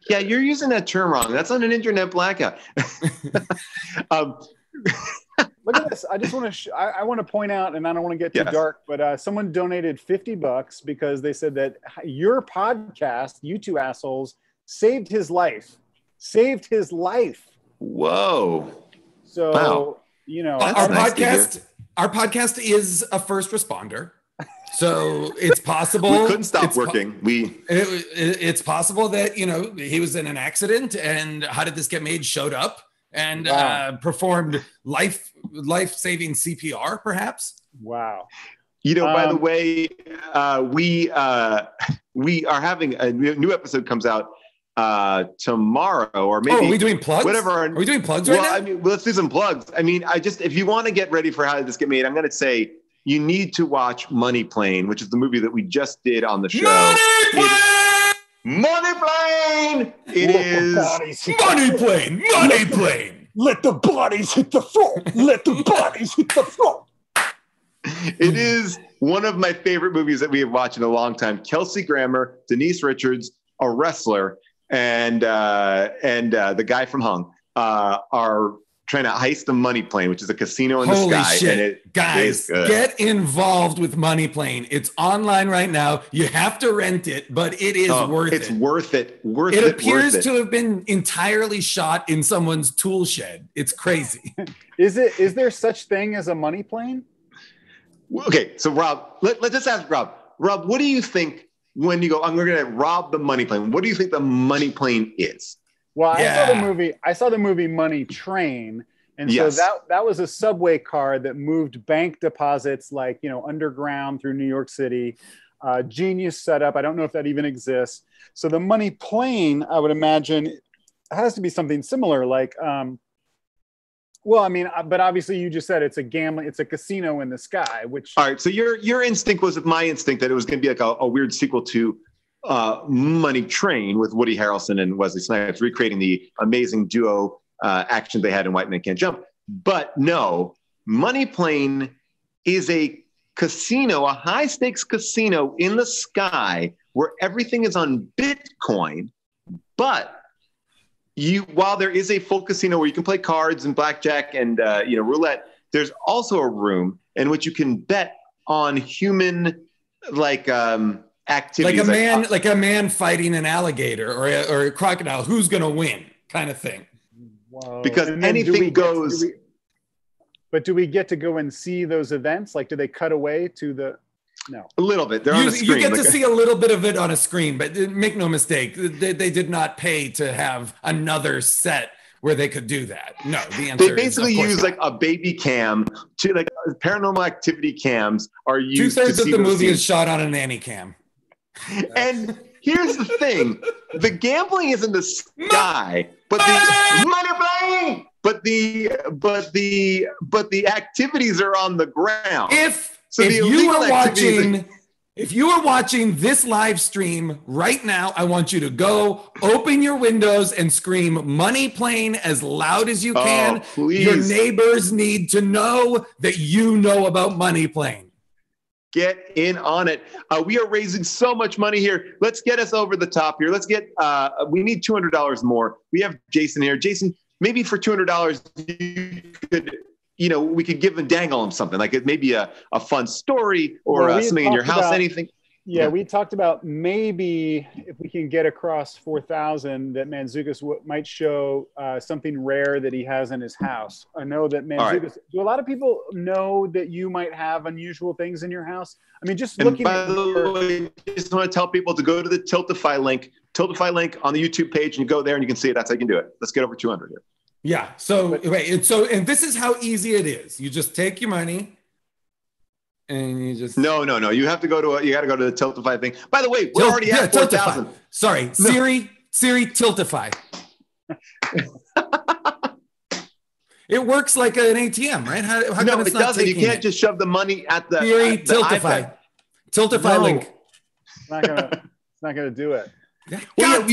Yeah, you're using that term wrong. That's not an internet blackout. Look at this. I just want to I want to point out, and I don't want to get too dark, but someone donated $50 because they said that your podcast, you two assholes, saved his life. Whoa. So, wow. Our podcast is a first responder. So it's possible we couldn't stop working. It's possible that he was in an accident, and How Did This Get Made showed up and performed life-saving CPR, perhaps. Wow. By the way, we are having a new episode comes out tomorrow, or maybe. Are we doing plugs? Whatever. Are we doing plugs right now? I mean, let's do some plugs. I mean, if you want to get ready for How Did This Get Made, I'm going to say you need to watch Money Plane, which is the movie that we just did on the show. Money Plane! It is Money Plane! Money Plane! Let the bodies hit the floor! Let the bodies hit the floor! It is one of my favorite movies that we have watched in a long time. Kelsey Grammer, Denise Richards, a wrestler, and the guy from Hung are trying to heist the Money Plane, which is a casino in the sky. Holy shit. Guys, get involved with Money Plane. It's online right now. You have to rent it, but it is worth it. It's worth it. It appears to have been entirely shot in someone's tool shed. It's crazy. Is there such thing as a money plane? Okay, so Rob, let's just ask Rob. Rob, what do you think when you go, I'm going to rob the money plane? What do you think the money plane is? Well, I saw the movie Money Train, and so that was a subway car that moved bank deposits underground through New York City. Genius setup. I don't know if that even exists. So the Money Plane, I would imagine, has to be something similar. But obviously you just said it's a casino in the sky. Which all right. So your instinct was my instinct that it was going to be like a weird sequel to Money Train with Woody Harrelson and Wesley Snipes recreating the amazing duo action they had in White Men Can't Jump. But no, Money Plane is a casino, a high stakes casino in the sky where everything is on Bitcoin. But while there is a full casino where you can play cards and blackjack and roulette, there's also a room in which you can bet on human activities, like a man fighting an alligator or a crocodile. Who's going to win, kind of thing. Whoa. Because anything goes. But do we get to go and see those events? Do they cut away to the? No, a little bit. They're on a screen. You get to see a little bit of it on a screen, but make no mistake, they did not pay to have another set where they could do that. No, the answer they basically use a baby cam to paranormal activity cams are used. 2/3 of the movie is shot on a nanny cam. And here's the thing: the gambling is in the sky, but the money plane, but the activities are on the ground. If you are watching this live stream right now, I want you to go open your windows and scream Money Plane as loud as you can. Please. Your neighbors need to know that you know about Money Plane. Get in on it. We are raising so much money here. Let's get us over the top here. Let's get, we need $200 more. We have Jason here. Jason, maybe for $200 you could, we could give and dangle him something like it may be a fun story or something in your house, anything. Yeah, we talked about maybe if we can get across 4,000 that Mantzoukas might show something rare that he has in his house. I know that Mantzoukas, do a lot of people know that you might have unusual things in your house? I mean, just looking at the way, just want to tell people to go to the Tiltify link on the YouTube page, and you go there and you can see it. That's how you can do it. Let's get over 200 here. Yeah. So and this is how easy it is. You just take your money. And you just no. You have to go to you got to go to the Tiltify thing. By the way, we're already at 4,000. Sorry, Siri, Tiltify. It works like an ATM, right? How no, it doesn't. You can't just shove the money at the Siri, Tiltify. Tiltify link. It's not gonna do it. Well,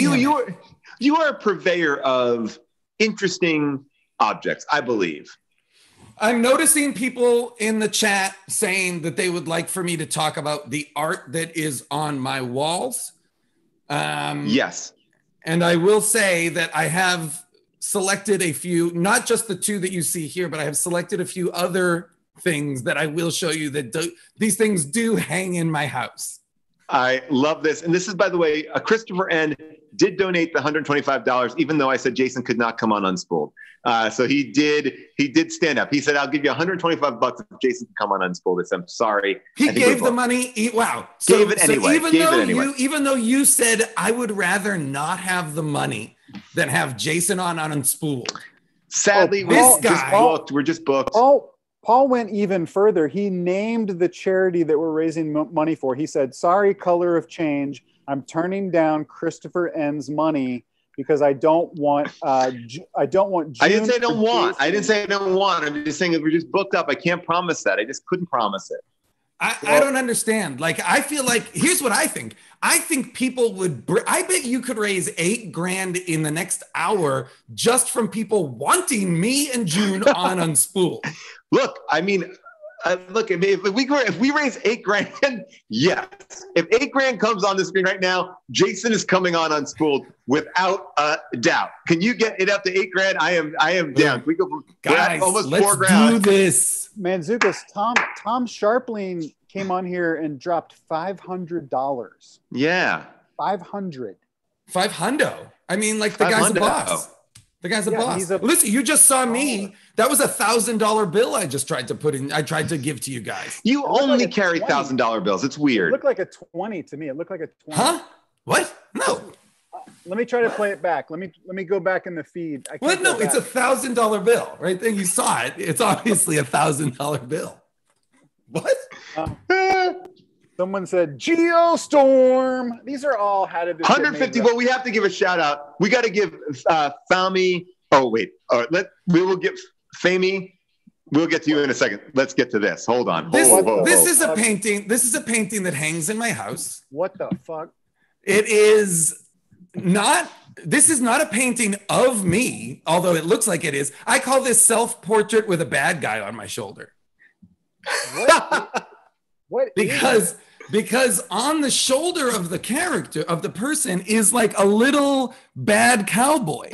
you are a purveyor of interesting objects, I believe. I'm noticing people in the chat saying that they would like for me to talk about the art that is on my walls. Yes. And I will say that I have selected a few, not just the two that you see here, but I have selected a few other things that I will show you that these things do hang in my house. I love this. And this is, by the way, Christopher N. did donate the $125, even though I said Jason could not come on Unspooled. So he did stand up. He said, I'll give you $125 if Jason can come on Unspooled. I'm sorry. He gave the money. Wow. Gave it anyway. Even though you said I would rather not have the money than have Jason on Unspooled. Sadly, we're just booked. Paul went even further. He named the charity that we're raising money for. He said, sorry, Color of Change. I'm turning down Christopher N's money because I don't want June. I didn't say I don't want. I'm just saying that we're just booked up. I can't promise that. I just couldn't promise it. I don't understand. Like, I feel like, here's what I think. I think people would, I bet you could raise $8,000 in the next hour just from people wanting me and June on Unspooled. Look, I mean, if we raise $8,000, yes. If $8,000 comes on the screen right now, Jason is coming on Unspooled without a doubt. Can you get it up to $8,000? I am down. Can we go from guys, almost let's $4,000. do this. Mantzoukas, Tom Sharpling came on here and dropped $500. Yeah, 500. 500. I mean, like the guy's a boss. The guy's a boss. Listen, you just saw me. That was $1,000 bill I just tried to put in. I tried to give to you guys. You only carry $1,000 bills. It's weird. It looked like a 20 to me. It looked like a 20. Huh? What? No. Let me try to play it back. Let me go back in the feed. What? No, it's $1,000 bill, right there. You saw it. It's obviously $1,000 bill. What? Someone said Geostorm. These are all how did this 150. Well, we have to give a shout out. We got to give Fami. Oh wait. All right. We will give Fami. We'll get to you in a second. Let's get to this. Hold on. This is a painting. This is a painting that hangs in my house. What the fuck? It is not. This is not a painting of me, although it looks like it is. I call this self-portrait with a bad guy on my shoulder. What? Because on the shoulder of the character of the person is like a little bad cowboy,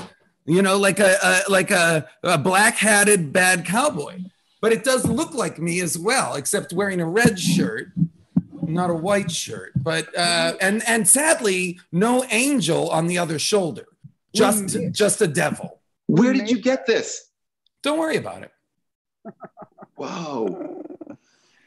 like a black-hatted bad cowboy. But it does look like me as well, except wearing a red shirt, not a white shirt. But and sadly, no angel on the other shoulder, just a devil. Where did you get this? Don't worry about it. Whoa.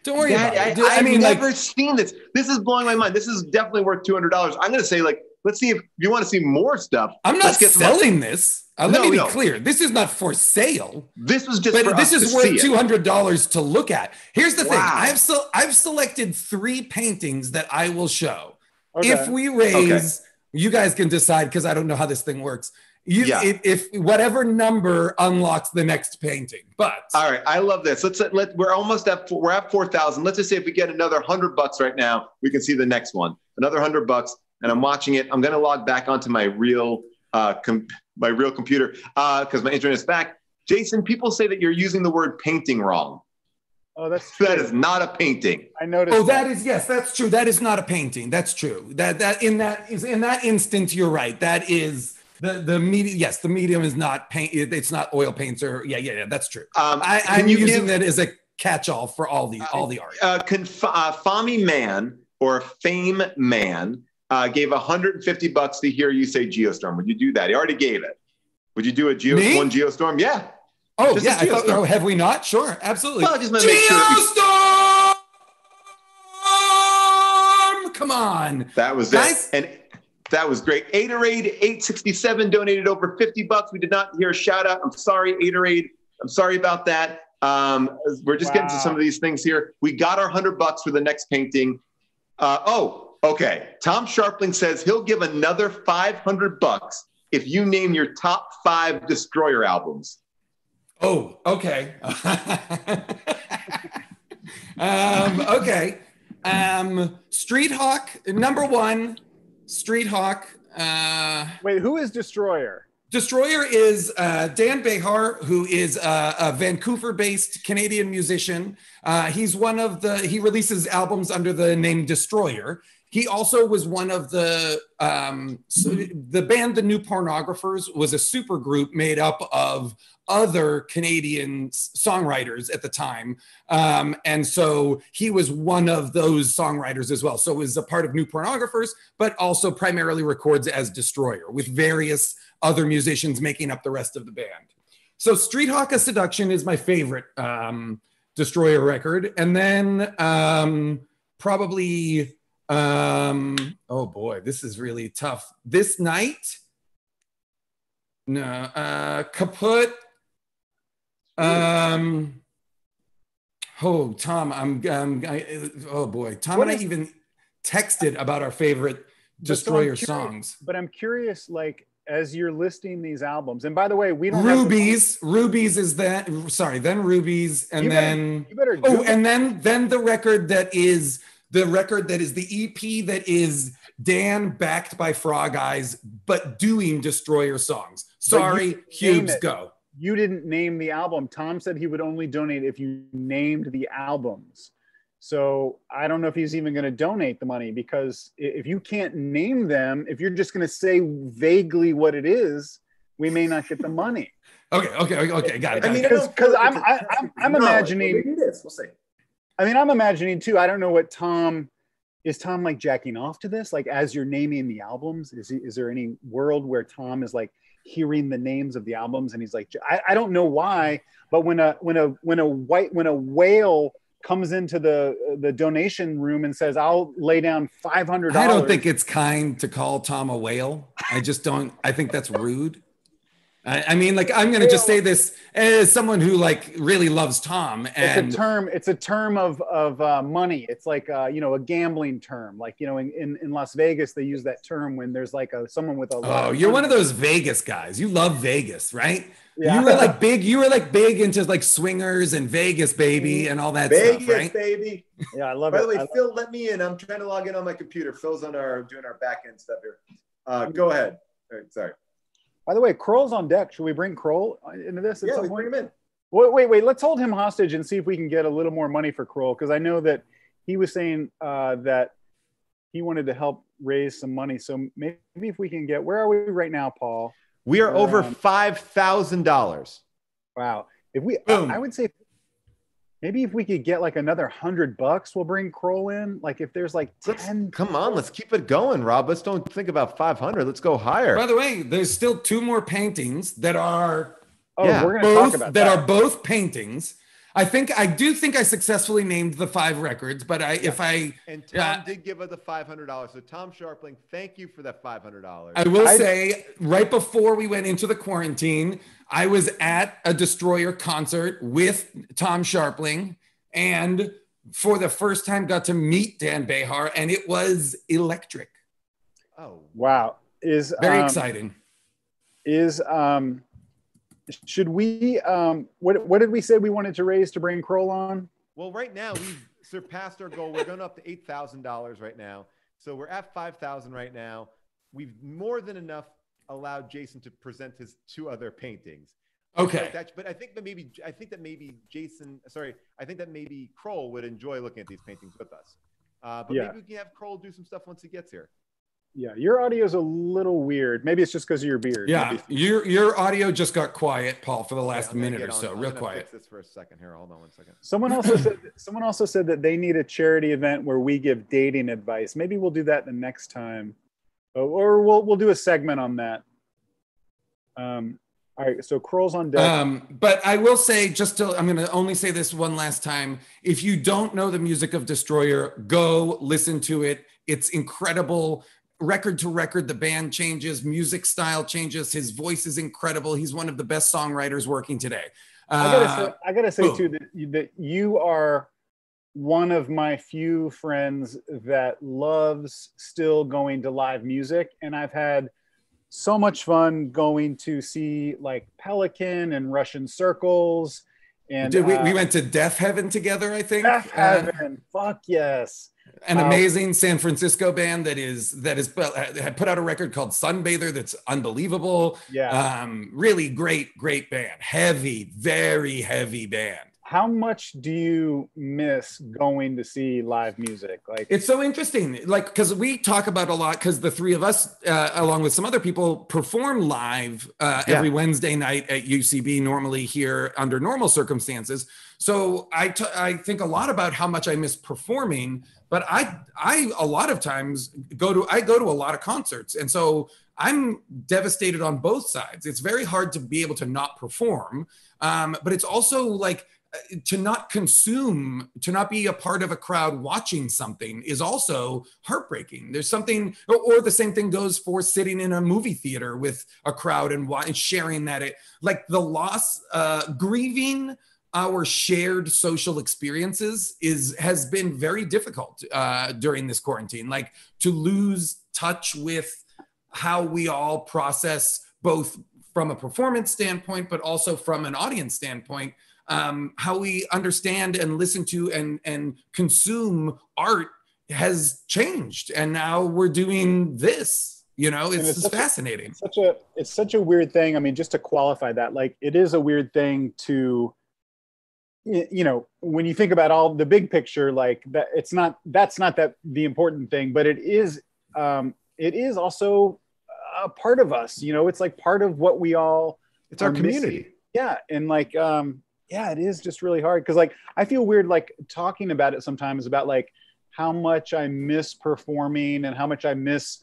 Don't worry about it. I've never seen this. This is blowing my mind. This is definitely worth $200. I'm going to say, let's see if you want to see more stuff. I'm not selling this. Let me be clear. This is not for sale. This was just but this is worth $200 to look at. Here's the thing. I've selected 3 paintings that I will show. Okay. If we raise, you guys can decide because I don't know how this thing works. If whatever number unlocks the next painting, but all right, I love this. We're almost we're at 4,000. Let's just say if we get another $100 right now, we can see the next one. Another $100, and I'm watching it. I'm going to log back onto my real computer because my internet is back. Jason, people say that you're using the word painting wrong. Oh, that's true. That is not a painting. I noticed. Oh, that's true. That is not a painting. That's true. That in that instance, you're right. That is. The medium, yes, the medium is not paint. It's not oil paints or yeah. That's true. I'm using that as a catch-all for all the art. Fami Man or Fame Man gave $150 to hear you say Geostorm. Would you do that? He already gave it. Would you do one Geostorm? Yeah. Oh, yeah. I thought, have we not? Sure, absolutely. Well, I just want to make sure that Come on. That was it. And that was great. Atorade 867 donated over $50. We did not hear a shout out. I'm sorry, Atorade. I'm sorry about that. We're just getting to some of these things here. We got our $100 for the next painting. Okay. Tom Sharpling says he'll give another $500 if you name your top 5 Destroyer albums. Oh, okay. Okay. Street Hawk, number 1. Street Hawk. Wait, who is Destroyer? Destroyer is Dan Behar, who is a Vancouver-based Canadian musician. He's he releases albums under the name Destroyer. He also was one of the band, The New Pornographers, was a super group made up of other Canadian songwriters at the time. And so he was one of those songwriters as well. So was a part of New Pornographers, but also primarily records as Destroyer with various other musicians making up the rest of the band. So Street Hawk of Seduction is my favorite Destroyer record. And then probably... oh boy, this is really tough. This Night, no, Kaput. Oh, Tom, oh boy, Tom and I even texted about our favorite Destroyer songs. But I'm curious, like, as you're listing these albums, and by the way, we don't Rubies is that, sorry, then Rubies, and then the record that is the EP that is Dan backed by Frog Eyes, but doing Destroyer songs. Sorry, Hubes, go. You didn't name the album. Tom said he would only donate if you named the albums. So I don't know if he's even going to donate the money, because if you can't name them, if you're just going to say vaguely what it is, we may not get the money. Okay, got it. I mean, because I'm imagining. We'll see. I mean, I'm imagining too. I don't know what is Tom like jacking off to this? Like, as you're naming the albums, is there any world where Tom is like hearing the names of the albums and he's like, I don't know why, but when a whale comes into the donation room and says, I'll lay down $500. I don't think it's kind to call Tom a whale. I just don't. I think that's rude. I mean, like, I'm going to just say this as someone who like really loves Tom. And it's a term of money. It's like, a gambling term. Like, in Las Vegas, they use that term when there's like someone with a lot of you're money. One of those Vegas guys. You love Vegas, right? Yeah. You were like big into like swingers and Vegas, baby, and all that Vegas, stuff, right? Baby. Yeah, I love it. By the way, Phil, let me in. I'm trying to log in on my computer. Phil's doing our back end stuff here. Go ahead. All right, sorry. By the way, Kroll's on deck. Should we bring Kroll into this? Yeah, we bring him in. Wait. Let's hold him hostage and see if we can get a little more money for Kroll, because I know that he was saying that he wanted to help raise some money. So maybe if we can get, where are we right now, Paul? We are over $5,000. Wow. If we, I would say maybe if we could get like another $100, we'll bring Kroll in. Like if there's like 10. Come on, let's keep it going, Rob. Let's don't think about 500. Let's go higher. By the way, there's still 2 more paintings that are we're going to talk about that are both paintings. I do think I successfully named the 5 records, but and Tom did give us the $500. So Tom Sharpling, thank you for that $500. I will say, right before we went into the quarantine, I was at a Destroyer concert with Tom Sharpling, and for the first time got to meet Dan Behar, and it was electric. Oh wow! Is very exciting. Should we, what did we say we wanted to raise to bring Kroll on? Well, right now we've surpassed our goal. We're going up to $8,000 right now. So we're at 5,000 right now. We've more than enough allowed Jason to present his 2 other paintings. Okay. But I think that maybe Kroll would enjoy looking at these paintings with us. But maybe we can have Kroll do some stuff once he gets here. Yeah, your audio is a little weird. Maybe it's just because of your beard. Yeah, your audio just got quiet, Paul, for the last minute or so. Real quiet. Fix this for a second here. Hold on 1 second. Someone also said that they need a charity event where we give dating advice. Maybe we'll do that the next time, or we'll do a segment on that. All right, so Kroll's on deck. But I will say, I'm going to only say this one last time. If you don't know the music of Destroyer, go listen to it. It's incredible. Record to record, the band changes, music style changes. His voice is incredible. He's one of the best songwriters working today. I gotta say too that you are one of my few friends that loves still going to live music, and I've had so much fun going to see like Pelican and Russian Circles. And we went to Death Heaven together, I think. Death Heaven, fuck yes. An amazing San Francisco band that had put out a record called Sunbather that's unbelievable. Yeah. Really great band. Heavy, very heavy band. How much do you miss going to see live music? Like, it's so interesting, like, because we talk about a lot, because the three of us, along with some other people, perform live every Wednesday night at UCB, normally here under normal circumstances. So I think a lot about how much I miss performing, but I a lot of times go to a lot of concerts, and so I'm devastated on both sides. It's very hard to be able to not perform, but it's also like, to not be a part of a crowd watching something is also heartbreaking. There's something, or the same thing goes for sitting in a movie theater with a crowd and sharing that. Like the loss, grieving our shared social experiences has been very difficult during this quarantine. Like to lose touch with how we all process, both from a performance standpoint, but also from an audience standpoint. How we understand and listen to and consume art has changed, and now we're doing this. It's fascinating. It's such a weird thing. I mean, just to qualify that, like, it is a weird thing to, when you think about all the big picture, like that, that's not the important thing, but it is also a part of us. It's like part of what we all. It's our community. Missing. Yeah, and like. Yeah, it is just really hard because like I feel weird like talking about it sometimes about like how much I miss performing and how much I miss,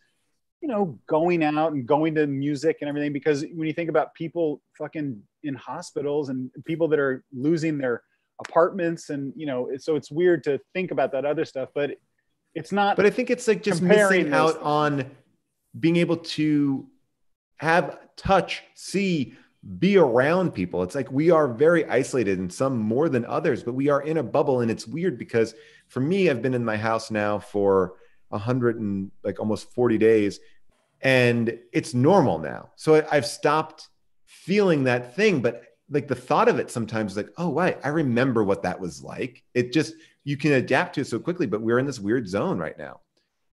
going out and going to music and everything, because when you think about people fucking in hospitals and people that are losing their apartments and so it's weird to think about that other stuff, but it's not. But I think it's like just missing out on being able to have touch, see, be around people. It's like we are very isolated, and some more than others, but we are in a bubble. And it's weird because for me, I've been in my house now for 100 and like almost 40 days, and it's normal now. So I've stopped feeling that thing, but like the thought of it sometimes is like, oh, right, I remember what that was like. It just, you can adapt to it so quickly, but we're in this weird zone right now.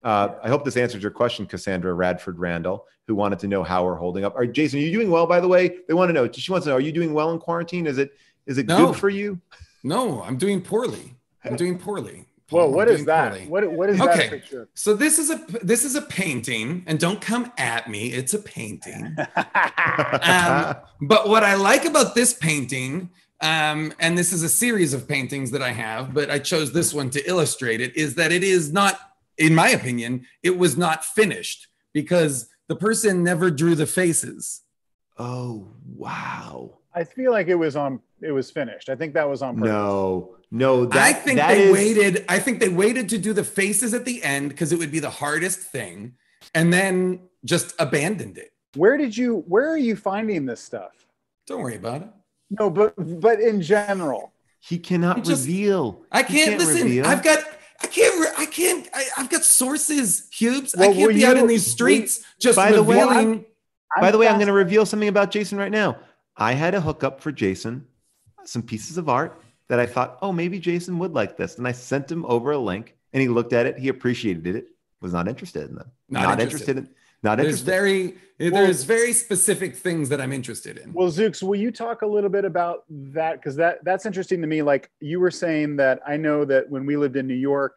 I hope this answers your question, Cassandra Radford Randall, who wanted to know how we're holding up. All right, Jason, are you doing well, by the way? They want to know. She wants to know, are you doing well in quarantine? Is it good for you? No, I'm doing poorly. Well, what is that? What is that picture? So this is a painting, and don't come at me. It's a painting. But what I like about this painting, and this is a series of paintings that I have, but I chose this one to illustrate it, is that it is not, in my opinion, it was not finished because the person never drew the faces. Oh, wow. I feel like it was finished. I think that was on purpose. No. I think they waited to do the faces at the end because it would be the hardest thing, and then just abandoned it. Where are you finding this stuff? Don't worry about it. No, but in general. He cannot reveal. I can't listen. Reveal. I've got sources, Hubes. Well, I can't be out in these streets just revealing. By the way, I'm going to reveal something about Jason right now. I had a hookup for Jason, some pieces of art that I thought, oh, maybe Jason would like this. And I sent him over a link, and he looked at it. He appreciated it. Was not interested in them. Not interested. There's very specific things that I'm interested in. Well, Zooks, will you talk a little bit about that? Because that's interesting to me. Like you were saying that I know that when we lived in New York,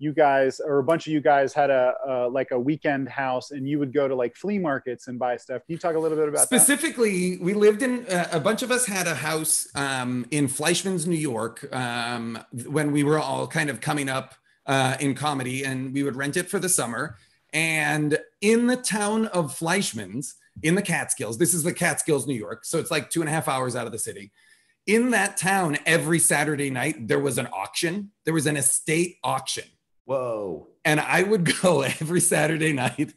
you guys, or a bunch of you guys, had a weekend house, and you would go to like flea markets and buy stuff. Can you talk a little bit about Specifically, we lived in a bunch of us had a house in Fleischmann's, New York, when we were all kind of coming up in comedy, and we would rent it for the summer. And in the town of Fleischmann's, in the Catskills, this is the Catskills, New York, so it's like 2.5 hours out of the city. In that town, every Saturday night, there was an auction. There was an estate auction. Whoa. And I would go every Saturday night,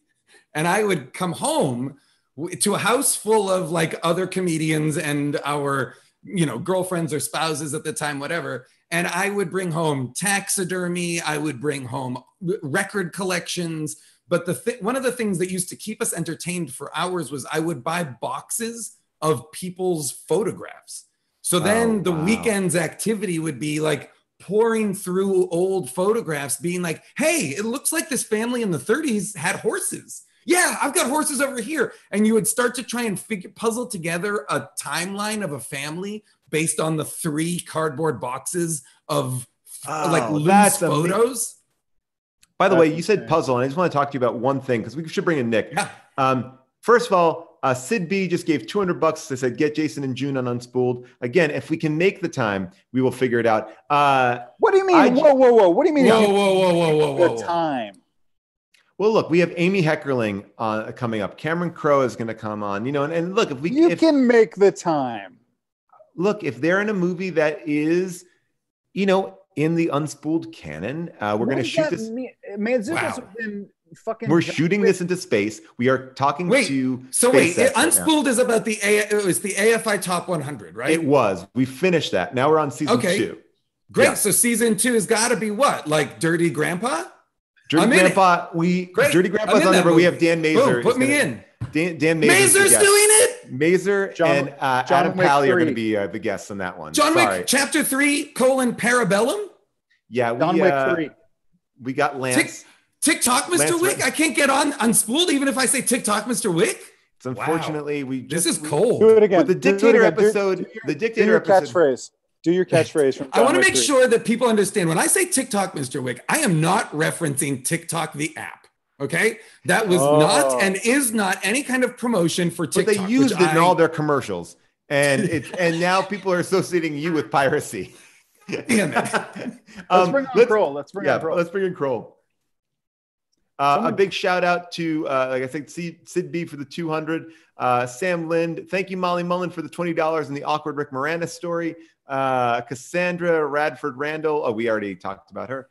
and I would come home to a house full of like other comedians and our, girlfriends or spouses at the time, whatever. And I would bring home taxidermy. I would bring home record collections. But one of the things that used to keep us entertained for hours was I would buy boxes of people's photographs. So then the weekend's activity would be like pouring through old photographs, being like, hey, it looks like this family in the 30s had horses. Yeah, I've got horses over here. And you would start to try and puzzle together a timeline of a family based on the 3 cardboard boxes of loose photos. By the way, you said puzzle, and I just want to talk to you about one thing, because we should bring in Nick. Yeah. First of all, Sid B just gave $200. They said, get Jason and June on Unspooled. Again, if we can make the time, we will figure it out. What do you mean? Whoa. What do you mean? Whoa. The time. Well, look, we have Amy Heckerling coming up. Cameron Crowe is going to come on, and look, if can make the time. Look, if they're in a movie that is, in the Unspooled canon, we're going to shoot this. Manzukis have been fucking. We're shooting this into space. We are talking to. So wait, Unspooled is about it was the AFI Top 100, right? It was. We finished that. Now we're on season 2. Great. Yeah. So season 2 has got to be what? Like Dirty Grandpa? Dirty Grandpa. Dirty Grandpa's on there, but we have Dan Mazer. Boom, put me in. Dan Mazer's doing it. Mazer and Adam Pally are going to be the guests on that one. John Wick, Chapter 3, Parabellum. Yeah, John Wick 3. We got Lance. TikTok, Mr. Wick. I can't get on Unspooled even if I say TikTok, Mr. Wick. It's unfortunately this is cold. Do it again. But the Dictator episode. The Dictator catchphrase. Do your catchphrase from John I want to Wick make 3. sure that people understand when I say TikTok, Mr. Wick, I am not referencing TikTok, the app. Okay. That was not and is not any kind of promotion for TikTok. But they used it in all their commercials. And now people are associating you with piracy. Damn it. Let's bring on Kroll. Let's bring in Kroll. A big shout out to, like I said, Sid B for the 200. Sam Lind. Thank you, Molly Mullen, for the $20 in the awkward Rick Moranis story. Cassandra Radford Randall. Oh, we already talked about her.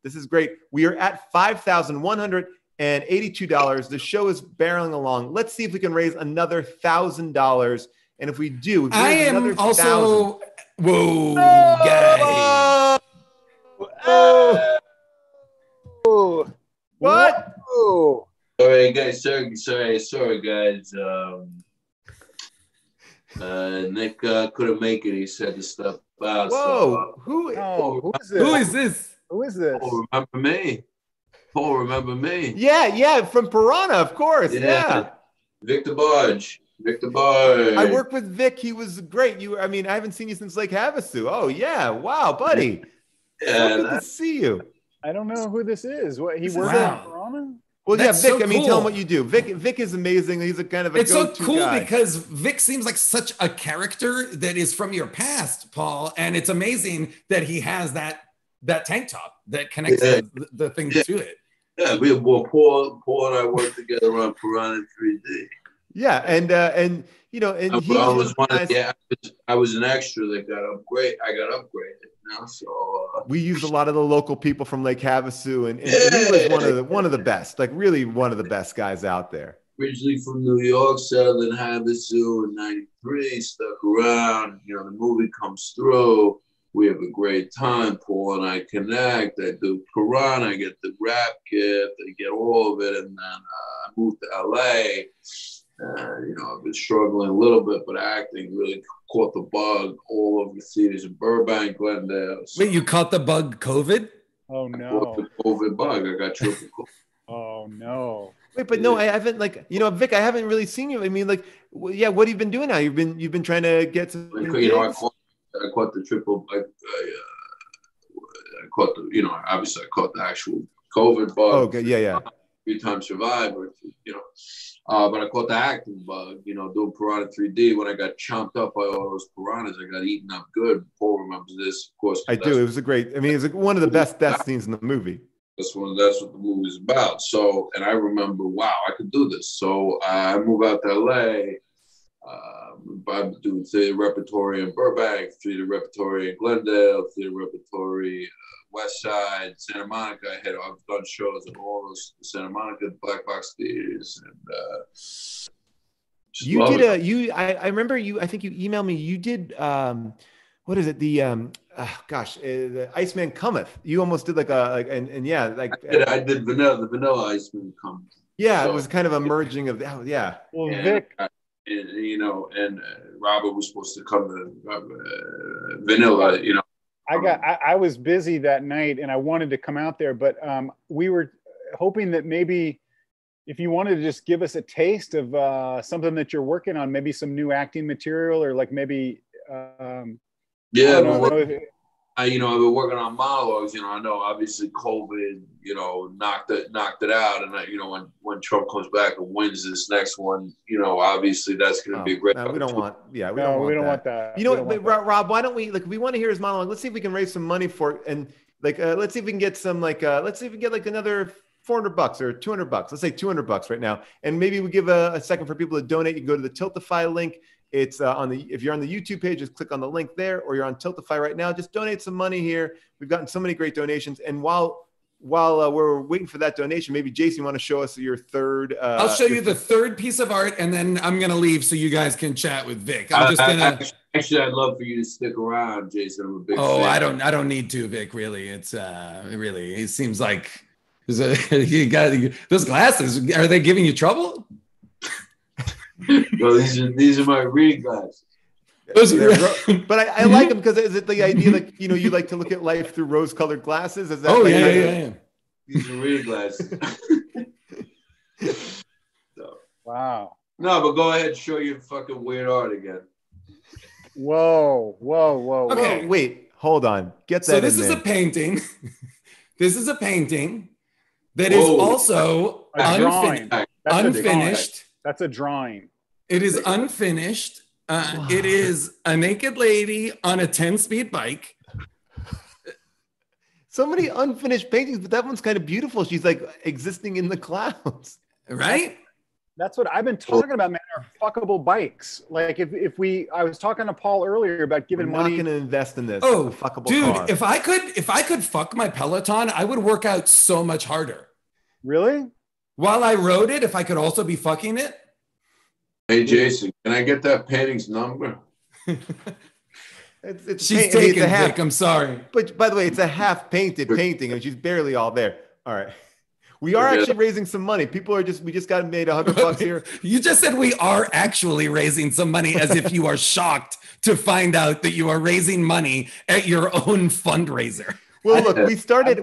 This is great. We are at $5,182. The show is barreling along. Let's see if we can raise another $1,000. And if we do, I am also. Whoa, guys. What? Whoa. All right, guys. Sorry, guys. Nick couldn't make it. He said to step out. Whoa! Who is this? Who is this? Who is this? Paul, remember me? Yeah, from Piranha, of course. Yeah. Victor Barge. I worked with Vic. He was great. I haven't seen you since Lake Havasu. Oh yeah, wow, buddy. Yeah, so good to see you. I don't know who this is. What, he worked on Piranha? Well, That's yeah, Vic. so cool. Tell him what you do. Vic is amazing. He's a kind of a It's so go-to cool guy. because Vic seems like such a character that is from your past, Paul, and it's amazing that he has that that tank top that connects the thing to it. Yeah, Paul and I worked together on Piranha 3D. Yeah, and you know, and I was an extra that got upgraded. I got upgraded now, so we used a lot of the local people from Lake Havasu, and he was one of the best, like really one of the best guys out there. Originally from New York, settled in Havasu in '93, stuck around. You know, the movie comes through. We have a great time. Paul and I connect. I do Piranha. I get the rap gift. I get all of it, and then I moved to LA. You know, I've been struggling a little bit, but acting really caught the bug all over the theaters in Burbank, Glendale. So wait, you caught the bug COVID? Oh no! The COVID bug. I got triple COVID. Oh no! Wait, but no, I haven't, like, you know, Vic, I haven't really seen you. I mean, like, yeah, what have you been doing now? You've been trying to get some. You know, I caught the triple. I caught the, you know, obviously I caught the actual COVID bug. Oh, okay. Yeah. 3-time survivor, you know. But I caught the acting bug, you know, doing Piranha 3D. When I got chomped up by all those piranhas, I got eaten up good. Paul remembers this, of course. I do. It was a great, I mean, it was one of the best death scenes in the movie. That's what the movie's about. So, and I remember, wow, I could do this. So I moved out to LA. I do theater repertory in Burbank, theater repertory in Glendale, theater repertory West Side, Santa Monica. I've done shows in all those Santa Monica black box theaters, and you did I remember you. I think you emailed me. You did what is it? The the Iceman Cometh. You almost did and yeah, like I did the Vanilla Iceman Cometh. Yeah, so, it was kind of a merging of yeah. Well, Vic. And you know, and Robert was supposed to come to Vanilla, you know. I was busy that night and I wanted to come out there, but we were hoping that maybe if you wanted to just give us a taste of something that you're working on, maybe some new acting material or like maybe I've been working on monologues. You know, I know obviously COVID, you know, knocked it out, and you know, when Trump comes back and wins this next one, you know, obviously that's going to be a great. We don't want that. You know, Rob, why don't we we want to hear his monologue? Let's see if we can raise some money for it, and let's see if we can get some let's see if we can get another $400 or $200. Let's say $200 right now, and maybe we give a second for people to donate. You can go to the Tiltify link. It's if you're on the YouTube page, just click on the link there, or you're on Tiltify right now, just donate some money here. We've gotten so many great donations. And while we're waiting for that donation, maybe Jason, you want to show us your third? I'll show you the third piece of art, and then I'm going to leave so you guys can chat with Vic. Actually, I'd love for you to stick around, Jason. I'm a big fan. I don't need to, Vic, really. It's it seems like you got those glasses. Are they giving you trouble? Well, these are my reading glasses. But I like them because is it the idea you like to look at life through rose-colored glasses? Is that yeah. These are reading glasses. So. Wow. No, but go ahead, show your fucking weird art again. Whoa. Okay, wait, hold on. Get that. So this is a painting. This is a painting that is also unfinished. That's a drawing. It is unfinished. It is a naked lady on a 10-speed bike. So many unfinished paintings, but that one's kind of beautiful. She's like existing in the clouds. Right? That's what I've been talking about, man. Our fuckable bikes. Like I was talking to Paul earlier about giving money. I'm not going to invest in this. Oh, fuckable dude, car. if I could fuck my Peloton, I would work out so much harder. Really? While I rode it, if I could also be fucking it. Hey, Jason, can I get that painting's number? She's taken, Vic. I'm sorry. But by the way, it's a half painted painting, and she's barely all there. All right. We are actually raising some money. We just got made $100 here. You just said we are actually raising some money as if you are shocked to find out that you are raising money at your own fundraiser. Well, look, we started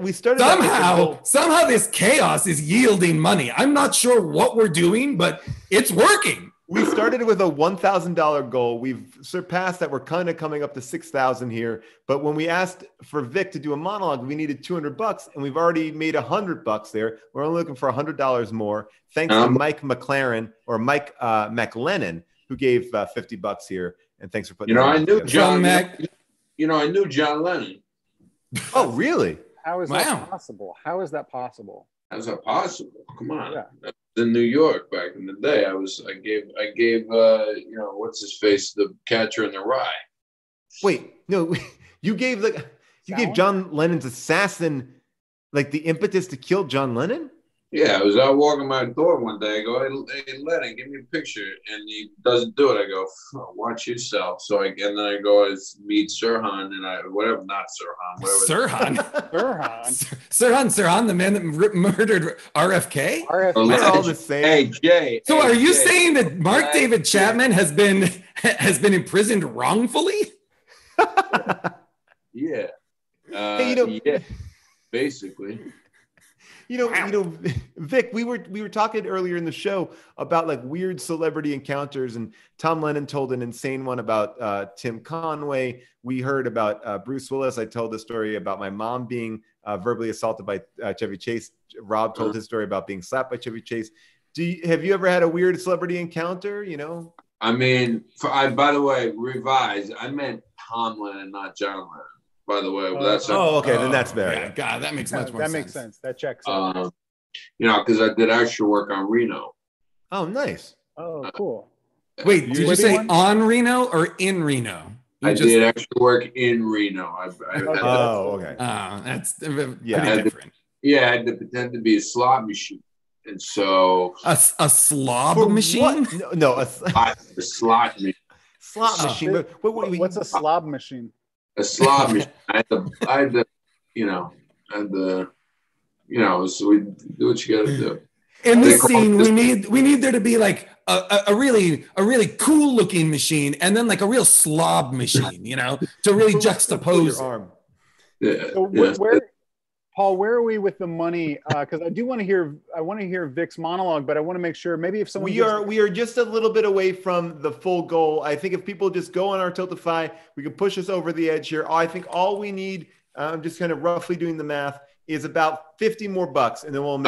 somehow this chaos is yielding money. I'm not sure what we're doing, but it's working. We started with a $1,000 goal. We've surpassed that. We're kind of coming up to 6,000 here. But when we asked for Vic to do a monologue, we needed $200, and we've already made $100 there. We're only looking for $100 more. Thanks to Mike McLaren or Mike McLennan, who gave $50 here. And thanks for putting. I knew John Lennon. Oh, really? How is that possible? How's that possible? Come on. Yeah. In New York back in the day, I gave what's his face, the Catcher in the Rye. Wait, no, you gave John Lennon's assassin like the impetus to kill John Lennon? Yeah, I was out walking my dog one day. I go, hey Lennon, give me a picture, and he doesn't do it. I go, watch yourself. And then I go, I meet Sirhan, and Sirhan, the man that murdered RFK. We're all the same. Hey Jay. So are you saying that Mark David Chapman has been imprisoned wrongfully? Yeah. Yeah, basically. Vic, we were talking earlier in the show about like weird celebrity encounters, and Tom Lennon told an insane one about Tim Conway. We heard about Bruce Willis. I told the story about my mom being verbally assaulted by Chevy Chase. Rob told his story about being slapped by Chevy Chase. Have you ever had a weird celebrity encounter? I mean, by the way, revise. I meant Tom Lennon, not John Lennon. By the way, that's okay. Then that's better. Yeah, God, that makes much more sense. That makes sense. That checks out. Because I did extra work on Reno. Oh, nice. Oh, cool. Wait, did you say on Reno or in Reno? I did extra work in Reno. Okay. That's different. I had to pretend to be a slot machine. And so a slob machine? What? No, a slot machine. Slot machine. What's a slob machine? A slob machine. I had to, so we do what you got to do. In this scene, we need there to be like a really cool looking machine, and then like a real slob machine, to really juxtapose. Your arm. Yeah. So Paul, where are we with the money? Because I want to hear Vic's monologue, but I want to make sure maybe if someone we are just a little bit away from the full goal. I think if people just go on our Tiltify, we can push us over the edge here. I think all we need, I'm just kind of roughly doing the math, is about $50 more, and then we'll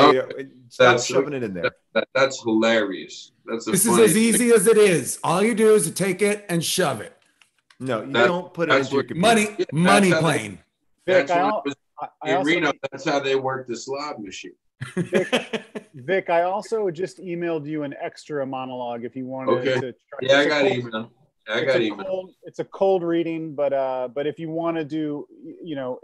stop shoving it in there. That's hilarious. This is as easy as it is. All you do is take it and shove it. No, you don't put it into your computer. Money plane. Vic, in Reno, that's how they work the slob machine. Vic, I also just emailed you an extra monologue if you wanted to try. Yeah, I got email. It's a cold reading, but if you want to do,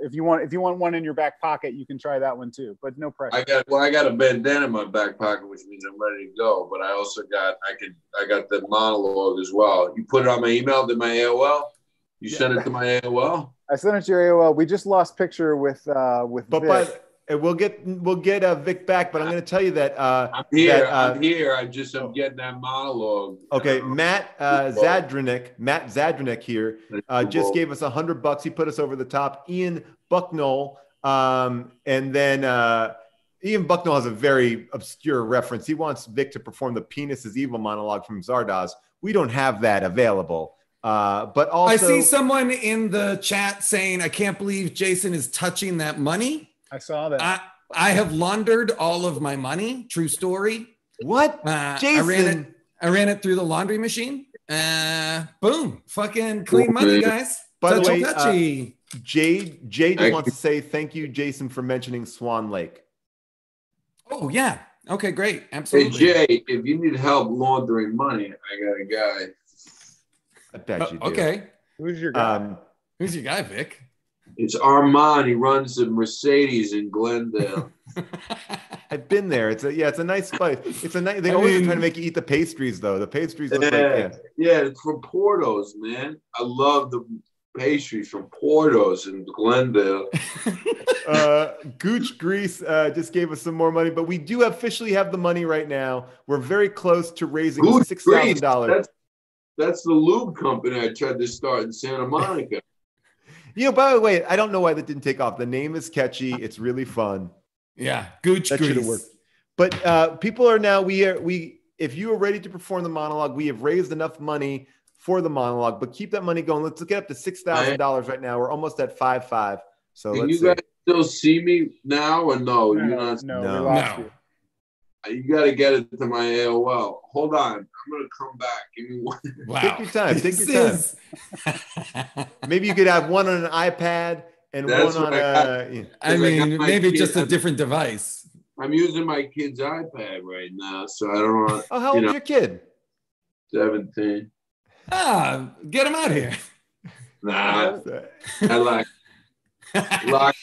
if you want one in your back pocket, you can try that one too. But no pressure. I got a bandana in my back pocket, which means I'm ready to go. But I also got the monologue as well. You put it on my email to my AOL. You sent it to my AOL. I sent it to your AOL. We just lost picture with Vic. We'll get Vic back, but I'm going to tell you that I'm here. I'm getting that monologue. Okay, Matt Zadrinick here just gave us $100. He put us over the top. Ian Bucknell, and then Ian Bucknell has a very obscure reference. He wants Vic to perform the "Penis is Evil" monologue from Zardoz. We don't have that available. But also, I see someone in the chat saying, "I can't believe Jason is touching that money." I saw that. I have laundered all of my money. True story. What? Jason? I ran it through the laundry machine. Boom. Fucking clean money, guys. By the way, touchy. Jay just wants to say thank you, Jason, for mentioning Swan Lake. Oh, yeah. Okay, great. Absolutely. Hey, Jay, if you need help laundering money, I got a guy. I bet you do. Okay. Who's your guy? Who's your guy, Vic? It's Armand. He runs the Mercedes in Glendale. I've been there. It's a nice place. It's a nice. They always try to make you eat the pastries, though. The pastries look it's from Porto's, man. I love the pastries from Porto's in Glendale. Gooch Grease just gave us some more money, but we do officially have the money right now. We're very close to raising $6,000. That's the lube company I tried to start in Santa Monica. By the way, I don't know why that didn't take off. The name is catchy. It's really fun. Yeah, Gooch That Grease. should have worked. But people are now, if you are ready to perform the monologue, we have raised enough money for the monologue, but keep that money going. Let's get up to $6,000 right now. We're almost at 5.5. So Can you guys still see me now or no? No, we lost you. You got to get it to my AOL. Hold on. I'm going to come back. Give me one. Wow. Take your time. Maybe you could have one on an iPad and one on maybe just a different device. I'm using my kid's iPad right now, so I don't want. Oh, how old's your kid? 17. Get him out here. Nah. I locked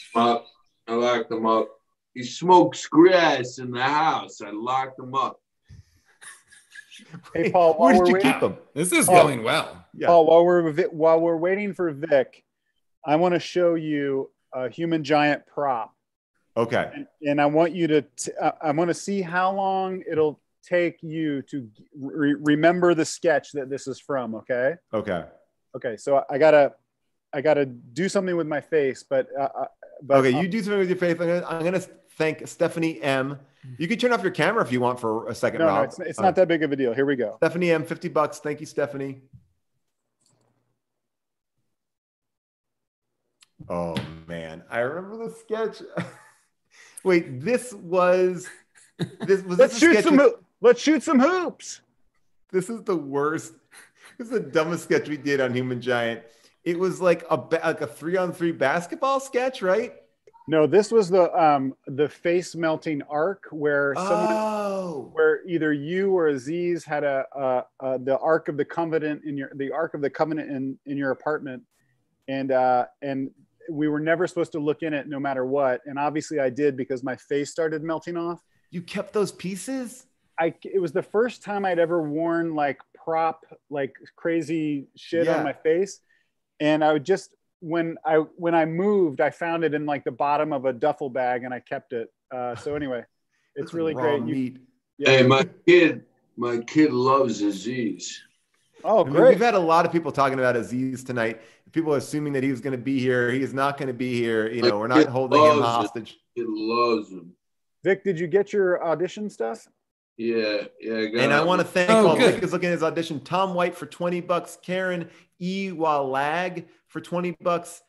him up. He smokes grass in the house. I locked him up. Hey, Paul, where did you keep him? This is going well. Yeah. Paul, while we're waiting for Vic, I want to show you a human giant prop. Okay. And I want you to. I want to see how long it'll take you to remember the sketch that this is from. Okay. Okay. Okay. So I gotta do something with my face, but okay, you do something with your face. I'm gonna thank Stephanie M. You can turn off your camera if you want for a second, No, Rob. no, it's not that big of a deal. Here we go. Stephanie M, $50. Thank you, Stephanie. Oh man, I remember the sketch. Wait, let's shoot some hoops. This is the worst. This is the dumbest sketch we did on Human Giant. It was like a 3-on-3 basketball sketch, right? No, this was the face melting arc where where either you or Aziz had the Ark of the Covenant in your apartment, and we were never supposed to look in it no matter what, and obviously I did because my face started melting off. You kept those pieces? It was the first time I'd ever worn like crazy shit on my face, and I would just. When I moved, I found it in like the bottom of a duffel bag and I kept it. So anyway, it's really great. Hey, my kid loves Aziz. Oh, great. We've had a lot of people talking about Aziz tonight. People are assuming that he was going to be here. He is not going to be here. You know, we're not holding him hostage. He loves him. Vic, did you get your audition stuff? Yeah. And I want to thank while Vic is looking at his audition, Tom White for $20, Karen E. Walag for $20.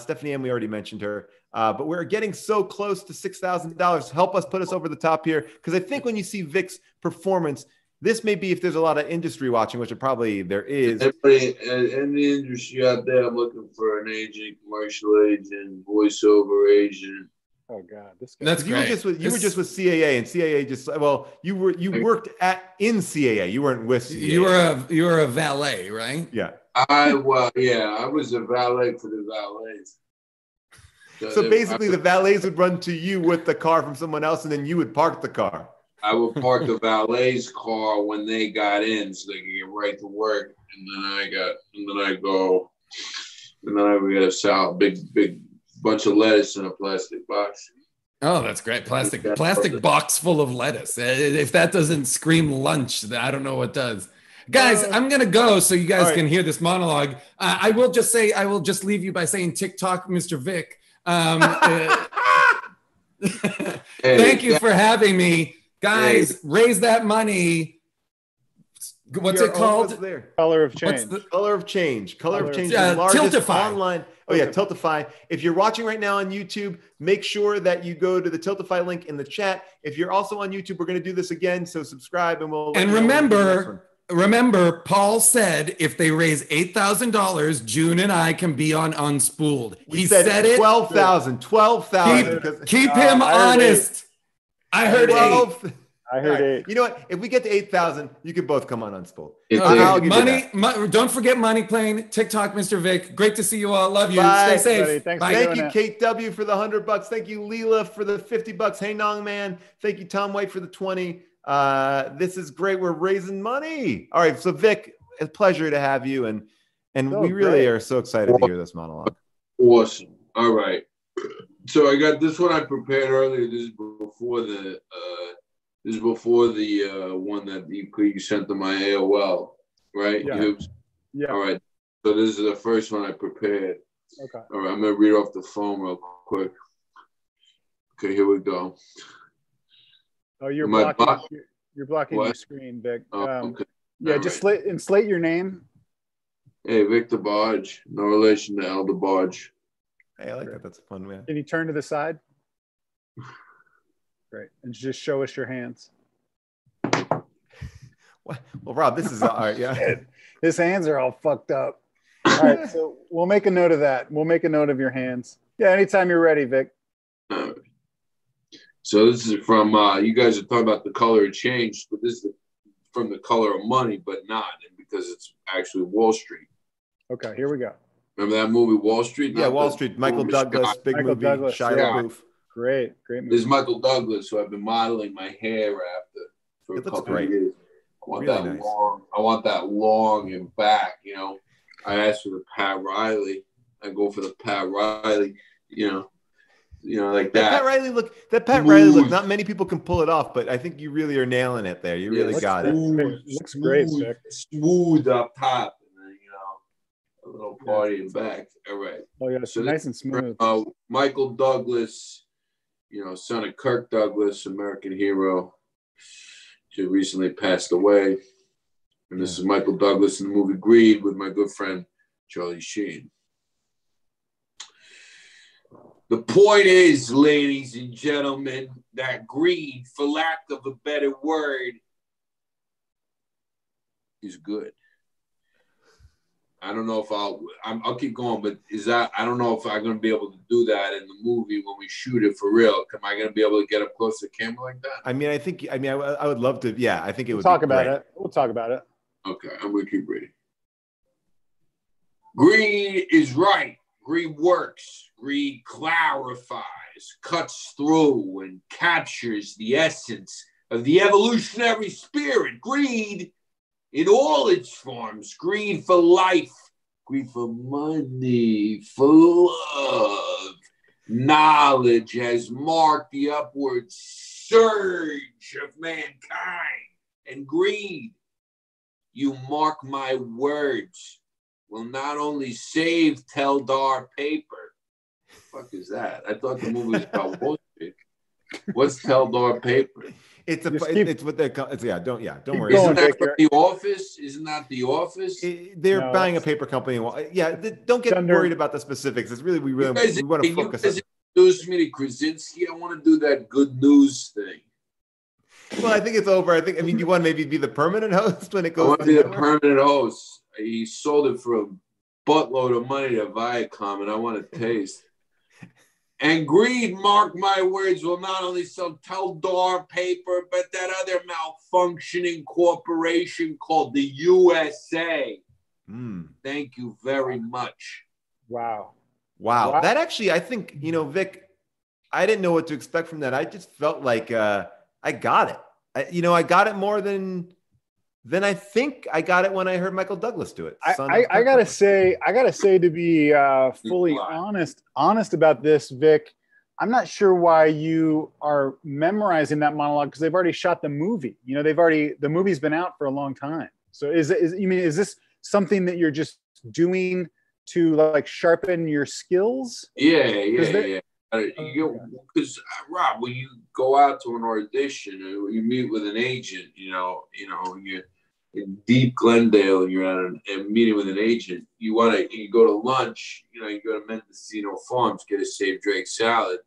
Stephanie M, we already mentioned her. But we're getting so close to $6,000. Help us put us over the top here. Because I think when you see Vic's performance, this may be if there's a lot of industry watching, which there is. Everybody in the industry out there, I'm looking for an agent, commercial agent, voiceover agent. Oh God, this guy. That's great. You were just with CAA, and CAA you worked in CAA. You weren't with CAA. You were a valet, right? Yeah. I was a valet for the valets. So basically, the valets would run to you with the car from someone else, and then you would park the car. I would park the valet's car when they got in, so they could get right to work, and then I would get a salad, big bunch of lettuce in a plastic box. Oh, that's great. Plastic box full of lettuce. If that doesn't scream lunch, then I don't know what does. Guys, I'm going to go so you guys can hear this monologue. I will just leave you by saying TikTok, Mr. Vic. Thank you for having me. Guys, raise that money. What's it called? Color of Change. Color of Change. Color of Change. The largest Tiltify. Online. Oh yeah, Tiltify. If you're watching right now on YouTube, make sure that you go to the Tiltify link in the chat. If you're also on YouTube, we're going to do this again. So subscribe, and we'll. And remember, Paul said if they raise $8,000, June and I can be on Unspooled. He said it. 12,000. Keep him honest. I heard 8. I heard 8. You know what? If we get to 8,000, you can both come on Unspooled. Don't forget Money Plane, TikTok, Mr. Vic. Great to see you all. Love you. Bye. Stay safe. Thank you, Kate W. for the $100. Thank you, Leela, for the $50. Hey, Nong Man. Thank you, Tom White, for the 20. This is great. We're raising money. All right. So Vic, it's a pleasure to have you. And we really are so excited to hear this monologue. Awesome. All right. So I got this one I prepared earlier. This is before the one that you sent to my AOL, right? Yeah. All right. So this is the first one I prepared. Okay. All right. I'm gonna read off the phone real quick. Okay, here we go. Oh, you're blocking your screen, Vic. Okay. Yeah, just slate your name. Hey, Victor Barge. No relation to Elder Barge. Hey, I like that. That's a fun man. Can you turn to the side? Great. And just show us your hands. Well, Rob, this is all right. Yeah. His hands are all fucked up. All right. So we'll make a note of that. We'll make a note of your hands. Yeah. Anytime you're ready, Vic. So this is from, you guys are talking about the color of change, but this is from the color of money, but not because it's actually Wall Street. Okay. Here we go. Remember that movie, Wall Street? Yeah, Wall Street. Michael Douglas, big movie. Shia LaBeouf. Great movie. This is Michael Douglas, who I've been modeling my hair after for a couple of years. I want that long and back, you know. I asked for the Pat Riley. I go for the Pat Riley, you know, like that. Pat Riley look, not many people can pull it off, but I think you really are nailing it there. You really got it. Looks great, Vic. Smooth up top. A little party in back. All right. Oh yeah, so nice and smooth. Michael Douglas, son of Kirk Douglas, American hero, who recently passed away. And this is Michael Douglas in the movie Greed with my good friend Charlie Sheen. The point is, ladies and gentlemen, that greed, for lack of a better word, is good. I don't know if I'll keep going, but I don't know if I'm going to be able to do that in the movie when we shoot it for real. Am I going to be able to get up close to the camera like that? I would love to. Yeah, I think it would talk about it. We'll talk about it. Okay, I'm going to keep reading. Greed is right. Greed works. Greed clarifies, cuts through, and captures the essence of the evolutionary spirit. Greed in all its forms. Greed for life. Greed for money. For love. Knowledge has marked the upward surge of mankind. And greed, you mark my words, will not only save Teldar paper. What the fuck is that? I thought the movie was about Wall Street. What's Teldar paper? It's what they call. Don't worry. Isn't that The Office? Isn't that The Office? They're buying a paper company. Don't get worried about the specifics. It's really we want to focus. Introduce me to Krasinski. I want to do that good news thing. Well, I think it's over. Do you want to maybe be the permanent host when it goes? I want to be the permanent host. He sold it for a buttload of money to Viacom, and I want to taste. And greed, mark my words, will not only sell Teldar paper, but that other malfunctioning corporation called the USA. Thank you very much. Wow. That actually, I think, Vic, I didn't know what to expect from that. I just felt like I got it. I got it more than I think I got it when I heard Michael Douglas do it. I gotta say, to be fully honest about this, Vic, I'm not sure why you are memorizing that monologue, because they've already shot the movie. The movie's been out for a long time. So is this something that you're just doing to like sharpen your skills? Yeah. Because Rob, when you go out to an audition or you meet with an agent, you're in deep Glendale and you're at a meeting with an agent, you go to lunch, you go to Mendocino Farms, get a Save Drake salad.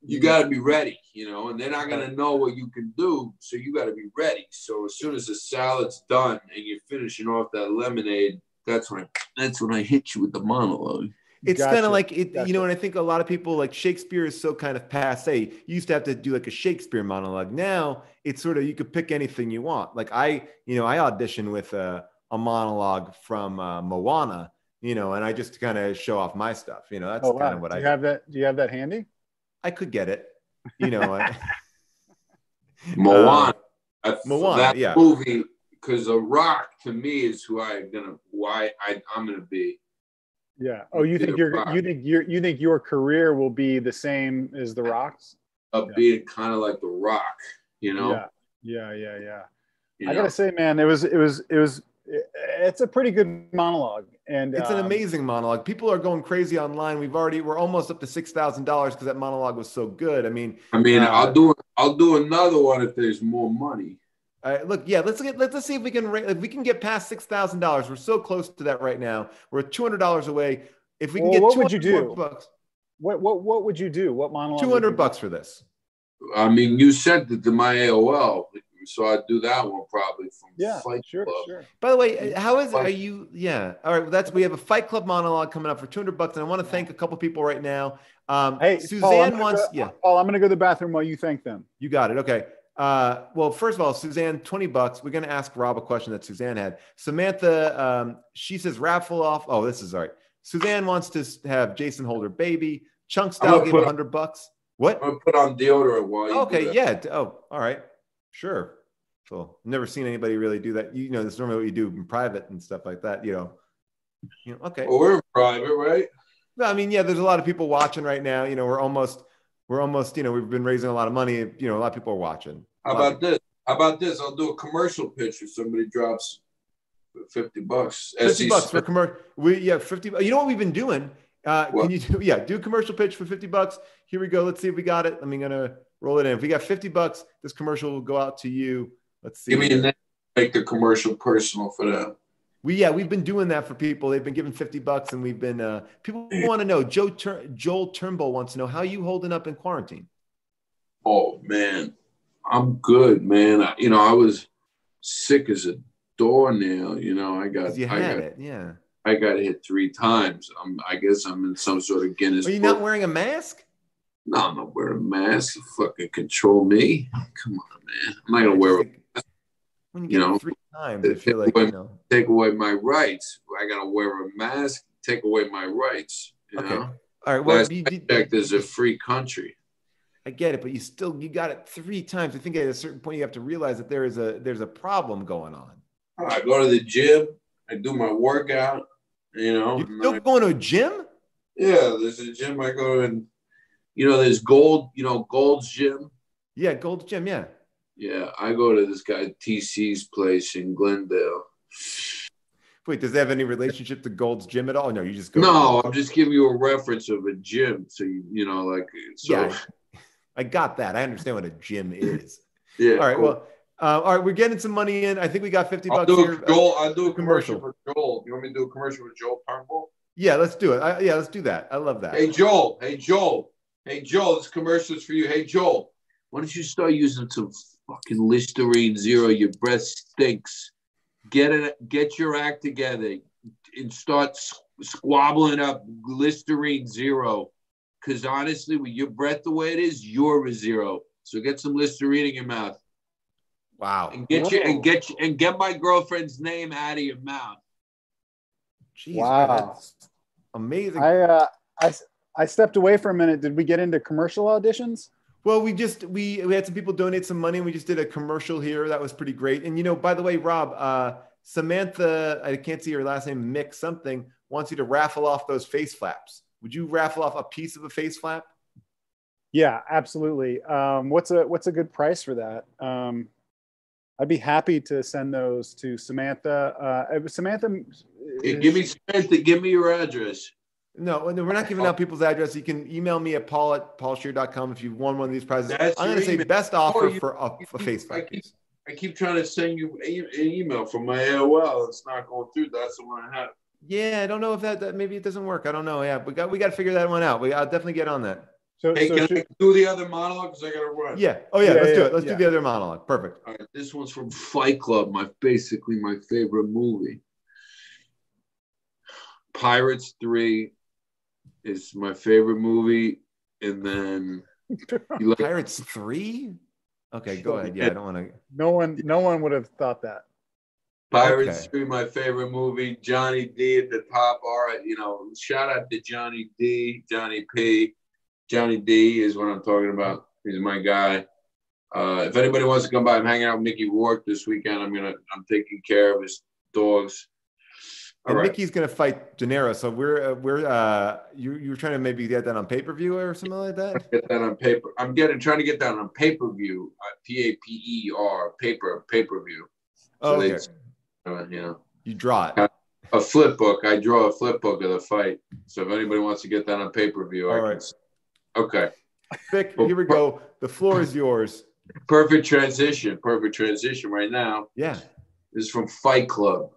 You got to be ready, and they're not going to know what you can do, so you got to be ready. So as soon as the salad's done and you're finishing off that lemonade, that's when I hit you with the monologue. It's kind of like it, and I think a lot of people, like, Shakespeare is so kind of passe. You used to have to do like a Shakespeare monologue. Now it's sort of, you could pick anything you want. Like I auditioned with a monologue from Moana, and I just kind of show off my stuff. That's kind of what I have. Do you have that handy? I could get it. Moana. Moana, that movie, because The Rock to me is who I'm gonna be. Yeah. Oh, you think your career will be the same as The Rock's? Being kind of like The Rock, Yeah. I gotta say, man, it's a pretty good monologue, and it's an amazing monologue. People are going crazy online. We're almost up to $6,000 because that monologue was so good. I'll do another one if there's more money. Look, yeah, let's see if we can get past $6,000. We're so close to that right now. We're at $200 away. If we can get, what would you do? Bucks, what would you do? What monologue? $200 for this. You sent it to my AOL, so I'd do that one probably from Fight Club. Sure. By the way, how is it? Are you? Yeah. All right. We have a Fight Club monologue coming up for $200, and I want to thank a couple people right now. Hey, Suzanne Paul, Paul, I'm going to go to the bathroom while you thank them. You got it. Okay. Well, first of all, Suzanne, $20. We're going to ask Rob a question that Suzanne had. Samantha, she says raffle off. Oh, this is all right. Suzanne wants to have Jason hold her baby. Chunk Style gave $100. What? I'm going to put on deodorant while you do that. Yeah. Oh, all right. Sure. So never seen anybody really do that. This is normally what you do in private and stuff like that, Okay. Well, we're in private, right? Well, there's a lot of people watching right now. We're almost, we've been raising a lot of money. A lot of people are watching. How about this? I'll do a commercial pitch if somebody drops $50. $50 for commercial. $50. You know what we've been doing Can you do a commercial pitch for $50? Here we go. Let's see if we got it. I'm gonna roll it in. If we got $50, this commercial will go out to you. Let's see. Give me a name, make the commercial personal for them. We've been doing that for people. They've been giving $50, and we've been people want to know. Joel Turnbull wants to know, how are you holding up in quarantine? Oh man, I'm good, man. I was sick as a doornail. I got hit 3 times. I guess I'm in some sort of Guinness. Are you not wearing a mask? No, I'm not wearing a mask. You fucking control me. Come on, man. I'm not gonna wear a mask. When you get 3 times, I feel like take away my rights. I gotta wear a mask. Take away my rights. Okay. All right. Well, last I checked, there's a free country. I get it, but you got it 3 times. I think at a certain point you have to realize that there's a problem going on. I go to the gym. I do my workout. You're still going to a gym? Yeah, there's a gym I go to, and there's Gold's Gym. Yeah, Gold's Gym. Yeah. Yeah, I go to this guy TC's place in Glendale. Wait, does that have any relationship to Gold's Gym at all? No, you just go. No, I'm just giving you a reference of a gym. So yeah, I got that. I understand what a gym is. Yeah. All right. Cool. Well, all right. We're getting some money in. I think we got $50 here. I'll do a commercial for Joel. You want me to do a commercial with Joel Turnbull? Yeah, let's do it. Let's do that. I love that. Hey, Joel. This commercial is for you. Hey, Joel. Why don't you start using some fucking Listerine Zero? Your breath stinks. Get your act together and start squabbling up Listerine Zero. Because honestly, with your breath the way it is, you're a zero. So get some Listerine in your mouth. Wow. And get my girlfriend's name out of your mouth. Jeez, wow. That's amazing. I stepped away for a minute. Did we get into commercial auditions? Well, we had some people donate some money, and we just did a commercial here. That was pretty great. And by the way, Rob, Samantha, I can't see her last name, Mick something, wants you to raffle off those face flaps. Would you raffle off a piece of a face flap? Yeah, absolutely. What's a good price for that? I'd be happy to send those to Samantha. Samantha, give me your address. No, we're not giving out people's address. You can email me at paul@paulscheer.com if you've won one of these prizes. I'm going to say best offer for a face flap. I keep trying to send you an email from my AOL. It's not going through. That's the one I have. Yeah, I don't know if that maybe it doesn't work. I don't know. Yeah, we got to figure that one out. I'll definitely get on that. Can I do the other monologue? Because I got to run. Yeah. Oh yeah. Let's do it. Let's do the other monologue. Perfect. All right. This one's from Fight Club. Basically my favorite movie. Pirates 3 is my favorite movie, and then Pirates 3. Okay, go ahead. Yeah, I don't want to. No one would have thought that. Pirates 3, my favorite movie. Johnny D at the top. All right, shout out to Johnny D, Johnny P. Johnny D is what I'm talking about. He's my guy. If anybody wants to come by, I'm hanging out with Mickey Rourke this weekend. I'm taking care of his dogs. And right. Mickey's going to fight De Niro, so you're trying to maybe get that on pay-per-view or something like that. Get that on paper. I'm trying to get that on pay-per-view. PAPER pay-per-view. Oh, okay. You draw it. A flip book. I draw a flip book of the fight. So if anybody wants to get that on pay-per-view, all right. Okay. Vic, here we go. The floor is yours. Perfect transition right now. Yeah. This is from Fight Club.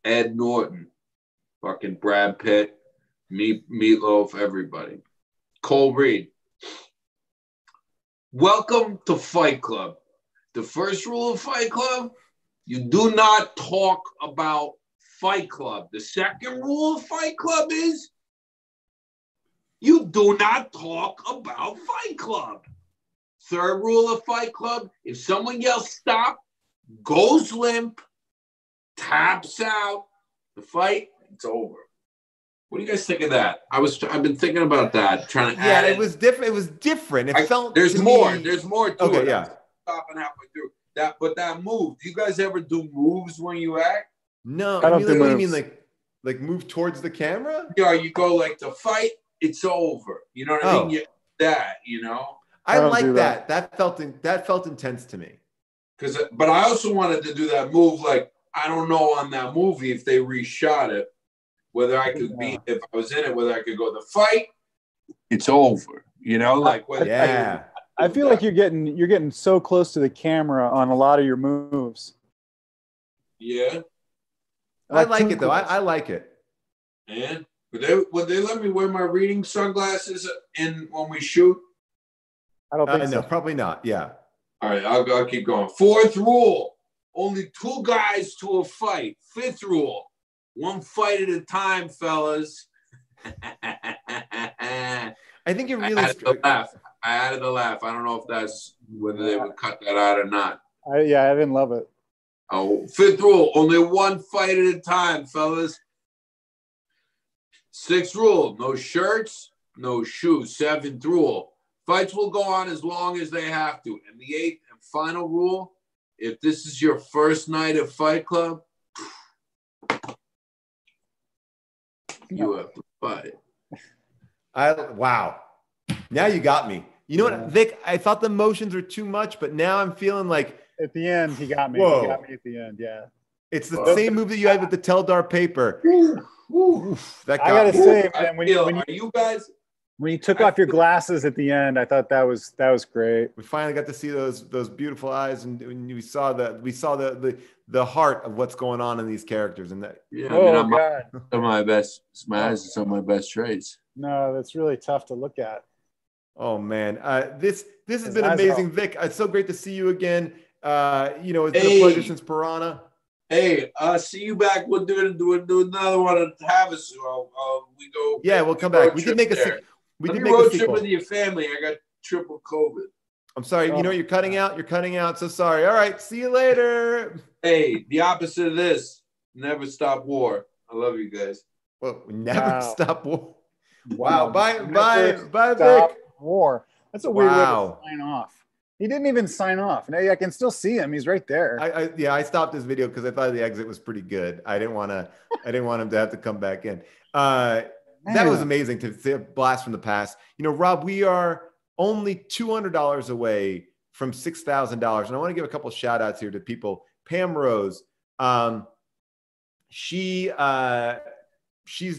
Ed Norton, fucking Brad Pitt, Meatloaf, everybody. Cole Reed. Welcome to Fight Club. The first rule of Fight Club, you do not talk about Fight Club. The second rule of Fight Club is you do not talk about Fight Club. Third rule of Fight Club, if someone yells stop, goes limp, taps out, the fight, it's over. What do you guys think of that? I've been thinking about that, trying to add it was different. It was different. It felt there's more. There's more to it. Okay, yeah. Stopping halfway through. That move. Do you guys ever do moves when you act? No. I don't do moves. What do you mean, like move towards the camera? Yeah, you go like the fight, it's over. You know what I mean? I like that. That felt intense to me. But I also wanted to do that move like, I don't know on that movie if they reshot it, whether I could be, if I was in it, whether I could go the fight, it's over. You know, like whether Yeah. I feel like you're getting so close to the camera on a lot of your moves. Yeah. I like it though. I like it. And would they let me wear my reading sunglasses when we shoot? I don't think so. No, probably not. Yeah. All right, I'll keep going. Fourth rule: only 2 guys to a fight. Fifth rule: 1 fight at a time, fellas. I think you're really. I added the laugh. I don't know if that's whether they would cut that out or not. I didn't love it. Oh, fifth rule: only 1 fight at a time, fellas. Sixth rule: no shirts, no shoes. Seventh rule: fights will go on as long as they have to. And the 8th and final rule: if this is your first night at Fight Club, you have to fight. Wow. Now you got me. You know what, Vic? I thought the motions were too much, but now I'm feeling like at the end he got me. Whoa. He got me at the end. Yeah. It's the same move that you had with the Teldar paper. That got I gotta me. say, man, when you took off your glasses at the end, I thought that was great. We finally got to see those beautiful eyes, and we saw the heart of what's going on in these characters. And that, yeah, God. Some of my best, my eyes are some of my best traits. No, that's really tough to look at. Oh man, this has been amazing, Vic. It's so great to see you again. It's been a pleasure since Piranha. Hey, see you back. We'll do another one at Havasu. We go. Yeah, we'll come back. We did make a sequel. Road trip with your family. I got triple COVID. I'm sorry. You know, you're cutting out. You're cutting out. So sorry. All right. See you later. Hey, the opposite of this. Never stop war. I love you guys. Well, we never stop war. Wow. Bye, Vic. War. That's a weird way to sign off. He didn't even sign off. Now I can still see him. He's right there. I stopped this video because I thought the exit was pretty good. I didn't want him to have to come back in. That was amazing to see a blast from the past. You know, Rob, we are only $200 away from $6,000. And I want to give a couple of shout outs here to people. Pam Rose. She's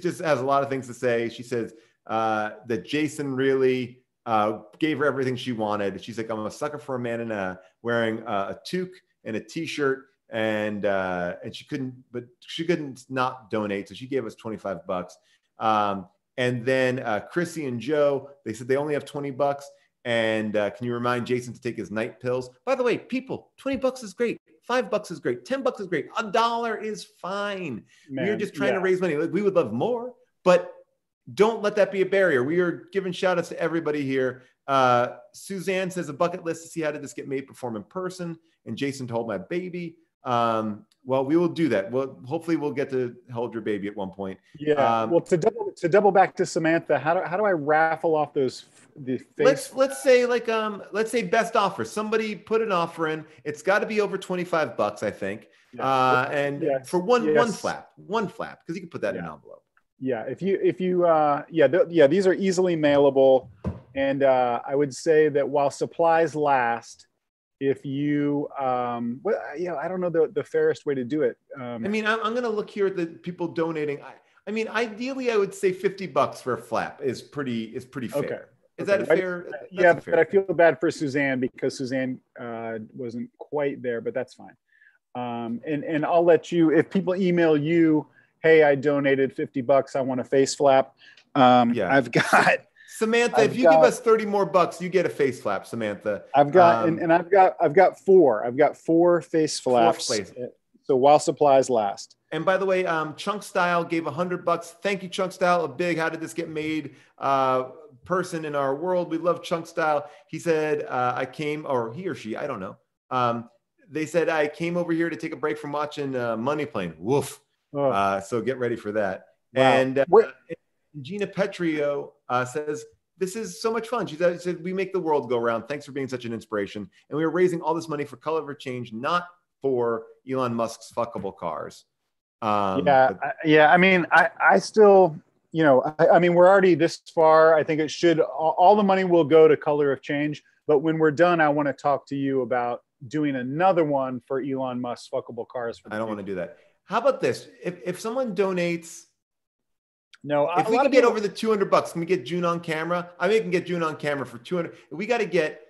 just has a lot of things to say. She says that Jason really gave her everything she wanted. She's like, I'm a sucker for a man wearing a toque and a t-shirt, and she couldn't not donate. So she gave us $25. And then Chrissy and Joe, they said they only have $20. And can you remind Jason to take his night pills? By the way, people, $20 is great. $5 is great. $10 is great. $1 is fine. We're just trying to raise money. Like, we would love more, but don't let that be a barrier. We are giving shout outs to everybody here. Suzanne says a bucket list to see how did this get made perform in person. And Jason to hold my baby. Well, we will do that. Well, hopefully we'll get to hold your baby at one point. Yeah. Well, to double back to Samantha, how do I raffle off the face? Let's say best offer. Somebody put an offer in. It's got to be over $25, I think. Yeah. For one flap, because you can put that in an envelope. Yeah. If you these are easily mailable, and I would say that while supplies last, if you I don't know the fairest way to do it. I'm going to look here at the people donating. Ideally, I would say $50 for a flap is pretty fair. Okay. Is that a fair? But I feel bad for Suzanne because Suzanne wasn't quite there, but that's fine. And I'll let you, if people email you, hey, I donated $50. I want a face flap. I've got Samantha. If you give us $30 more, you get a face flap, Samantha. I've got I've got 4. I've got 4 face flaps. So while supplies last. And by the way, Chunk Style gave $100. Thank you, Chunk Style. A big how did this get made person in our world. We love Chunk Style. He said I came, or he or she, I don't know. They said I came over here to take a break from watching Money Plane. Woof. So get ready for that. Wow. And Gina Petrio says, this is so much fun. She said, we make the world go round. Thanks for being such an inspiration. And we are raising all this money for Color for Change, not for Elon Musk's fuckable cars. I still, we're already this far. I think it should, all the money will go to Color of Change. But when we're done, I want to talk to you about doing another one for Elon Musk's fuckable cars. I don't want to do that. How about this? If someone donates No, if we can get over the $200, can we get June on camera? I mean, we can get June on camera for 200. We got to get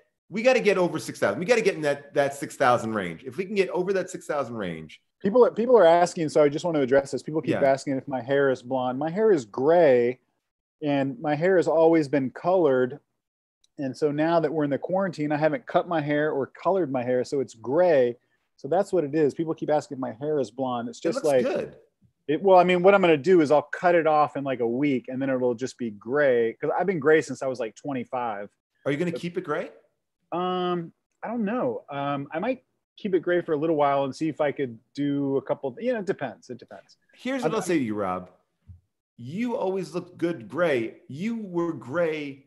over 6,000. We got to get in that 6,000 range. If we can get over that 6,000 range. People are asking, so I just want to address this. People keep asking if my hair is blonde. My hair is gray, and my hair has always been colored. And so now that we're in the quarantine, I haven't cut my hair or colored my hair, so it's gray. So that's what it is. People keep asking if my hair is blonde. It's just like good. Well, I mean, what I'm going to do is I'll cut it off in like a week, and then it'll just be gray, because I've been gray since I was like 25. Are you going to keep it gray? I don't know. I might keep it gray for a little while and see if I could do a couple. It depends. Here's what I'll say to you, Rob. You always looked good gray. You were gray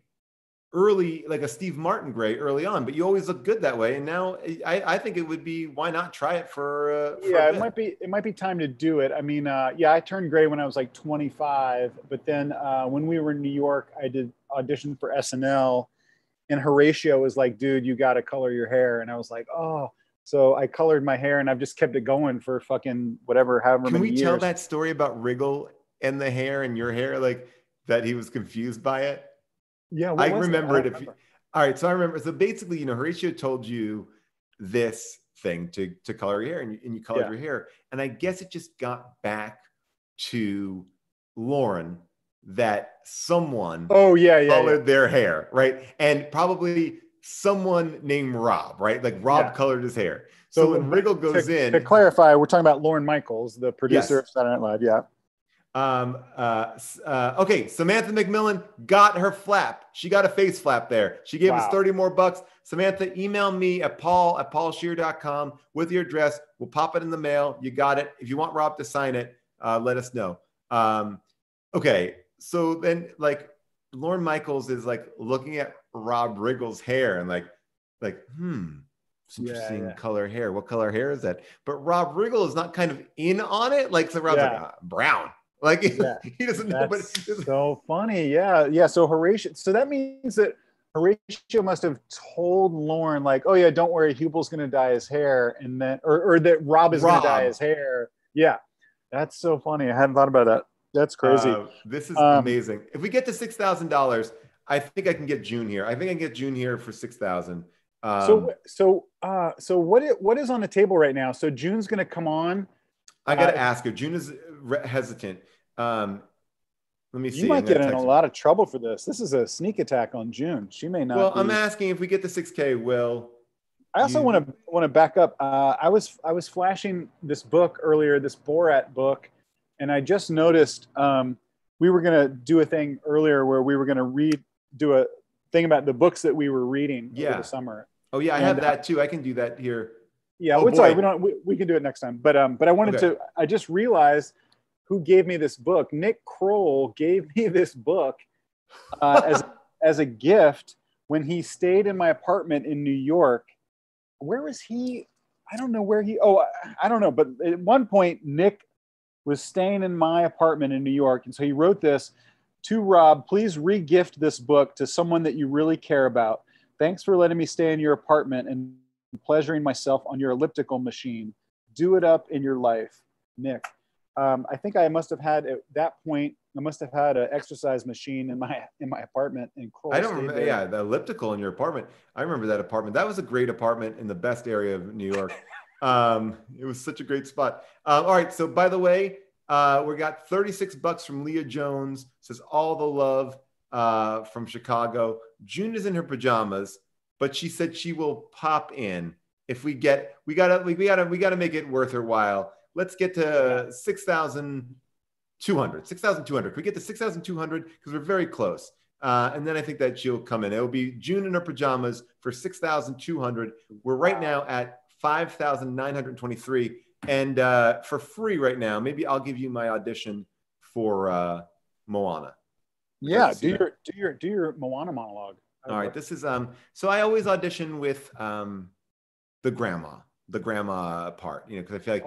early, like a Steve Martin gray early on, but you always look good that way. And now I think it would be, why not try it for it might be time to do it. I mean, I turned gray when I was like 25, but then when we were in New York, I did audition for SNL, and Horatio was like, dude, you got to color your hair. And I was like, oh, so I colored my hair, and I've just kept it going for fucking however many years. Can we tell that story about Riggle and the hair and your hair, like that he was confused by it? Yeah, I remember it. All right, so I remember. So basically, Horatio told you this thing to color your hair, and you colored your hair, and I guess it just got back to Lauren that someone colored their hair, right? And probably someone named Rob, right? Like Rob colored his hair. So when Riggle goes in, to clarify, we're talking about Lorne Michaels, the producer of Saturday Night Live. Yeah. Okay, Samantha McMillan got her flap. She got a face flap there. She gave us 30 more bucks. Samantha, email me at paul@paulscheer.com with your address. We'll pop it in the mail. You got it. If you want Rob to sign it, let us know. Okay, so then like Lorne Michaels is like looking at Rob Riggle's hair and like, it's interesting color hair. What color hair is that? But Rob Riggle is not kind of in on it. Like, so Rob's like, brown. Like he doesn't know, but so funny. Yeah. So Horatio, so that means that Horatio must have told Lauren, like, oh yeah, don't worry, Huebel's gonna dye his hair, and then or that Rob is gonna dye his hair. Yeah. That's so funny. I hadn't thought about that. That's crazy. This is amazing. If we get to $6,000, I think I can get June here. I think I can get June here for 6,000. So what is on the table right now? So June's gonna come on. I got to ask her. June is hesitant. Let me see. You might get in a lot of trouble for this. This is a sneak attack on June. She may not. Well, I'm asking if we get the 6K, Will. I also want to back up. I was flashing this book earlier, this Borat book, and I just noticed we were going to do a thing earlier where we were going to do a thing about the books that we were reading over the summer. Oh yeah, I have that too. I can do that here. Yeah, it's all right. We can do it next time. But I wanted to. I just realized who gave me this book. Nick Kroll gave me this book as a gift when he stayed in my apartment in New York. Where was he? I don't know where he. Oh, I don't know. But at one point, Nick was staying in my apartment in New York, and so he wrote this to Rob. Please re-gift this book to someone that you really care about. Thanks for letting me stay in your apartment and pleasuring myself on your elliptical machine. Do it up in your life, Nick. I think I must have had at that point. I must have had an exercise machine in my apartment. And I don't remember. There. Yeah, the elliptical in your apartment. I remember that apartment. That was a great apartment in the best area of New York. It was such a great spot. All right. So by the way, we got $36 from Leah Jones. Says all the love from Chicago. June is in her pajamas, but she said she will pop in if we gotta make it worth her while. Let's get to 6,200. 6,200. Can we get to 6,200? Because we're very close. And then I think that she'll come in. It'll be June in her pajamas for 6,200. We're right now at 5,923. And for free right now, maybe I'll give you my audition for Moana. Yeah, do your Moana monologue. All right, this is so I always audition with the grandma part, because I feel like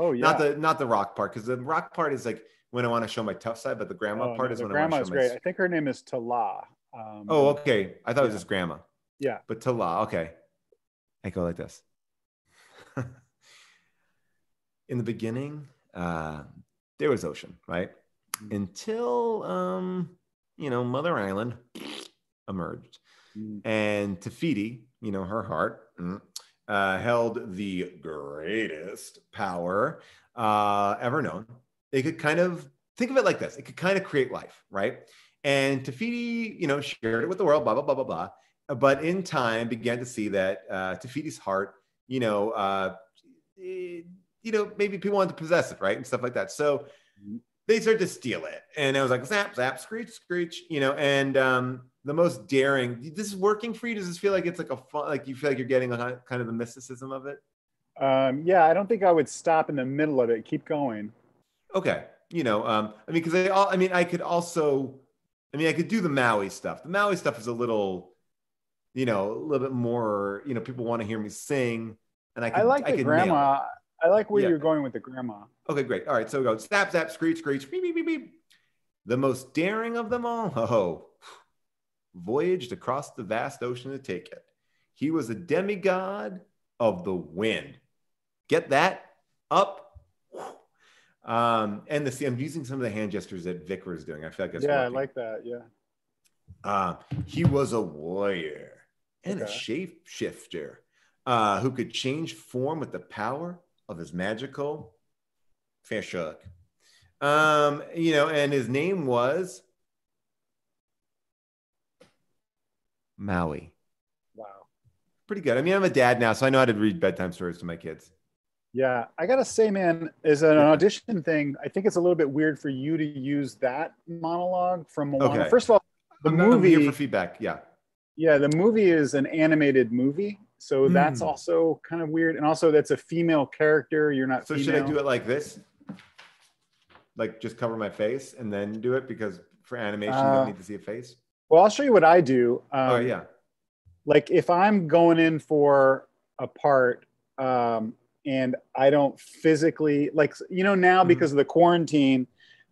not the rock part, because the rock part is like when I want to show my tough side, but the grandma part is when I want to show great. I think her name is Tala. Okay. I thought it was just grandma. Yeah. But Tala, okay. I go like this. In the beginning, there was ocean, right? until, Mother Island emerged. And Tafiti, her heart, held the greatest power ever known. It could kind of think of it like this. It could kind of create life, right? And Tafiti, shared it with the world, blah, blah, blah, blah, blah. But in time began to see that Tafiti's heart, maybe people wanted to possess it, right? And stuff like that. So they started to steal it. And it was like, zap, zap, screech, screech, and the most daring, this is working for you? Does this feel like it's like a fun, like you feel like you're getting kind of the mysticism of it? Yeah, I don't think I would stop in the middle of it. Keep going. Okay. Because I could do the Maui stuff. The Maui stuff is a little bit more, people want to hear me sing. And I like the grandma. I like where you're going with the grandma. Okay, great. All right. So we go snap, zap, screech, screech, beep, beep, beep, beep. The most daring of them all, voyaged across the vast ocean to take it. He was a demigod of the wind. Get that? Up. And I'm using some of the hand gestures that Vic was doing. I feel like that's working. I like that. Yeah. He was a warrior and a shapeshifter who could change form with the power of his magical fish hook. And his name was Maui. Wow. Pretty good. I'm a dad now, so I know how to read bedtime stories to my kids. Yeah, I gotta say, man, as an audition thing, I think it's a little bit weird for you to use that monologue from Moana. Okay. First of all, I'm here for feedback. Yeah. Yeah, the movie is an animated movie, so that's also kind of weird. And also, that's a female character. You're not. So female. should I do it like this? Like just cover my face and then do it, because for animation you don't need to see a face? Well, I'll show you what I do. Yeah. Like if I'm going in for a part and I don't physically, now because of the quarantine,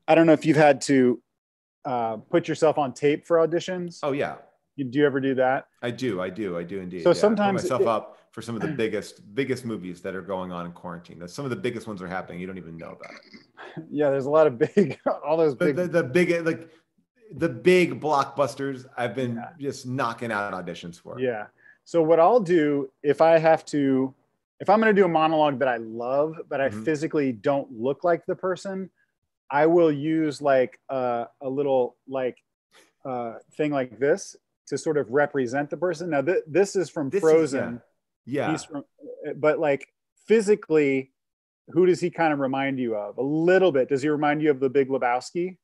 I don't know if you've had to put yourself on tape for auditions. Oh, yeah. Do you ever do that? I do indeed. So sometimes I put myself up for some of the biggest movies that are going on in quarantine. Some of the biggest ones are happening. You don't even know about it. Yeah, there's a lot of all those big. The big blockbusters I've been just knocking out auditions for. Yeah. So what I'll do if I'm going to do a monologue that I love, but I physically don't look like the person, I will use like a little thing like this to sort of represent the person. Now this is from Frozen. Yeah. But like physically, who does he kind of remind you of? A little bit. Does he remind you of the Big Lebowski?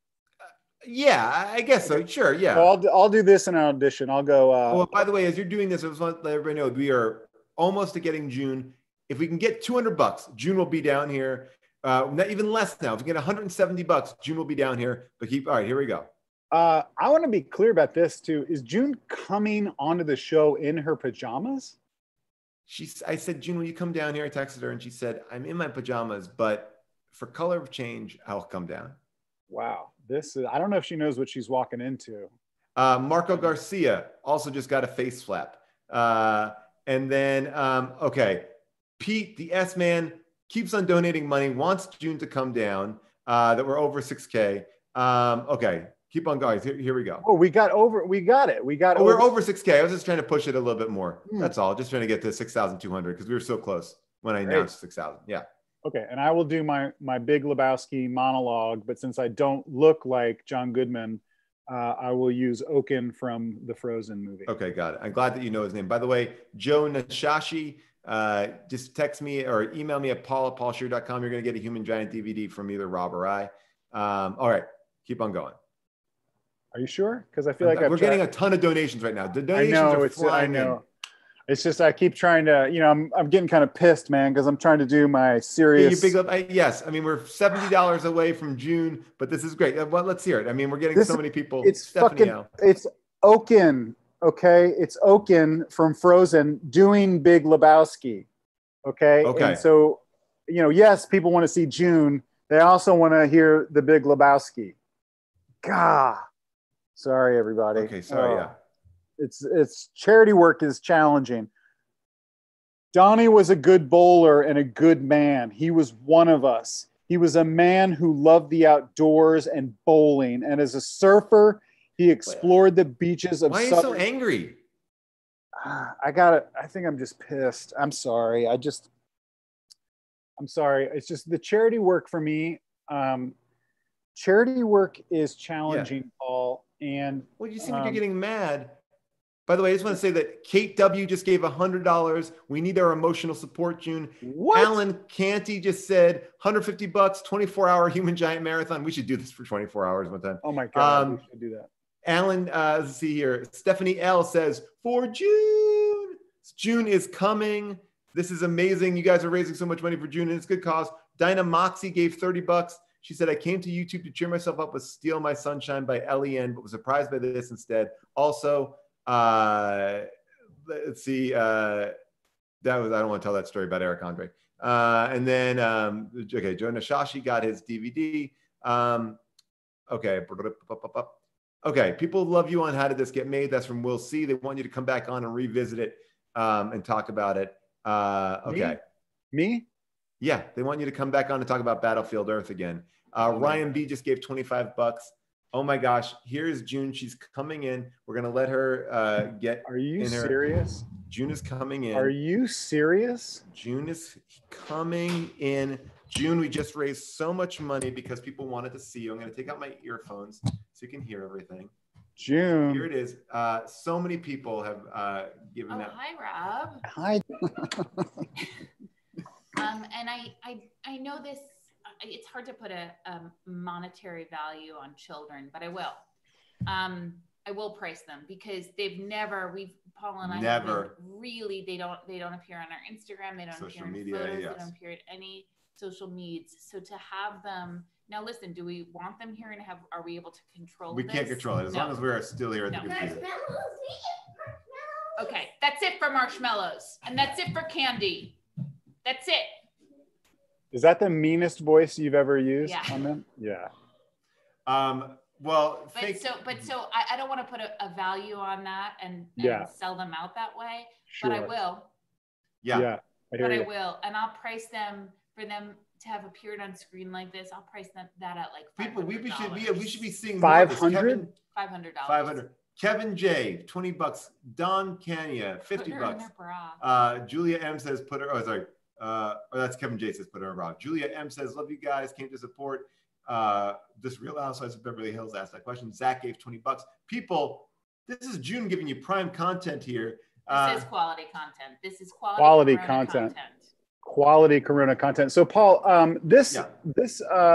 Yeah, I guess so. Sure, yeah. So I'll do this in an audition. I'll go. Well, by the way, as you're doing this, I just want to let everybody know we are almost to getting June. If we can get $200, June will be down here. Not even less now. If we get $170, June will be down here. But all right, here we go. I want to be clear about this too. Is June coming onto the show in her pajamas? I said, June, will you come down here? I texted her and she said, I'm in my pajamas, but for color of change, I'll come down. Wow. I don't know if she knows what she's walking into. Marco Garcia also just got a face flap. And then, Pete, the S-Man, keeps on donating money, wants June to come down, that we're over 6K. Okay, keep on going. Here we go. Oh, we got it. We're over 6K. I was just trying to push it a little bit more. That's all. Just trying to get to 6,200 because we were so close when I announced 6,000. Yeah. Okay, and I will do my Big Lebowski monologue, but since I don't look like John Goodman, I will use Oaken from the Frozen movie. Okay, got it. I'm glad that you know his name. By the way, Joe Nashashi, just text me or email me at paul@paulscheer.com. You're going to get a Human Giant DVD from either Rob or I. All right, keep on going. Are you sure? Because I feel like we're getting a ton of donations right now. The donations are flying in. It's just I keep trying to, I'm getting kind of pissed, man, because I'm trying to do my serious. Yes, I mean we're $70 away from June, but this is great. Well, let's hear it. I mean, we're getting so many people. It's it's Oaken, okay? It's Oaken from Frozen doing Big Lebowski, okay? And so, yes, people want to see June. They also want to hear the Big Lebowski. God, sorry everybody. Okay, sorry, yeah. It's charity work is challenging. Donnie was a good bowler and a good man. He was one of us. He was a man who loved the outdoors and bowling. And as a surfer, he explored the beaches of Why are you so angry? I think I'm just pissed. I'm sorry. I'm sorry. It's just the charity work for me. Charity work is challenging, Paul. And well, you seem like you're getting mad. By the way, I just want to say that Kate W. just gave $100. We need our emotional support, June. What? Alan Canty just said $150, 24-hour human giant marathon. We should do this for 24 hours one time. Oh my God, we should do that. Alan, let's see here. Stephanie L says, for June. June is coming. This is amazing. You guys are raising so much money for June, and it's a good cause. Dinah Moxie gave $30. She said, I came to YouTube to cheer myself up with Steal My Sunshine by LEN, but was surprised by this instead. Also, let's see. I don't want to tell that story about Eric Andre. And then, okay, Joe Nashashi got his DVD. Okay. Okay, people love you on How Did This Get Made? That's from Will C. They want you to come back on and revisit it and talk about it. Okay. Me? Yeah, they want you to come back on and talk about Battlefield Earth again. Ryan B just gave $25. Oh my gosh, here's June. She's coming in. We're going to let her get Are you in serious? June is coming in. Are you serious? June is coming in. June, we just raised so much money because people wanted to see you. I'm going to take out my earphones so you can hear everything. June. Here it is. So many people have given that. Hi, Rob. Hi. And I know this, it's hard to put a monetary value on children, but I will. I will price them because Paul and I never really, they don't appear on our Instagram. They don't social appear in media, photos. yes. They don't appear at any social medias. So to have them, now listen, do we want them here and are we able to control We this? can't control it as long as we're still here at the computer. Okay, that's it for marshmallows. And that's it for candy. That's it. Is that the meanest voice you've ever used on them? Yeah. Well, but so I don't want to put a value on that and sell them out that way, sure. but I will. Yeah. I will, and I'll price them for them to have appeared on screen like this. I'll price that at like $500. We should be seeing $500. $500. Kevin J, $20. Don Cania, $50. Julia M says put her. Oh, sorry. That's Kevin J says put her in Rob. Julia M says love you guys. Came to support. This Real Housewives of Beverly Hills asked that question. Zach gave $20. People, this is June giving you prime content here. This is quality content. This is quality content. Quality Corona content. So Paul, this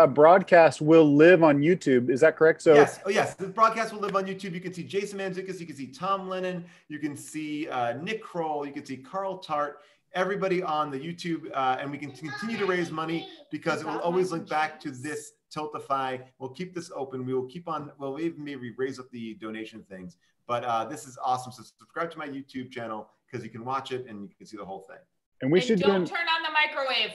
broadcast will live on YouTube. Is that correct? So yes. The broadcast will live on YouTube. You can see Jason Mantzoukas. You can see Tom Lennon. You can see Nick Kroll. You can see Carl Tart. Everybody on the YouTube, and we can continue to raise money because it will always link back to this Tiltify. We'll keep this open. We will keep on. We'll even maybe raise up the donation things. But this is awesome. So subscribe to my YouTube channel because you can watch it and you can see the whole thing. And we should don't turn on the microwave.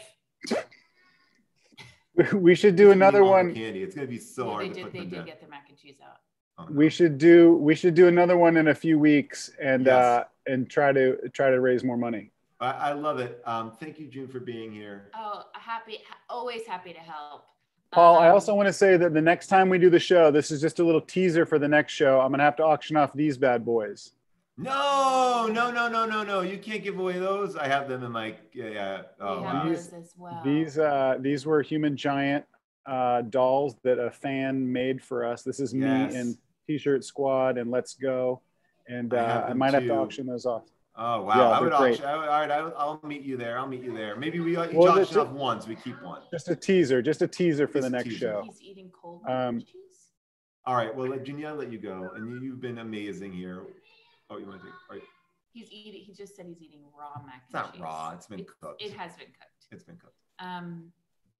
We should do another one. Candy. It's gonna be so hard. They did get their mac and cheese out. Oh, no. We should do another one in a few weeks and try to raise more money. I love it. Thank you, June, for being here. Oh, always happy to help. Paul, I also want to say that the next time we do the show, this is just a little teaser for the next show. I'm gonna have to auction off these bad boys. No. You can't give away those. I have them in my Those as well. These were human giant dolls that a fan made for us. This is me in T-shirt squad and Let's Go. And I might have to auction those off. Oh wow! I would auction. All right, I'll meet you there. Maybe we auction off one, so we keep one. Just a teaser for the next show. He's eating cold cheese. All right. Well, Ginny, I'll let you go, and you've been amazing here. Oh, you want to take? All right. He's eating. He just said he's eating raw mac and cheese. It's not raw. It's been cooked. It has been cooked. It's been cooked.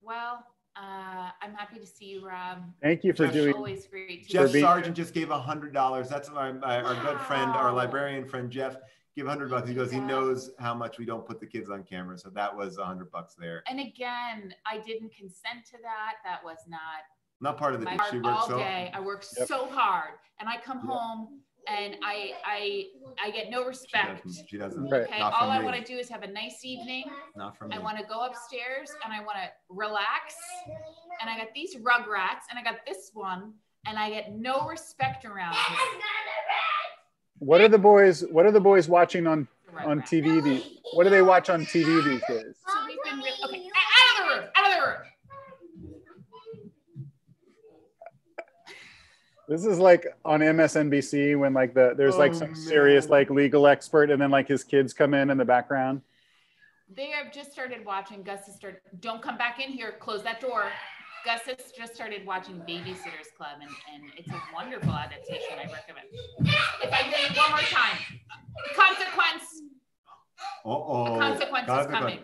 Well, I'm happy to see you, Rob. Thank you for doing. Always great. Jeff Sargent just gave $100. That's our good friend, our librarian friend Jeff. Give $100. He goes. He knows how much we don't put the kids on camera, so that was $100 there. And again, I didn't consent to that. That was not part of the my heart all day. I work so hard, and I come home and I get no respect. She doesn't. Right. Okay, Not all from I me. want to do is have a nice evening. Not from me. I want to go upstairs and I want to relax. And I got these rugrats and I got this one, and I get no respect around here. What are the boys watching on TV? What do they watch on TV these days? So we've been okay. Out of the room! Out of the room! This is like on MSNBC when like there's like some serious like legal expert, and then like his kids come in the background. They have just started watching. Gus has started. Don't come back in here. Close that door. Gus has just started watching Babysitter's Club, and it's a wonderful adaptation. I recommend. If I hear you one more time, consequence. A consequence is coming.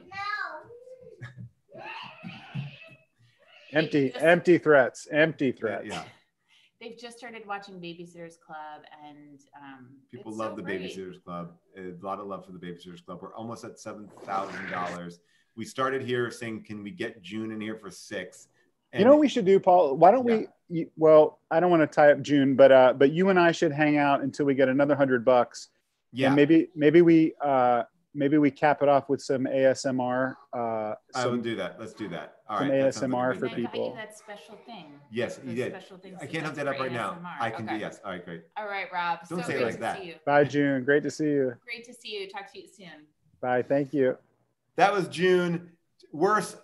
Empty threats. Yeah. They've just started watching Babysitter's Club, and people love the Babysitter's Club. A lot of love for the Babysitter's Club. We're almost at $7,000. We started here saying, can we get June in here for 6? And you know what we should do, Paul? Why don't we? Well, I don't want to tie up June, but you and I should hang out until we get another $100. Yeah. And maybe we cap it off with some ASMR. I will do that. Let's do that. All some right. ASMR for people. I got you that special thing. Yes, you did. I can't hook that up right now. I can do, yes. All right, great. All right, Rob. Don't say it like that. Bye, June. Great to see you. Great to see you. Talk to you soon. Bye. Thank you. That was June. Worth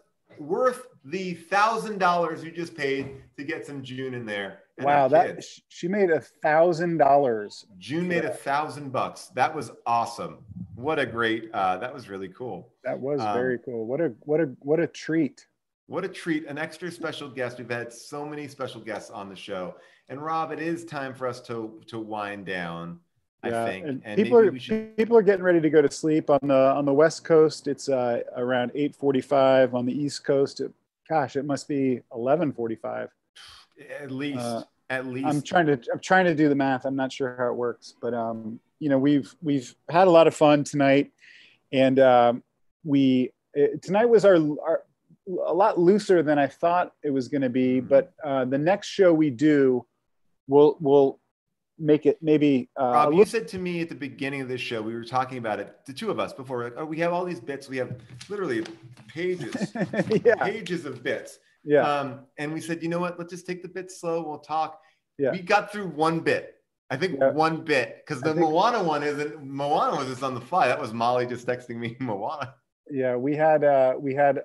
the $1,000 you just paid to get some June in there. And wow, she made $1,000. June made $1,000. That was awesome. What a great! That was really cool. That was very cool. What a treat. What a treat! An extra special guest. We've had so many special guests on the show. And Rob, it is time for us to wind down. Yeah, I think. and people are getting ready to go to sleep on the West Coast. It's around 8:45. On the East Coast, it must be 11:45. At least. I'm trying to do the math. I'm not sure how it works, but we've had a lot of fun tonight, and tonight was our a lot looser than I thought it was going to be. But the next show we do, we'll make it maybe. Rob, you said to me at the beginning of this show, we were talking about it, the two of us before. We're like, oh, we have all these bits. We have literally pages, pages of bits. Yeah. And we said, you know what? Let's just take the bits slow. We'll talk. Yeah. We got through one bit. I think one bit, because the Moana one Moana was just on the fly. That was Molly just texting me Moana. Yeah, we had a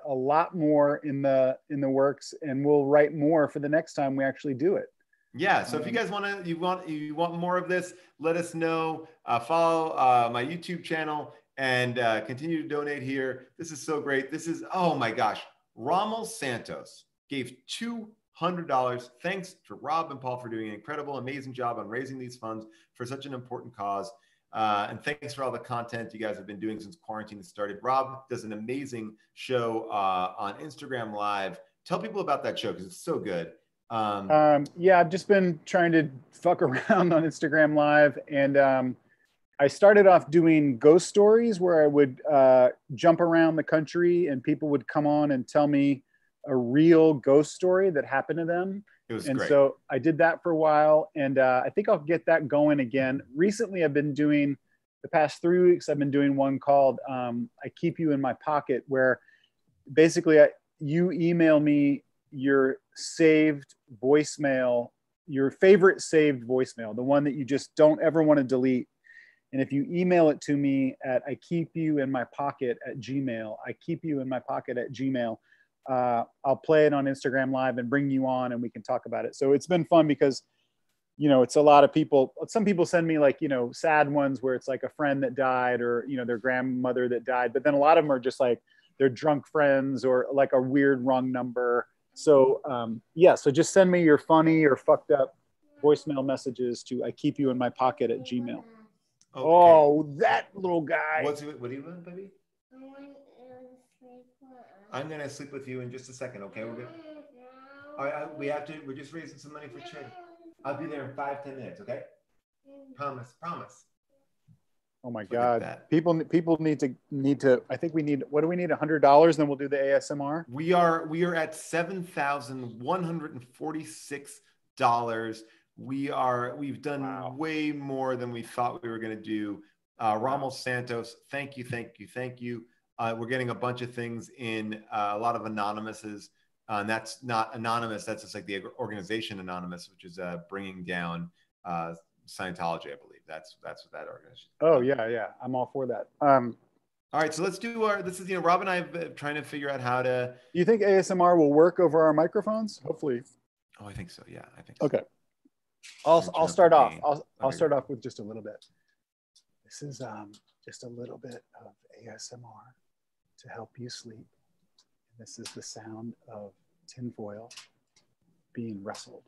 lot more in the works, and we'll write more for the next time we actually do it. Yeah. So if you guys you want more of this, let us know. Follow my YouTube channel and continue to donate here. This is so great. This is, oh my gosh, Rommel Santos gave $200. Thanks to Rob and Paul for doing an incredible, amazing job on raising these funds for such an important cause. And thanks for all the content you guys have been doing since quarantine started. Rob does an amazing show on Instagram Live. Tell people about that show because it's so good. Yeah, I've just been trying to fuck around on Instagram Live, and I started off doing ghost stories where I would jump around the country and people would come on and tell me a real ghost story that happened to them. It was great. And so I did that for a while, and I think I'll get that going again. Recently, I've been doing, the past 3 weeks, I've been doing one called I Keep You in My Pocket, where basically you email me your saved voicemail, your favorite saved voicemail, the one that you just don't ever want to delete. And if you email it to me at ikeepyouinmypocket@gmail, ikeepyouinmypocket@gmail, I'll play it on Instagram Live and bring you on and we can talk about it. So it's been fun because, it's a lot of people. Some people send me like, sad ones where it's like a friend that died or, their grandmother that died. But then a lot of them are just like their drunk friends or like a weird wrong number. So so just send me your funny or fucked up voicemail messages to ikeepyouinmypocket@gmail. Okay. Oh, that little guy. What do you want, baby? I'm going to sleep with you in just a second, okay? We're good. All right, we're just raising some money for charity. I'll be there in 5-10 minutes, okay? Promise. Oh my God. People need to, I think we need, what do we need? $100, then we'll do the ASMR. We are at $7,146. We've done way more than we thought we were going to do. Ramos Santos, thank you. We're getting a bunch of things in, a lot of anonymouses. And that's not anonymous. That's just like the organization Anonymous, which is bringing down Scientology, I believe. That's what that organization. Oh yeah. I'm all for that. All right, so let's do this is, Rob and I have been trying to figure out how to. Do you think ASMR will work over our microphones? Hopefully. Oh, I think so. Yeah, I think so. Okay. I'll start off. I'll start off with just a little bit. This is just a little bit of ASMR to help you sleep. This is the sound of tinfoil being rustled.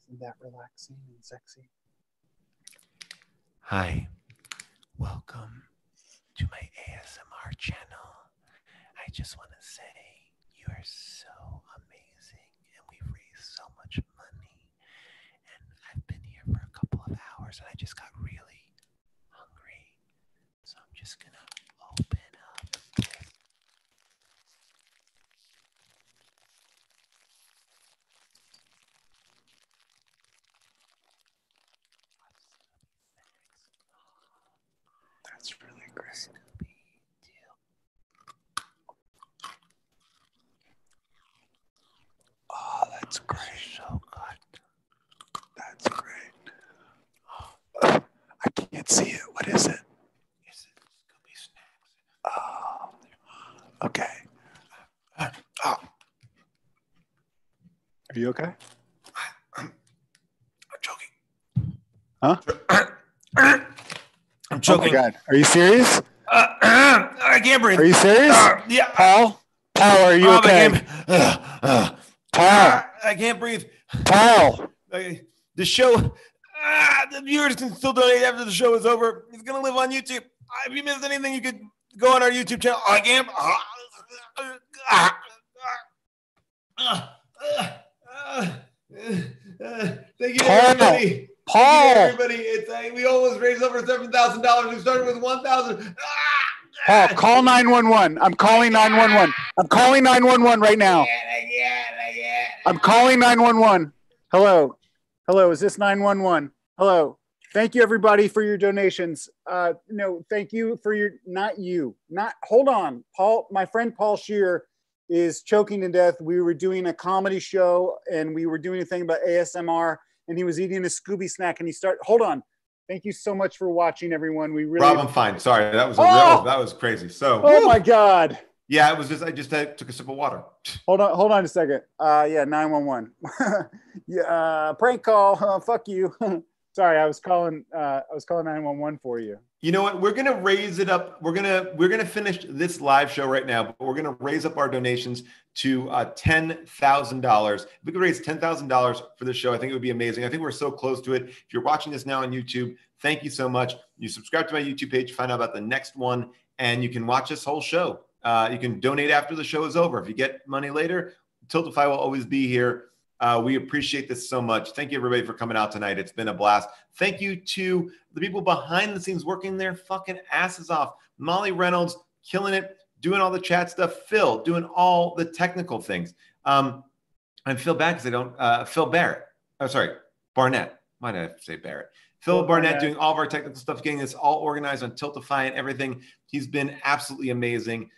Isn't that relaxing and sexy? Hi, welcome to my ASMR channel. I just want to say you are so amazing and we've raised so much money. And I've been here for a couple of hours and I just got really hungry. So I'm just going to open up this. That's really great. Oh, that's great. So good. That's great. Oh, I can't see it. What is it? It's Scooby Snacks. Oh, okay. Oh. Are you okay? I'm choking. Huh? I'm choking. Oh my God. Are you serious? I can't breathe. Are you serious? Yeah. Paul, are you okay? Paul, I can't breathe. Paul. The show, the viewers can still donate after the show is over. It's going to live on YouTube. If you missed anything, you could go on our YouTube channel. I can't. Thank you, everybody. Paul. Everybody. We almost raised over $7,000. We started with $1,000. Paul, call 911. I'm calling 911. I'm calling 911 right now. I'm calling 911. Hello. Is this 911? Hello. Thank you, everybody, for your donations. No, thank you for hold on. Paul, my friend Paul Scheer is choking to death. We were doing a comedy show and we were doing a thing about ASMR and he was eating a Scooby snack and hold on. Thank you so much for watching, everyone. We really. Rob, I'm fine. Sorry, that was crazy. So. Oh my God. Yeah, it was just I took a sip of water. Hold on a second. 911. Yeah, prank call. Fuck you. Sorry, I was calling 911 for you. You know what? We're gonna raise it up. We're gonna finish this live show right now, but we're gonna raise up our donations to $10,000. If we could raise $10,000 for this show, I think it would be amazing. I think we're so close to it. If you're watching this now on YouTube, thank you so much. You subscribe to my YouTube page, find out about the next one, and you can watch this whole show. You can donate after the show is over. If you get money later, Tiltify will always be here. We appreciate this so much. Thank you, everybody, for coming out tonight. It's been a blast. Thank you to the people behind the scenes working their fucking asses off. Molly Reynolds, killing it, doing all the chat stuff. Phil, doing all the technical things. I feel bad because I don't. Phil Barrett. Oh, sorry, Barnett. Why did I say Barrett? Phil Barnett doing all of our technical stuff, getting this all organized on Tiltify and everything. He's been absolutely amazing.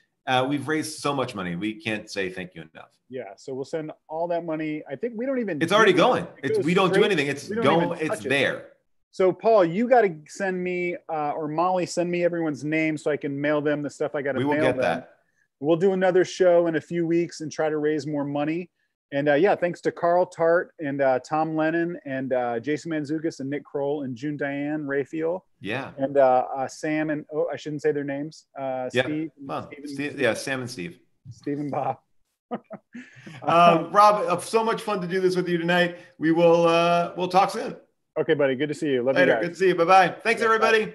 We've raised so much money. We can't say thank you enough. Yeah, so we'll send all that money. I think we don't even. It's already going. We don't do anything. It's going. It's there. So Paul, you got to send me or Molly send me everyone's name so I can mail them the stuff I got to mail them. We will get that. We'll do another show in a few weeks and try to raise more money. And thanks to Carl Tart and Tom Lennon and Jason Mantzoukas and Nick Kroll and June Diane Raphael. Yeah. And Sam and I shouldn't say their names. Steve. Sam and Steve. Steve and Bob. Rob, so much fun to do this with you tonight. We'll talk soon. Okay, buddy. Good to see you. Love Later. you guys. Good to see you. Bye-bye. Thanks, everybody. Bye.